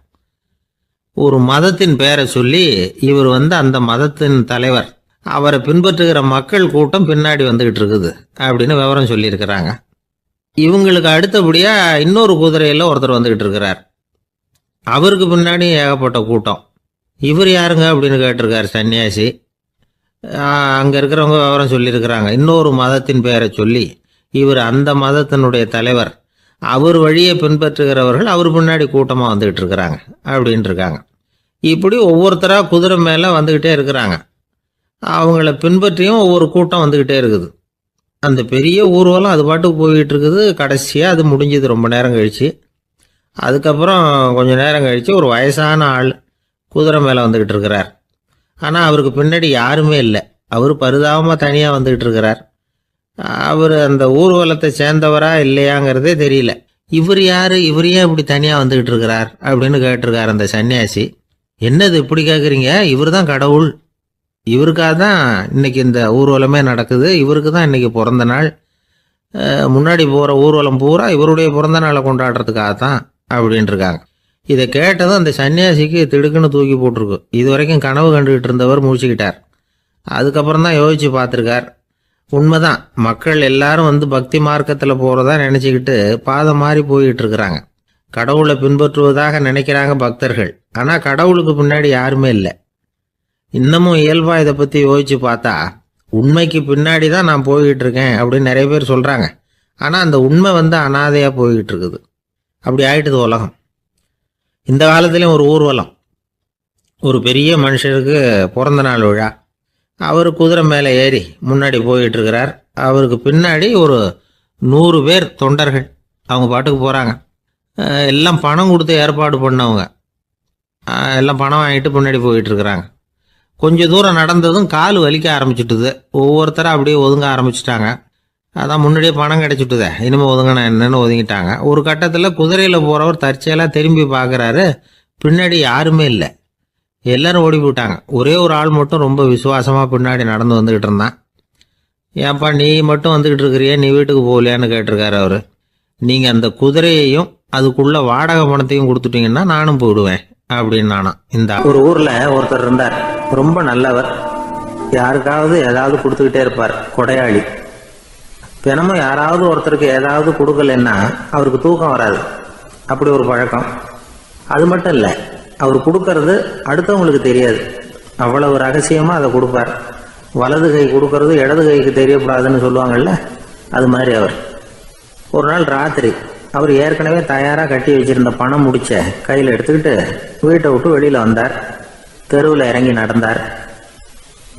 ஒரு மதத்தின் பெயரை சொல்லி, இவர் அந்த மதத்தின் தலைவர், அவரை பின்பற்றுகிற மக்கள் கூட்டம் பின்னாடி வந்துக்கிட்டு இருக்குது அப்படின்னு விவரம் சொல்லியிருக்கிறாங்க. இவங்களுக்கு அடுத்தபடியா இன்னொரு குதிரையில் ஒருத்தர் வந்துக்கிட்டு இருக்கிறார். அவருக்கு பின்னாடி ஏகப்பட்ட கூட்டம். இவர் யாருங்க அப்படின்னு கேட்டிருக்கார் சன்னியாசி. அங்கே இருக்கிறவங்க விவரம் சொல்லியிருக்கிறாங்க. இன்னொரு மதத்தின் பெயரை சொல்லி, இவர் அந்த மதத்தினுடைய தலைவர், அவர் வழியை பின்பற்றுகிறவர்கள் அவர் பின்னாடி கூட்டமாக வந்துக்கிட்டு இருக்கிறாங்க அப்படின்ட்டு இருக்காங்க. இப்படி ஒவ்வொருத்தராக குதிரை மேலே வந்துக்கிட்டே இருக்கிறாங்க. அவங்கள பின்பற்றியும் ஒவ்வொரு கூட்டம் வந்துக்கிட்டே இருக்குது. அந்த பெரிய ஊர்வலம் அது பாட்டுக்கு போய்கிட்டு இருக்குது. கடைசியாக அது முடிஞ்சது ரொம்ப நேரம் கழித்து. அதுக்கப்புறம் கொஞ்சம் நேரம் கழித்து ஒரு வயசான ஆள் குதிரை மேலே வந்துக்கிட்டு இருக்கிறார். ஆனால் அவருக்கு பின்னாடி யாருமே இல்லை. அவர் பரிதாபமாக தனியாக வந்துக்கிட்டு இருக்கிறார். அவர் அந்த ஊர்வலத்தை சேர்ந்தவரா இல்லையாங்கிறதே தெரியல. இவர் யார், இவர் ஏன் இப்படி தனியாக வந்துக்கிட்டு இருக்கிறார் அப்படின்னு கேட்டிருக்கார் அந்த சன்னியாசி. என்னது இப்படி கேட்குறீங்க? இவர் தான் கடவுள். இவருக்காக தான் இன்னைக்கு இந்த ஊர்வலமே நடக்குது. இவருக்கு தான் இன்னைக்கு பிறந்த நாள். முன்னாடி போகிற ஊர்வலம் பூரா இவருடைய பிறந்த நாளை கொண்டாடுறதுக்காக தான் அப்படின்ட்டு இருக்காங்க. இதை கேட்டதும் அந்த சன்னியாசிக்கு திடுக்குன்னு தூக்கி போட்டிருக்கு. இது வரைக்கும் கனவு கண்டுகிட்டு இருந்தவர் மூழ்கிக்கிட்டார். அதுக்கப்புறம் தான் யோசிச்சு பார்த்துருக்கார். உண்மைதான், மக்கள் எல்லாரும் பக்தி மார்க்கத்தில் போகிறதா நினச்சிக்கிட்டு பாதம் மாறி போயிட்டு இருக்கிறாங்க. கடவுளை பின்பற்றுவதாக நினைக்கிறாங்க பக்தர்கள். ஆனால் கடவுளுக்கு பின்னாடி யாருமே இல்லை. இன்னமும் இயல்பாக இதை பற்றி யோசிச்சு பார்த்தா, உண்மைக்கு பின்னாடி தான் நான் போய்கிட்டு இருக்கேன் அப்படின்னு நிறைய பேர் சொல்கிறாங்க. ஆனால் அந்த உண்மை அனாதையாக போய்கிட்டு இருக்குது. அப்படி ஆயிட்டுது உலகம். இந்த காலத்துலேயும் ஒரு ஊர்வலம், ஒரு பெரிய மனுஷருக்கு பிறந்த நாள் விழா. அவர் குதிரை மேலே ஏறி முன்னாடி போயிட்டு இருக்கிறார். அவருக்கு பின்னாடி ஒரு 100 பேர் தொண்டர்கள் அவங்க பாட்டுக்கு போகிறாங்க. எல்லாம் பணம் கொடுத்து ஏற்பாடு பண்ணவங்க. எல்லாம் பணம் வாங்கிட்டு பின்னாடி போயிட்டு இருக்கிறாங்க. கொஞ்சம் தூரம் நடந்ததும் கால் வலிக்க ஆரம்பிச்சுட்டுது. ஒவ்வொருத்தரும் அப்படியே ஒதுங்க ஆரம்பிச்சிட்டாங்க. அதான் முன்னாடியே பணம் கிடைச்சிட்டுதே, இனிமேல் ஒதுங்கினா என்னன்னு ஒதுங்கிட்டாங்க. ஒரு கட்டத்தில் குதிரையில் போகிறவர் தற்செயலாக திரும்பி பார்க்குறாரு. பின்னாடி யாருமே இல்லை. எல்லாரும் ஓடி போயிட்டாங்க. ஒரே ஒரு ஆள் மட்டும் ரொம்ப விசுவாசமாக பின்னாடி நடந்து வந்துக்கிட்டு இருந்தான். ஏன்ப்பா நீ மட்டும் வந்துக்கிட்டு இருக்கிறியே, நீ வீட்டுக்கு போகலையான்னு கேட்டிருக்காரு அவர். நீங்கள் அந்த குதிரையையும் அதுக்குள்ள வாடகை பணத்தையும் கொடுத்துட்டீங்கன்னா நானும் போயிடுவேன் அப்படின்னு நானா. இந்த ஒரு ஊர்ல ஒருத்தர் இருந்தார். ரொம்ப நல்லவர். யாருக்காவது ஏதாவது கொடுத்துக்கிட்டே இருப்பார். கொடையாளி. தினமும் யாராவது ஒருத்தருக்கு ஏதாவது கொடுக்கலன்னா அவருக்கு தூக்கம் வராது. அப்படி ஒரு பழக்கம். அது மட்டும் இல்லை, அவர் கொடுக்கறது அடுத்தவங்களுக்கு தெரியாது. அவ்வளவு ரகசியமா அதை கொடுப்பார். வலது கை கொடுக்கறது இடது கைக்கு தெரியக்கூடாதுன்னு சொல்லுவாங்கல்ல, அது மாதிரி அவர். ஒரு நாள் ராத்திரி அவர் ஏற்கனவே தயாராக கட்டி வச்சிருந்த பணம் முடிச்ச கையில் எடுத்துக்கிட்டு வீட்டை விட்டு வெளியில் வந்தார். தெருவில் இறங்கி நடந்தார்.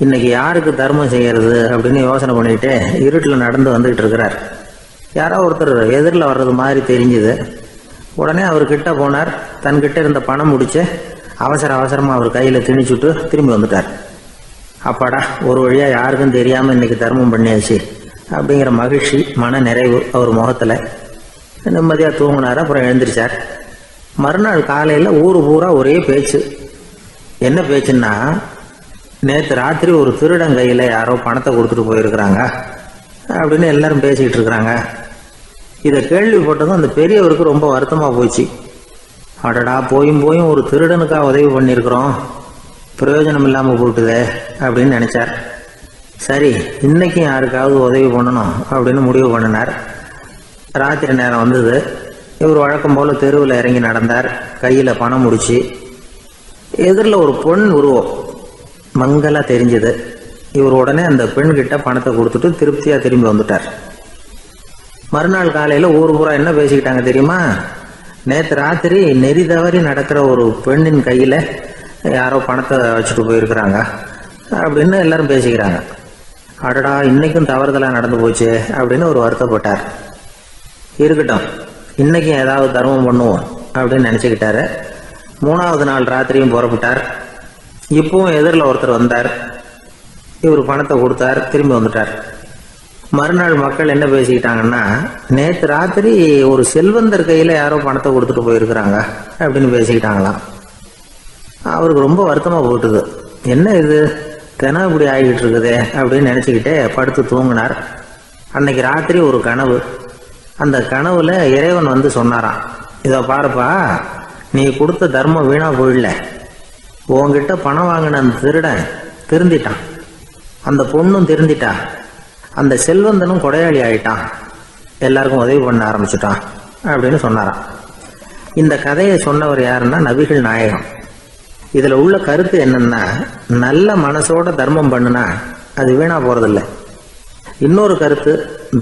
இன்னைக்கு யாருக்கு தர்மம் செய்யறது அப்படின்னு யோசனை பண்ணிட்டு இருட்டில் நடந்து வந்துகிட்டு இருக்கிறார். யாரோ ஒருத்தர் எதிரில் வர்றது மாதிரி தெரிஞ்சுது. உடனே அவர் கிட்ட போனார். தன்கிட்ட இருந்த பணம் முடிச்சு அவசரமாக அவர் கையில் திணிச்சுட்டு திரும்பி வந்துட்டார். அப்பாடா, ஒரு வழியாக யாருக்கும் தெரியாமல் இன்னைக்கு தர்மம் பண்ணியாச்சு அப்படிங்கிற மகிழ்ச்சி, மன நிறைவு அவர் முகத்தில். நிம்மதியாக தூங்கினார். அப்புறம் எழுந்திரிச்சார். மறுநாள் காலையில் ஊர் பூரா ஒரே பேச்சு. என்ன பேச்சுன்னா, நேற்று ராத்திரி ஒரு திருடன் கையில் யாரோ பணத்தை கொடுத்துட்டு போயிருக்கிறாங்க அப்படின்னு எல்லாரும் பேசிக்கிட்டு இருக்கிறாங்க. இதை கேள்விப்பட்டதும் அந்த பெரியவருக்கு ரொம்ப வருத்தமாக போச்சு. அடடா, போயும் ஒரு திருடனுக்காக உதவி பண்ணியிருக்கிறோம், பிரயோஜனம் இல்லாமல் போட்டுதே அப்படின்னு நினச்சார். சரி, இன்னைக்கும் யாருக்காவது உதவி பண்ணணும் அப்படின்னு முடிவு பண்ணினார். ராத்திரி நேரம் வந்தது. இவர் வழக்கம் போல் தெருவில் இறங்கி நடந்தார். கையில் பணம் முடிச்சு எதிரில் ஒரு பொன் உருவம் மங்கலா தெரிஞ்சது. இவர் உடனே அந்த பெண் கிட்ட பணத்தை கொடுத்துட்டு திருப்தியா திரும்பி வந்துட்டார். மறுநாள் காலையில ஊர் பூரா என்ன பேசிக்கிட்டாங்க தெரியுமா? நேற்று ராத்திரி நெறி தவறி நடக்கிற ஒரு பெண்ணின் கையில யாரோ பணத்தை வச்சுட்டு போயிருக்கிறாங்க அப்படின்னு எல்லாரும் பேசிக்கிறாங்க. அடடா, இன்னைக்கும் தவறுதலா நடந்து போச்சு அப்படின்னு ஒரு வருத்தப்பட்டார். இருக்கட்டும், இன்னைக்கும் ஏதாவது தர்மம் பண்ணுவோம் அப்படின்னு நினைச்சுக்கிட்டாரு. 3வது நாள் ராத்திரியும் புறப்பட்டார். இப்பவும் எதிரில் ஒருத்தர் வந்தார். இவர் பணத்தை கொடுத்தார், திரும்பி வந்துட்டார். மறுநாள் மக்கள் என்ன பேசிக்கிட்டாங்கன்னா, நேற்று ராத்திரி ஒரு செல்வந்தர் கையில யாரோ பணத்தை கொடுத்துட்டு போயிருக்கிறாங்க அப்படின்னு பேசிக்கிட்டாங்களாம். அவருக்கு ரொம்ப வருத்தமா போட்டுது. என்ன இது தினம் இப்படி ஆகிட்டு இருக்குதே அப்படின்னு நினைச்சுக்கிட்டே படுத்து தூங்கினார். அன்னைக்கு ராத்திரி ஒரு கனவு. அந்த கனவுல இறைவன் வந்து சொன்னாராம், இதை பாருப்பா, நீ கொடுத்த தர்மம் வீணா போயிடல. உன்கிட்ட பணம் வாங்கின அந்த திருடன் திருந்திட்டான், அந்த பொண்ணும் திருந்திட்டா, அந்த செல்வந்தனும் கொடையாளி ஆயிட்டான், எல்லாருக்கும் உதவி பண்ண ஆரம்பிச்சுட்டான் அப்படின்னு சொன்னாராம். இந்த கதையை சொன்னவர் யாருன்னா நபிகள் நாயகம். இதுல உள்ள கருத்து என்னன்னா, நல்ல மனசோட தர்மம் பண்ணுனா அது வீணா போறதில்லை. இன்னொரு கருத்து,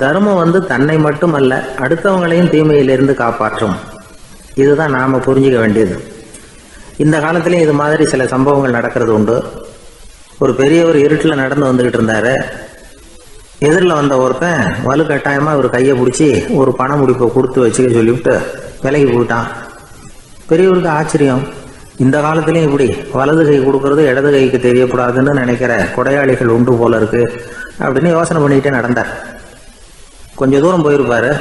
தர்மம் வந்து தன்னை மட்டுமல்ல அடுத்தவங்களையும் தீமையிலிருந்து காப்பாற்றும். இதுதான் நாம புரிஞ்சுக்க வேண்டியது. இந்த காலத்திலயும் இது மாதிரி சில சம்பவங்கள் நடக்கிறது உண்டு. ஒரு பெரியவர் இருட்டில் நடந்து வந்துகிட்டு இருந்தாரு. எதிரில் வந்த ஒருத்தன் வலுக்கட்டாயமா ஒரு கையை பிடிச்சி ஒரு பண முடிப்பை கொடுத்து வச்சுக்க சொல்லிவிட்டு விலகி போயிட்டான். பெரியவருக்கு ஆச்சரியம், இந்த காலத்திலயும் இப்படி வலது கை கொடுக்கறது இடது கைக்கு தெரியக்கூடாதுன்னு நினைக்கிற கொடையாளிகள் உண்டு போல இருக்கு அப்படின்னு யோசனை பண்ணிக்கிட்டே நடந்தார். கொஞ்ச தூரம் போயிருப்பாரு.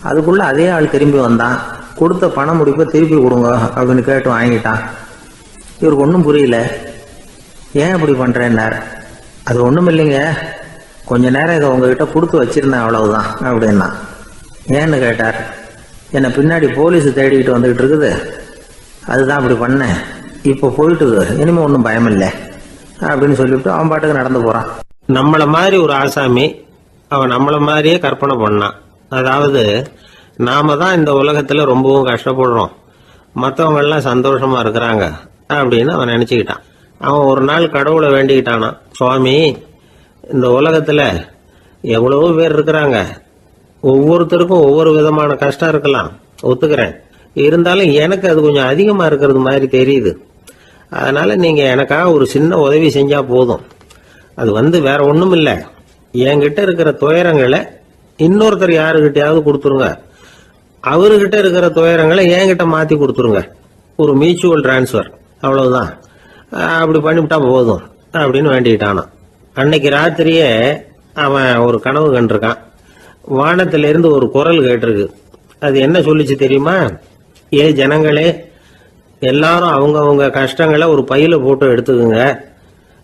அதுக்குள்ள அதே ஆள் திரும்பி வந்தான். கொடுத்த பண முடிப்பை திருப்பி கொடுங்க அப்படின்னு கேட்டு வாங்கிட்டான். இவருக்கு ஒன்றும் புரியல. ஏன் இப்படி பண்றேன்னார். அது ஒன்றும் இல்லைங்க, கொஞ்ச நேரம் இதை உங்ககிட்ட கொடுத்து வச்சிருந்தேன், அவ்வளவுதான் அப்படின்னா. ஏன்னு கேட்டார். என்னை பின்னாடி போலீஸ் தேடிக்கிட்டு வந்துகிட்டு இருக்குது, அதுதான் அப்படி பண்ணேன். இப்போ போயிட்டுது, இனிமே ஒன்றும் பயம் இல்லை அப்படின்னு சொல்லிவிட்டு அவன் பாட்டுக்கு நடந்து போறான். நம்மள மாதிரி ஒரு ஆசாமி அவன் நம்மள மாதிரியே கற்பனை பண்ணான். அதாவது நாம தான் இந்த உலகத்துல ரொம்பவும் கஷ்டப்படுறோம், மற்றவங்க எல்லாம் சந்தோஷமா இருக்கிறாங்க அப்படின்னு அவன் நினைச்சுக்கிட்டான். அவன் ஒரு நாள் கடவுளை வேண்டிக்கிட்டானா, சுவாமி, இந்த உலகத்துல எவ்வளவோ பேர் இருக்கிறாங்க, ஒவ்வொருத்தருக்கும் ஒவ்வொரு விதமான கஷ்டம் இருக்கலாம், ஒத்துக்கிறேன். இருந்தாலும் எனக்கு அது கொஞ்சம் அதிகமா இருக்கிறது மாதிரி தெரியுது. அதனால நீங்க எனக்காக ஒரு சின்ன உதவி செஞ்சா போதும். அது வந்து வேற ஒண்ணும் இல்ல, என்கிட்ட இருக்கிற துயரங்களை இன்னொருத்தர் யாருகிட்டயாவது கொடுத்துருங்க, அவர்கிட்ட இருக்கிற துயரங்களை என்கிட்ட மாத்தி கொடுத்துருங்க. ஒரு மியூச்சுவல் டிரான்ஸ்பர், அவ்வளவுதான். அப்படி பண்ணிவிட்டா போதும் அப்படின்னு வேண்டிக்கிட்டானா. அன்னைக்கு ராத்திரியே அவன் ஒரு கனவு கண்டிருக்கான். வானத்திலிருந்து ஒரு குரல் கேட்டிருக்கு. அது என்ன சொல்லிச்சு தெரியுமா? ஏ ஜனங்களே, எல்லாரும் அவங்க கஷ்டங்களை ஒரு பையில போட்டு எடுத்துக்குங்க.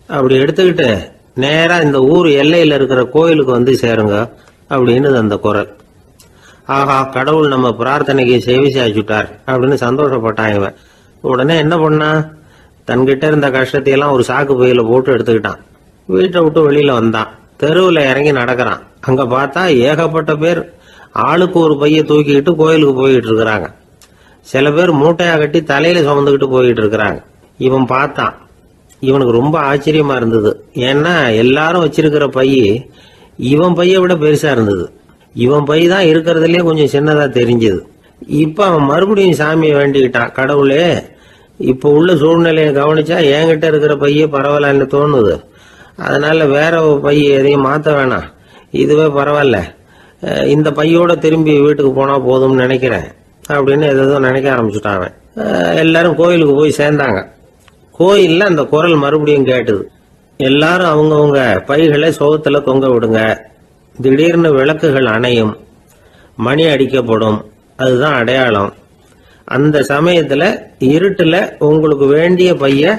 அப்படி எடுத்துக்கிட்டு நேரா இந்த ஊர் எல்லையில இருக்கிற கோயிலுக்கு வந்து சேருங்க அப்படின்னு அந்த குரல். ஆஹா, கடவுள் நம்ம பிரார்த்தனைக்கு செவி சாய்ச்சுட்டார் அப்படின்னு சந்தோஷப்பட்டான் இவன். உடனே என்ன பண்ணா, தன்கிட்ட இருந்த கஷ்டத்தையெல்லாம் ஒரு சாக்கு பையில போட்டு எடுத்துக்கிட்டான். வீட்டை விட்டு வெளியில வந்தான். தெருவில் இறங்கி நடக்கிறான். அங்க பார்த்தா ஏகப்பட்ட பேர் ஆளுக்கு ஒரு பைய தூக்கிக்கிட்டு கோயிலுக்கு போயிட்டு இருக்கிறாங்க. சில பேர் மூட்டையா கட்டி தலையில சுமந்துக்கிட்டு போயிட்டு இருக்கிறாங்க. இவன் பார்த்தான். இவனுக்கு ரொம்ப ஆச்சரியமா இருந்தது. ஏன்னா எல்லாரும் வச்சிருக்கிற பைய இவன் பைய விட பெருசா இருந்தது. இவன் பை தான் இருக்கிறதுலயே கொஞ்சம் சின்னதா தெரிஞ்சது. இப்ப அவன் மறுபடியும் சாமியை வேண்டிக்கிட்டான், கடவுளே, இப்ப உள்ள சூழ்நிலையை கவனிச்சா என்கிட்ட இருக்கிற பைய பரவாயில்லன்னு தோணுது. அதனால வேற பைய எதையும் மாத்த வேணாம், இதுவே பரவாயில்ல, இந்த பையோட திரும்பி வீட்டுக்கு போனா போதும்னு நினைக்கிறேன் அப்படின்னு ஏதோ நினைக்க ஆரம்பிச்சுட்டான் அவன். எல்லாரும் கோயிலுக்கு போய் சேர்ந்தாங்க. கோயில்ல அந்த குரல் மறுபடியும் கேட்டுது. எல்லாரும் அவங்கவுங்க பைகளை சோகத்துல தொங்க விடுங்க, திடீர்னு விளக்குகள் அணையும், மணி அடிக்கப்படும், அதுதான் அடையாளம். அந்த சமயத்துல இருட்டுல உங்களுக்கு வேண்டிய பைய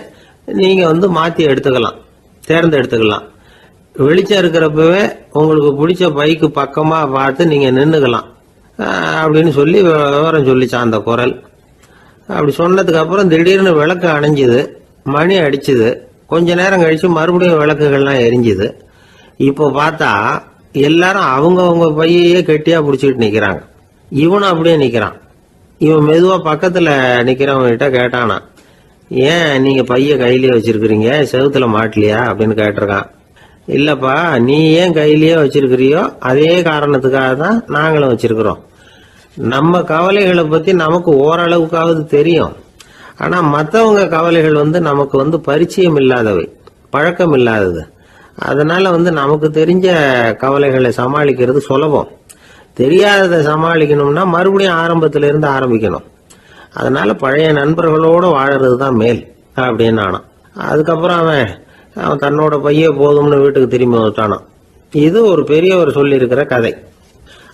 நீங்க வந்து மாத்தி எடுத்துக்கலாம், தேர்ந்தெடுத்துக்கலாம். வெளிச்சம் இருக்கிறப்பவே உங்களுக்கு பிடிச்ச பைக்கு பக்கமா பார்த்து நீங்க நின்னுக்கலாம் அப்படின்னு சொல்லி விவரம் சொல்லிச்சான் அந்த குரல். அப்படி சொன்னதுக்கு அப்புறம் திடீர்னு விளக்கு அணைஞ்சுது, மணி அடிச்சுது. கொஞ்ச நேரம் கழிச்சு மறுபடியும் விளக்குகள்லாம் எரிஞ்சுது. இப்போ பார்த்தா எல்லாரும் அவங்கவுங்க பையையே கெட்டியா பிடிச்சிக்கிட்டு நிக்கிறாங்க. இவனும் அப்படியே நிக்கிறான். இவன் மெதுவா பக்கத்துல நிக்கிறவங்க கிட்ட கேட்டானா, ஏன் நீங்க பைய கையிலேயே வச்சிருக்கிறீங்க, செவுத்துல மாட்டலையா அப்படின்னு கேட்டிருக்கான். இல்லப்பா, நீ ஏன் கையிலேயே வச்சிருக்கிறியோ அதே காரணத்துக்காக தான் நாங்களும் வச்சிருக்கிறோம். நம்ம கவலைகளை பத்தி நமக்கு ஓரளவுக்காவது தெரியும். ஆனா மற்றவங்க கவலைகள் நமக்கு பரிச்சயம் இல்லாதவை, பழக்கம் இல்லாதது. அதனால நமக்கு தெரிஞ்ச கவலைகளை சமாளிக்கிறது சுலபம். தெரியாததை சமாளிக்கணும்னா மறுபடியும் ஆரம்பத்துல இருந்து ஆரம்பிக்கணும். அதனால பழைய நண்பர்களோட வாழறது தான் மேல் அப்படின்னு ஆனான். அதுக்கப்புறம் அவன் தன்னோட பைய போதும்னு வீட்டுக்கு திரும்பி வந்துட்டானான். இது ஒரு பெரியவர் சொல்லி இருக்கிற கதை.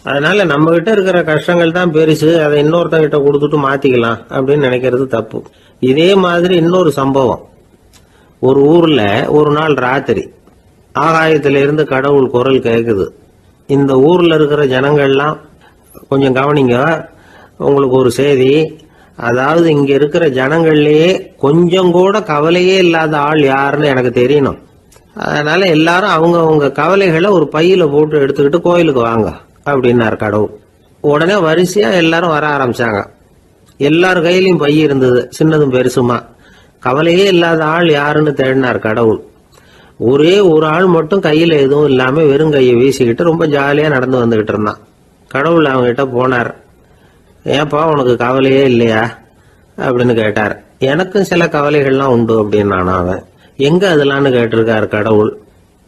அதனால நம்ம கிட்ட இருக்கிற கஷ்டங்கள் தான் பெருசு, அதை இன்னொருத்தங்கிட்ட கொடுத்துட்டு மாத்திக்கலாம் அப்படின்னு நினைக்கிறது தப்பு. இதே மாதிரி இன்னொரு சம்பவம். ஒரு ஊர்ல ஒரு நாள் ராத்திரி ஆகாயத்தில இருந்து கடவுள் குரல் கேக்குது. இந்த ஊர்ல இருக்கிற ஜனங்கள்லாம் கொஞ்சம் கவனிங்க, உங்களுக்கு ஒரு செய்தி. அதாவது இங்க இருக்கிற ஜனங்கள்லயே கொஞ்சம் கூட கவலையே இல்லாத ஆள் யாருன்னு எனக்கு தெரியணும். அதனால எல்லாரும் அவங்க கவலைகளை ஒரு பையில போட்டு எடுத்துக்கிட்டு கோயிலுக்கு வாங்க அப்படின்னாரு கடவுள். உடனே வரிசையா எல்லாரும் வர ஆரம்பிச்சாங்க. எல்லார் கையிலயும் பை இருந்தது, சின்னதும் பெருசுமா. கவலையே இல்லாத ஆள் யாருன்னு தேடினார் கடவுள். ஒரே ஒரு ஆள் மட்டும் கையில எதுவும் இல்லாம வெறும் கையை வீசிக்கிட்டு ரொம்ப ஜாலியா நடந்து வந்துகிட்டு இருந்தான். கடவுள் அவங்க கிட்ட போனார். ஏன்பா உனக்கு கவலையே இல்லையா அப்படின்னு கேட்டார். எனக்கும் சில கவலைகள்லாம் உண்டு அப்படின்னு அவன். எங்க அதெல்லாம்னு கேட்டிருக்காரு கடவுள்.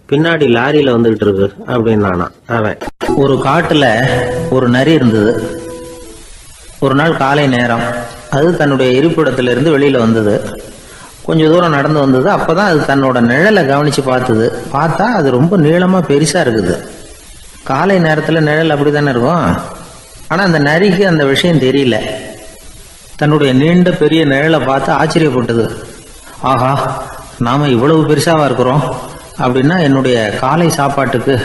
பின்னாடி லாரியில வந்துகிட்டு இருக்கு அப்படின்னு அவன். ஒரு காட்டுல ஒரு நரி இருந்தது. ஒரு நாள் காலை நேரம் அது தன்னுடைய இருப்பிடத்திலிருந்து வெளியில வந்தது. கொஞ்ச தூரம் நடந்து வந்தது. அப்பதான் அது தன்னோட நிழலை கவனிச்சு பார்த்தது. பார்த்தா அது ரொம்ப நீளமா பெருசா இருக்குது. காலை நேரத்துல நிழல் அப்படித்தானே இருக்கும். ஆனா அந்த நரிக்கு அந்த விஷயம் தெரியல. தன்னுடைய நீண்ட பெரிய நிழலை பார்த்து ஆச்சரியப்பட்டது. ஆஹா, நாம இவ்வளவு பெருசாவா இருக்கிறோம் அப்படின்னா என்னுடைய காலை சாப்பாட்டுக்கு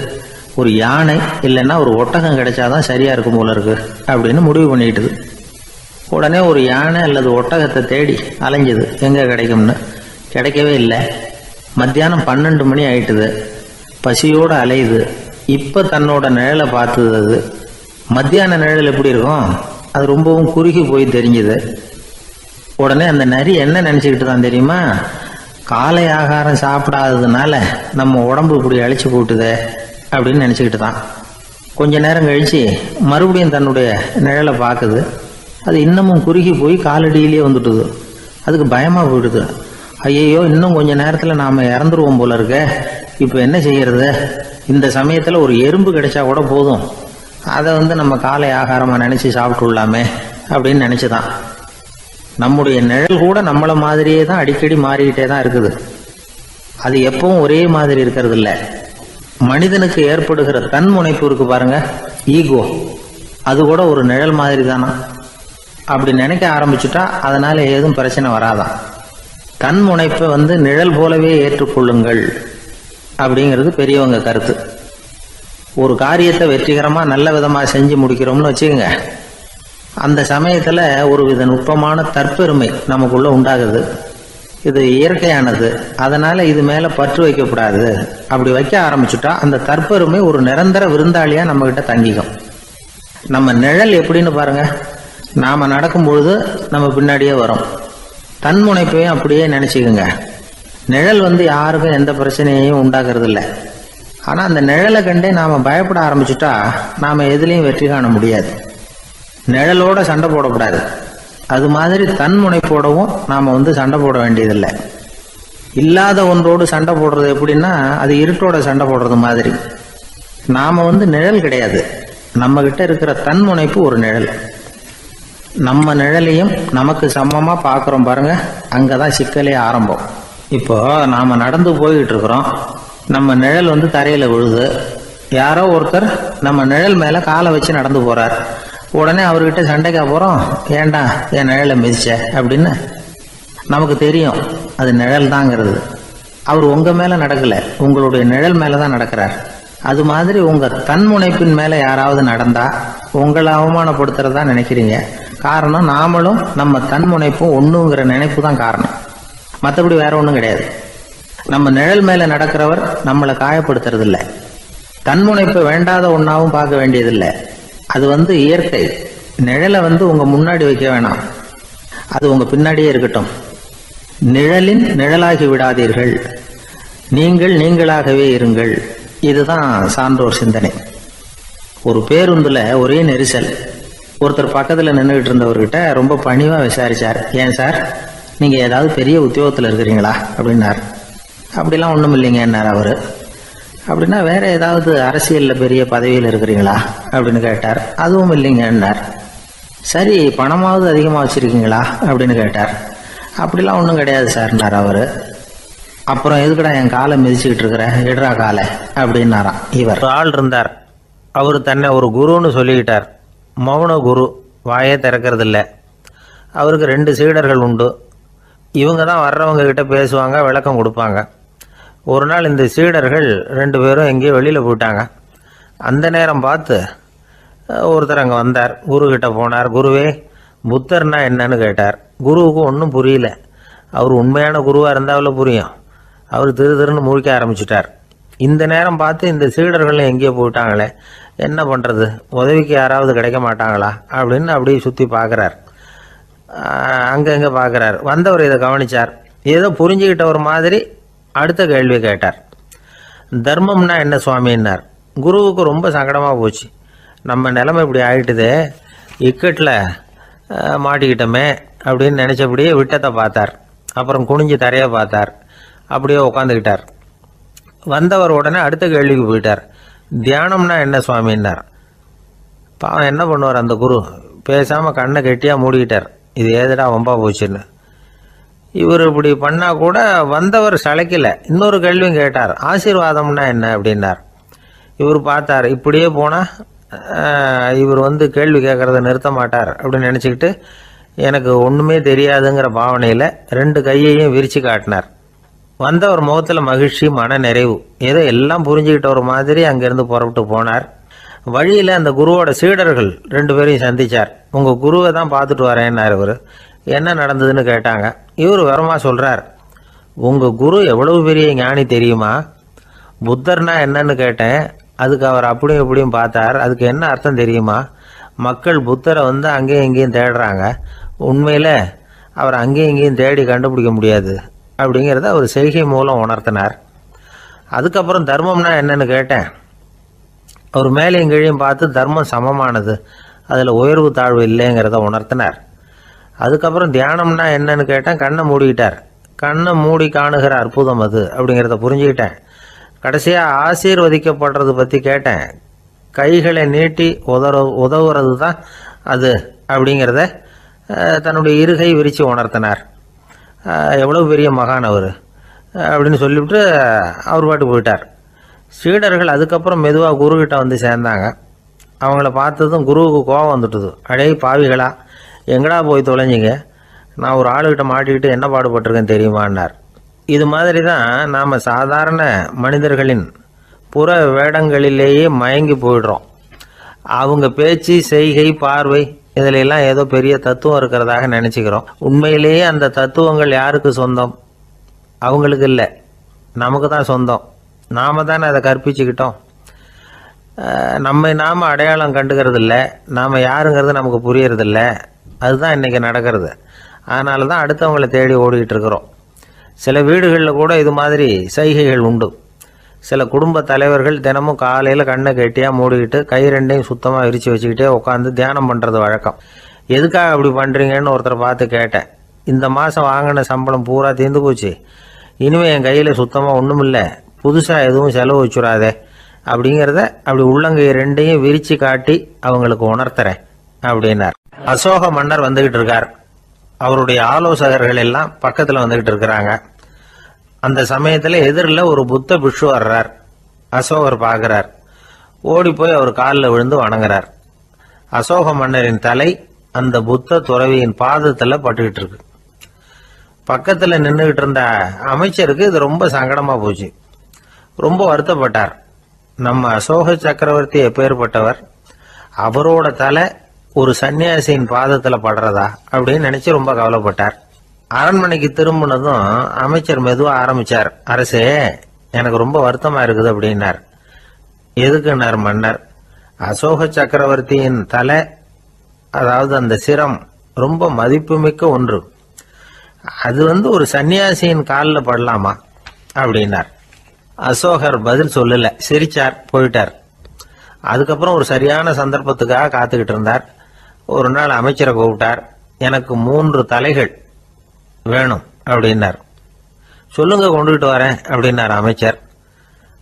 ஒரு யானை இல்லைன்னா ஒரு ஒட்டகம் கிடைச்சாதான் சரியா இருக்கும் போல இருக்கு அப்படின்னு முடிவு பண்ணிட்டுது. உடனே ஒரு யானை அல்லது ஒட்டகத்தை தேடி அலைஞ்சது, எங்க கிடைக்கும்னு. கிடைக்கவே இல்லை. மத்தியானம் 12 மணி ஆயிட்டுது. பசியோட அலையுது. இப்ப தன்னோட நிழலை பார்த்தது. அது மத்தியான நிழல் எப்படி இருக்கும், அது ரொம்பவும் குறுகி போய் தெரிஞ்சுது. உடனே அந்த நரி என்ன நினைச்சுக்கிட்டு தான் தெரியுமா, காலை ஆகாரம் சாப்பிடாததுனால நம்ம உடம்பு இப்படி அழிச்சு போட்டுதே அப்படின்னு நினைச்சுக்கிட்டு தான். கொஞ்ச நேரம் கழிச்சு மறுபடியும் தன்னுடைய நிழலை பார்க்குது. அது இன்னமும் குறுகி போய் காலடியிலேயே வந்துட்டுது. அதுக்கு பயமா போயிடுது. ஐயையோ, இன்னும் கொஞ்ச நேரத்துல நாம இறந்துருவோம் போல இருக்க. இப்ப என்ன செய்யறது? இந்த சமயத்துல ஒரு எறும்பு கிடைச்சா கூட போதும், அதை நம்ம காலை ஆகாரமா நினைச்சு சாப்பிட்டுள்ளாமே அப்படின்னு நினைச்சுதான். நம்முடைய நிழல் கூட நம்மள மாதிரியே தான் அடிக்கடி மாறிக்கிட்டே தான் இருக்குது. அது எப்பவும் ஒரே மாதிரி இருக்கிறது இல்ல. மனிதனுக்கு ஏற்படுகிற தன்முனைப்பு இருக்கு பாருங்க, ஈகோ, அது கூட ஒரு நிழல் மாதிரி தானா. அப்படி நினைக்க ஆரம்பிச்சுட்டா அதனால ஏதும் பிரச்சனை வராதான். தன்முனைப்பை நிழல் போலவே ஏற்றுக்கொள்ளுங்கள் அப்படிங்கிறது பெரியவங்க கருத்து. ஒரு காரியத்தை வெற்றிகரமா நல்ல விதமா செஞ்சு முடிக்கிறோம்னு வச்சுக்கோங்க. அந்த சமயத்துல ஒரு வித நுட்பமான தற்பெருமை நமக்குள்ள உண்டாகுது. இது இயற்கையானது, அதனால இது மேல பற்று வைக்கக்கூடாது. அப்படி வைக்க ஆரம்பிச்சுட்டா அந்த தற்பெருமை ஒரு நிரந்தர விருந்தாளியா நம்ம கிட்ட தங்கிக்கும். நம்ம நிழல் எப்படின்னு பாருங்க, நாம நடக்கும் பொழுது நம்ம பின்னாடியே வரும். தன்முனைப்பையும் அப்படியே நினைச்சுக்குங்க. நிழல் யாருக்கும் எந்த பிரச்சனையையும் உண்டாக்குறது இல்லை. ஆனா அந்த நிழலை கண்டே நாம பயப்பட ஆரம்பிச்சுட்டா நாம எதுலையும் வெற்றி காண முடியாது. நிழலோட சண்டை போடக்கூடாது. அது மாதிரி தன்முனைப்போடவும் நாம சண்டை போட வேண்டியதில்லை. இல்லாத ஒன்றோடு சண்டை போடுறது எப்படின்னா, அது இருட்டோட சண்டை போடுறது மாதிரி. நாம நிழல் கிடையாது, நம்ம கிட்ட இருக்கிற தன்முனைப்பு ஒரு நிழல். நம்ம நிழலையும் நமக்கு சமமா பாக்குறோம் பாருங்க, அங்கதான் சிக்கலே ஆரம்பம். இப்போ நாம நடந்து போய்கிட்டு இருக்கிறோம். நம்ம நிழல் தரையில விழுது. யாரோ ஒருத்தர் நம்ம நிழல் மேல காலை வச்சு நடந்து போறார். உடனே அவர்கிட்ட சண்டைக்கா போறோம், ஏண்டா என் நிழலை மிதிச்ச அப்படின்னு. நமக்கு தெரியும் அது நிழல் தாங்கிறது. அவர் உங்க மேல நடக்கல, உங்களுடைய நிழல் மேலதான் நடக்கிறார். அது மாதிரி உங்க தன்முனைப்பின் மேல யாராவது நடந்தா உங்களை அவமானப்படுத்துறதா நினைக்கிறீங்க. காரணம், நாமளும் நம்ம தன்முனைப்பும் ஒண்ணுங்கிற நினைப்பு தான் காரணம். மற்றபடி வேற ஒண்ணும் கிடையாது. நம்ம நிழல் மேல நடக்கிறவர் நம்மளை காயப்படுத்துறது இல்லை. தன்முனைப்பை வேண்டாத ஒன்னாவும் பார்க்க வேண்டியதில்லை. அது இயற்கை. நிழலை உங்க முன்னாடி வைக்க வேணாம், அது உங்க பின்னாடியே இருக்கட்டும். நிழலின் நிழலாகி விடாதீர்கள், நீங்கள் நீங்களாகவே இருங்கள். இதுதான் சான்றோர் சிந்தனை. ஒரு பேருந்துல ஒரே நெரிசல். ஒருத்தர் பக்கத்துல நின்றுகிட்டு இருந்தவர்கிட்ட ரொம்ப பணிவா விசாரிச்சார், ஏன் சார் நீங்க ஏதாவது பெரிய உத்தியோகத்துல இருக்கிறீங்களா அப்படின்னார். அப்படிலாம் ஒண்ணும் இல்லைங்கன்னார் அவரு. அப்படின்னா வேற ஏதாவது அரசியல்ல பெரிய பதவியில் இருக்கிறீங்களா அப்படின்னு கேட்டார். அதுவும் இல்லைங்கன்னார். சரி, பணமாவது அதிகமா வச்சிருக்கீங்களா அப்படின்னு கேட்டார். அப்படிலாம் ஒன்றும் கிடையாது சார்னார் அவரு. அப்புறம் எதுக்குடா என் காலை மிதிச்சுக்கிட்டு இருக்கிற, எடுறா காலை அப்படின்னாராம் இவர். ஒரு ஆள் இருந்தார். அவர் தன்னை ஒரு குருன்னு சொல்லிக்கிட்டார். மௌன குரு, வாயே திறக்கிறது இல்லை. அவருக்கு 2 சீடர்கள் உண்டு. இவங்க தான் வர்றவங்க கிட்ட பேசுவாங்க, விளக்கம் கொடுப்பாங்க. ஒரு நாள் இந்த சீடர்கள் 2 பேரும் எங்கேயோ வெளியில் போயிட்டாங்க. அந்த நேரம் பார்த்து ஒருத்தர் அங்கே வந்தார். குரு கிட்ட போனார். குருவே, புத்தர்னா என்னன்னு கேட்டார். குருவுக்கு ஒன்றும் புரியல. அவர் உண்மையான குருவாக இருந்தாவில் புரியும். அவர் திருன்னு முழிக்க ஆரம்பிச்சிட்டார். இந்த நேரம் பார்த்து இந்த சீடர்களும் எங்கேயோ போயிட்டாங்களே, என்ன பண்ணுறது, உதவிக்கு யாராவது கிடைக்க மாட்டாங்களா அப்படின்னு அப்படியே சுற்றி பார்க்குறார். அங்கங்கே பார்க்குறார். வந்தவர் இதை கவனித்தார். ஏதோ புரிஞ்சுக்கிட்ட ஒரு மாதிரி அடுத்த கேள்வி கேட்டார். தர்மம்னா என்ன சுவாமின்னார். குருவுக்கு ரொம்ப சங்கடமாக போச்சு. நம்ம நிலைமை இப்படி ஆகிட்டுதே, இக்கட்டில் மாட்டிக்கிட்டோமே அப்படின்னு நினச்சபடியே விட்டத்தை பார்த்தார். அப்புறம் குனிஞ்சு தரையை பார்த்தார். அப்படியே உட்காந்துக்கிட்டார். வந்தவர் உடனே அடுத்த கேள்விக்கு போயிட்டார். தியானம்னா என்ன சுவாமின்னார். பாவம் என்ன பண்ணுவார் அந்த குரு, பேசாமல் கண்ணை கெட்டியாக மூடிக்கிட்டார். இது ஏதடா வம்பா போச்சுன்னு. இவர் இப்படி பண்ணால் கூட வந்தவர் சளைக்கல. இன்னொரு கேள்வியும் கேட்டார். ஆசீர்வாதம்னா என்ன அப்படின்னார். இவர் பார்த்தார். இப்படியே போனால் இவர் கேள்வி கேட்குறத நிறுத்த மாட்டார் அப்படின்னு நினச்சிக்கிட்டு எனக்கு ஒன்றுமே தெரியாதுங்கிற பாவனையில் 2 கையையும் விரித்து காட்டினார். வந்தவர் முகத்தில் மகிழ்ச்சி, மன நிறைவு. ஏதோ எல்லாம் புரிஞ்சுக்கிட்ட ஒரு மாதிரி அங்கேருந்து புறப்பட்டு போனார். வழியில் அந்த குருவோட சீடர்கள் 2 பேரையும் சந்திச்சார். உங்கள் குருவை தான் பார்த்துட்டு வரேன்னார் இவர். என்ன நடந்ததுன்னு கேட்டாங்க. இவர் வரமா சொல்கிறார், உங்கள் குரு எவ்வளவு பெரிய ஞானி தெரியுமா? புத்தர்னா என்னன்னு கேட்டேன். அதுக்கு அவர் அப்படியும் இப்படியும் பார்த்தார். அதுக்கு என்ன அர்த்தம் தெரியுமா? மக்கள் புத்தரை அங்கேயும் இங்கேயும் தேடுறாங்க. உண்மையில் அவர் அங்கேயும் இங்கேயும் தேடி கண்டுபிடிக்க முடியாது அப்படிங்கிறத அவர் செய்கை மூலம் உணர்த்தினார். அதுக்கப்புறம் தர்மம்னா என்னன்னு கேட்டேன். அவர் மேலேயும் கீழையும் பார்த்து தர்மம் சமமானது, அதில் உயர்வு தாழ்வு இல்லைங்கிறத உணர்த்தினார். அதுக்கப்புறம் தியானம்னா என்னன்னு கேட்டேன். கண்ணை மூடிக்கிட்டார். கண்ணை மூடி காணுகிற அற்புதம் அது அப்படிங்கிறத புரிஞ்சுக்கிட்டேன். கடைசியாக ஆசீர்வதிக்கப்படுறது பற்றி கேட்டேன். கைகளை நீட்டி உதவுறது தான் அது அப்படிங்கிறத தன்னுடைய இருகை விரித்து உணர்த்தினார். எவ்வளோ பெரிய மகான் அவர் அப்படின்னு சொல்லிவிட்டு அவர் பாட்டு போயிட்டார். சீடர்கள் அதுக்கப்புறம் மெதுவாக குருக்கிட்ட சேர்ந்தாங்க. அவங்கள பார்த்ததும் குருவுக்கு கோபம் வந்துட்டுது. அடே பாவிகளா, எங்கடா போய் தொலைஞ்சிங்க, நான் ஒரு ஆளுகிட்ட மாட்டிக்கிட்டு என்ன பாடுபட்டிருக்கேன் தெரியுமான்னார். இது மாதிரி தான் நாம் சாதாரண மனிதர்களின் புற வேடங்களிலேயே மயங்கி போயிடுறோம். அவங்க பேச்சு, செய்கை, பார்வை இதிலெல்லாம் ஏதோ பெரிய தத்துவம் இருக்கிறதாக நினச்சிக்கிறோம். உண்மையிலேயே அந்த தத்துவங்கள் யாருக்கு சொந்தம்? அவங்களுக்கு இல்லை, நமக்கு தான் சொந்தம். நாம் தானே அதை கற்பிச்சுக்கிட்டோம். நம்மை நாம் அடையாளம் கண்டுக்கிறது இல்லை. நாம் யாருங்கிறது நமக்கு புரியறதில்ல. அதுதான் இன்றைக்கி நடக்கிறது. அதனால தான் அடுத்தவங்களை தேடி ஓடிக்கிட்டு இருக்கிறோம். சில வீடுகளில் கூட இது மாதிரி சைகைகள் உண்டு. சில குடும்ப தலைவர்கள் தினமும் காலையில் கண்ணை கெட்டியாக மூடிக்கிட்டு கை 2ஐயும் சுத்தமாக விரித்து வச்சுக்கிட்டே உட்காந்து தியானம் பண்ணுறது வழக்கம். எதுக்காக அப்படி பண்ணுறீங்கன்னு ஒருத்தரை பார்த்து கேட்டேன். இந்த மாதம் வாங்கின சம்பளம் பூரா தீர்ந்து போச்சு, இனிமேல் என் கையில் சுத்தமாக ஒன்றும் இல்லை, புதுசாக எதுவும் செலவு வச்சுடாதே அப்படிங்கிறத அப்படி உள்ளங்கை 2ஐயும் விரித்து காட்டி அவங்களுக்கு உணர்த்துறேன் அப்படின்னார். அசோக மன்னர் வந்துகிட்டு இருக்கார். அவருடைய ஆலோசகர்கள் எல்லாம் பக்கத்தில் வந்துகிட்டு இருக்கிறாங்க. அந்த சமயத்தில் எதிரில் ஒரு புத்த பிக்ஷு வர்றார். அசோகர் பார்க்கிறார். ஓடி போய் அவர் காலில் விழுந்து வணங்குறார். அசோக மன்னரின் தலை அந்த புத்த துறவியின் பாதத்தில் பட்டுக்கிட்டு இருக்கு. பக்கத்தில் நின்றுகிட்டு இருந்த அமைச்சருக்கு இது ரொம்ப சங்கடமாக போச்சு. ரொம்ப வருத்தப்பட்டார். நம்ம அசோக சக்கரவர்த்தி எப்பேற்பட்டவர், அவரோட தலை ஒரு சன்னியாசியின் பாதத்தில் படுறதா அப்படின்னு நினைச்சு ரொம்ப கவலைப்பட்டார். அரண்மனைக்கு திரும்பினதும் அமைச்சர் மெதுவாக ஆரம்பிச்சார். அரசே, எனக்கு ரொம்ப வருத்தமா இருக்குது அப்படின்னார். எதுக்குன்னார் மன்னர். அசோக சக்கரவர்த்தியின் தலை, அதாவது அந்த சிரம் ரொம்ப மதிப்புமிக்க ஒன்று. அது ஒரு சன்னியாசியின் காலில் படலாமா அப்படின்னார். அசோகர் பதில் சொல்லல, சிரிச்சார், போயிட்டார். அதுக்கப்புறம் ஒரு சரியான சந்தர்ப்பத்துக்காக காத்துக்கிட்டு இருந்தார். ஒரு நாள் அமைச்சரை கூப்பிட்டார். எனக்கு 3 தலைகள் வேணும் அப்படின்னார். சொல்லுங்க, கொண்டுகிட்டு வரேன் அப்படின்னார் அமைச்சர்.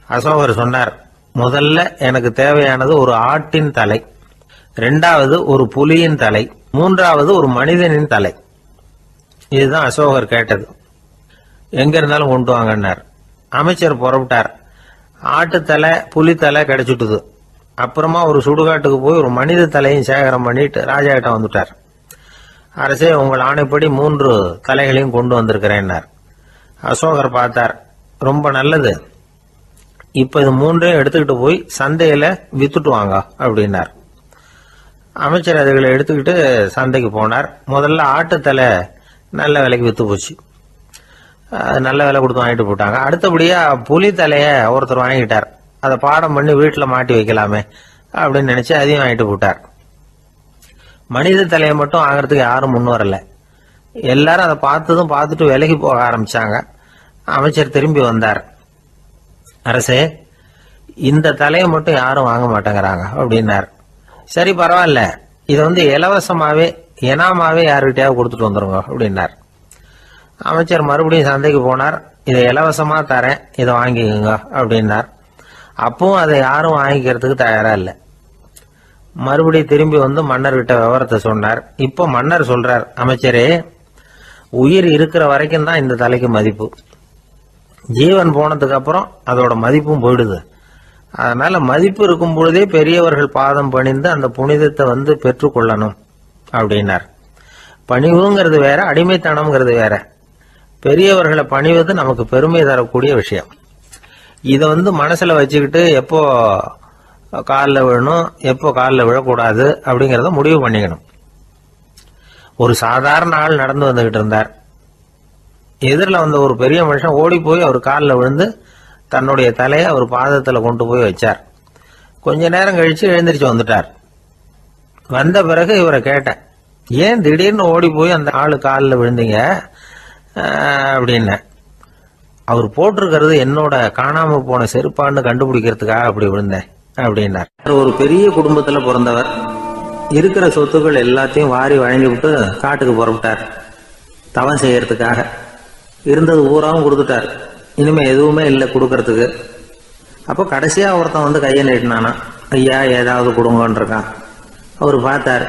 அசோகர் சொன்னார், முதல்ல எனக்கு தேவையானது ஒரு ஆட்டின் தலை, 2வது ஒரு புலியின் தலை, 3வது ஒரு மனிதனின் தலை. இதுதான் அசோகர் கேட்டது. எங்க இருந்தாலும் கொண்டு வாங்கன்னார். அமைச்சர் புறப்பட்டார். ஆட்டுத்தலை புலித்தலை கிடைச்சிட்டுது. அப்புறமா ஒரு சுடுகாட்டுக்கு போய் ஒரு மனித தலையும் சேகரம் பண்ணிட்டு ராஜா கிட்ட வந்துட்டார். அரசே, உங்கள் ஆணைப்படி 3 தலைகளையும் கொண்டு வந்திருக்கிறேன்னார். அசோகர் பார்த்தார். ரொம்ப நல்லது, இப்ப இது 3ஐயும் எடுத்துக்கிட்டு போய் சந்தையில வித்துட்டு வாங்க அப்படின்னார். அமைச்சர் அதுகளை எடுத்துக்கிட்டு சந்தைக்கு போனார். முதல்ல ஆட்டுத்தலை நல்ல விலைக்கு வித்து போச்சு. நல்ல விலை கொடுத்து வாங்கிட்டு போட்டாங்க. அடுத்தபடியா புலி தலைய ஒருத்தர் வாங்கிட்டார். அதை பாடம் பண்ணி வீட்டில் மாட்டி வைக்கலாமே அப்படின்னு நினைச்சு அதையும் வாங்கிட்டு போட்டார். மனித தலையை மட்டும் வாங்கறதுக்கு யாரும் முன் வரல. எல்லாரும் அதை பார்த்துட்டு விலைக்கு போக ஆரம்பிச்சாங்க. அமைச்சர் திரும்பி வந்தார். அரசே, இந்த தலையை மட்டும் யாரும் வாங்க மாட்டேங்கிறாங்க அப்படின்னார். சரி, பரவாயில்ல, இதை இலவசமாவே எனாமாவே யாருக்கிட்டையாவது கொடுத்துட்டு வந்துருங்க அப்படின்னார். அமைச்சர் மறுபடியும் சந்தைக்கு போனார். இதை இலவசமா தரேன், இதை வாங்கிக்கோங்க அப்படின்னார். அப்பவும் அதை யாரும் வாங்கிக்கிறதுக்கு தயாரா இல்லை. மறுபடியும் திரும்பி மன்னர்கிட்ட விவரத்தை சொன்னார். இப்போ மன்னர் சொல்றார், அமைச்சரே, உயிர் இருக்கிற வரைக்கும் தான் இந்த தலைக்கு மதிப்பு. ஜீவன் போனதுக்கு அப்புறம் அதோட மதிப்பும் போயிடுது. அதனால மதிப்பு இருக்கும் பொழுதே பெரியவர்கள் பாதம் பணிந்து அந்த புனிதத்தை பெற்றுக்கொள்ளணும் அப்படின்னார். பணிவுங்கிறது வேற, அடிமைத்தனம்ங்கிறது வேற. பெரியவர்களை பணிவது நமக்கு பெருமை தரக்கூடிய விஷயம். இதை மனசுல வச்சுக்கிட்டு எப்போ காலில் விழணும், எப்போ காலில் விழக்கூடாது அப்படிங்கிறத முடிவு பண்ணிக்கணும். ஒரு சாதாரண ஆள் நடந்து வந்துகிட்டு இருந்தார். எதிரில் வந்த ஒரு பெரிய மனுஷன் ஓடி போய் அவர் காலில் விழுந்து தன்னுடைய தலையை அவர் பாதத்தில் கொண்டு போய் வச்சார். கொஞ்ச நேரம் கழிச்சு எழுந்திரிச்சு வந்துட்டார். வந்த பிறகு இவரை கேட்டேன், ஏன் திடீர்னு ஓடி போய் அந்த ஆளு காலில் விழுந்தீங்க அப்படின்னு. அவர் போட்டிருக்கிறது என்னோட காணாம போன செருப்பான்னு கண்டுபிடிக்கிறதுக்காக அப்படி விழுந்தேன் அப்படின்னார். ஒரு பெரிய குடும்பத்துல பிறந்தவர். இருக்கிற சொத்துக்கள் எல்லாத்தையும் வாரி வழங்கி விட்டு காட்டுக்கு புறப்பட்டார் தவம் செய்யறதுக்காக. இருந்தது ஊராவும் கொடுத்துட்டார். இனிமே எதுவுமே இல்லை கொடுக்கறதுக்கு. அப்போ கடைசியா ஒருத்தன் கையை நீட்டினானா, ஐயா ஏதாவது கொடுங்கன்னு இருக்கான். அவர் பார்த்தார்,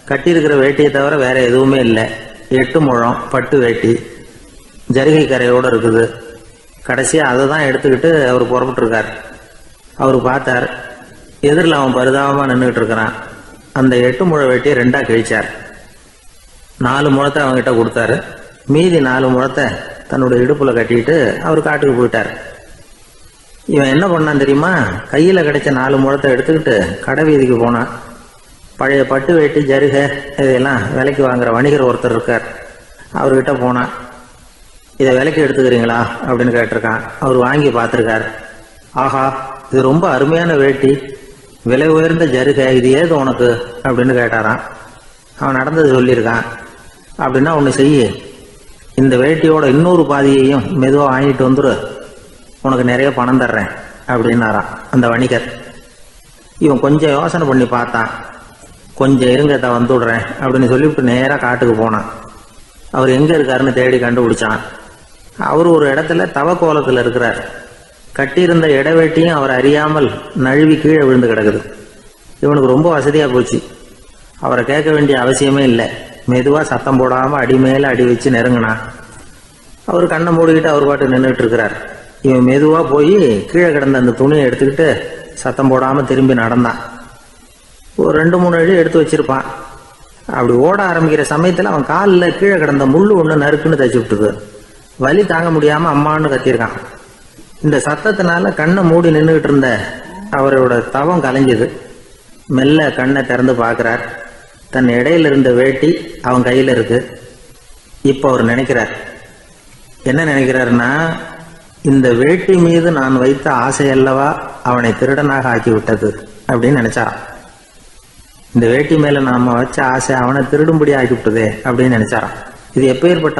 கட்டி இருக்கிற வேட்டியை தவிர வேற எதுவுமே இல்லை. 8 முழம் பட்டு வேட்டி, ஜரிகை கரையோடு இருக்குது. கடைசியா அதை தான் எடுத்துக்கிட்டு அவர் புறப்பட்டுருக்கார். அவர் பார்த்தார், எதிரில் அவன் பரிதாபமா நின்றுட்டு இருக்கிறான். அந்த 8 முழ வேட்டியை 2ஆ கிழிச்சார். 4 முழத்தை அவங்ககிட்ட கொடுத்தாரு. மீதி 4 முழத்தை தன்னுடைய இடுப்புல கட்டிட்டு அவர் காட்டுக்கு போயிட்டார். இவன் என்ன பண்ணான் தெரியுமா? கையில கிடைச்ச 4 முழத்தை எடுத்துக்கிட்டு கடை வீதிக்கு போனான். பழைய பட்டு வேட்டி ஜருகை இதெல்லாம் விலைக்கு வாங்குற வணிகர் ஒருத்தர் இருக்கார். அவர்கிட்ட போனான். இதை விலைக்கு எடுத்துக்கிறீங்களா அப்படின்னு கேட்டிருக்கான். அவர் வாங்கி பார்த்துருக்கார். ஆஹா, இது ரொம்ப அருமையான வேட்டி, விலை உயர்ந்த ஜருகை, இது ஏது உனக்கு அப்படின்னு கேட்டாரான். அவன் நடந்தது சொல்லியிருக்கான். அப்படின்னா ஒன்று செய்ய, இந்த வேட்டியோட இன்னொரு பாதியையும் மெதுவாக வாங்கிட்டு வந்துரு, உனக்கு நிறைய பணம் தர்றேன் அப்படின்னாரான் அந்த வணிகர். இவன் கொஞ்சம் யோசனை பண்ணி பார்த்தான். கொஞ்சம் இருங்கத்தை வந்துடுறேன் அப்படின்னு சொல்லிவிட்டு நேராக காட்டுக்கு போனான். அவர் எங்கே இருக்காருன்னு தேடி கண்டுபிடிச்சான். அவர் ஒரு இடத்துல தவக்கோலத்தில் இருக்கிறார். கட்டியிருந்த இடவேட்டியும் அவர் அறியாமல் நழுவி கீழே விழுந்து கிடக்குது. இவனுக்கு ரொம்ப வசதியாக போச்சு. அவரை கேட்க வேண்டிய அவசியமே இல்லை. மெதுவாக சத்தம் போடாமல் அடி மேலே அடி வச்சு நெருங்கினான். அவர் கண்ணை மூடிக்கிட்டு அவர் பாட்டு நின்றுட்டு இருக்கிறார். இவன் மெதுவாக போய் கீழே கிடந்த அந்த துணியை எடுத்துக்கிட்டு சத்தம் போடாமல் திரும்பி நடந்தான். ஒரு 2-3 அடி எடுத்து வச்சிருப்பான். அப்படி ஓட ஆரம்பிக்கிற சமயத்தில் அவன் காலில் கீழே கிடந்த முள்ளு ஒன்று நறுக்குன்னு தச்சு விட்டுது. வலி தாங்க முடியாமல் அம்மான்னு கத்திருக்கான். இந்த சத்தத்தினால கண்ணை மூடி நின்றுகிட்டு இருந்த அவரோட தவம் கலைஞ்சது. மெல்ல கண்ணை திறந்து பார்க்கிறார். தன் இடையில இருந்த வேட்டி அவன் கையில் இருக்கு. இப்போ அவர் நினைக்கிறார், என்ன நினைக்கிறாருன்னா, இந்த வேட்டி மீது நான் வைத்த ஆசையல்லவா அவனை திருடனாக ஆக்கி விட்டது அப்படின்னு நினைச்சாராம். இந்த வேட்டி மேல நாம வச்ச ஆசை அவனை திருடும்படி ஆக்கி விட்டதே அப்படின்னு நினைச்சாராம். இது எப்பேற்பட்ட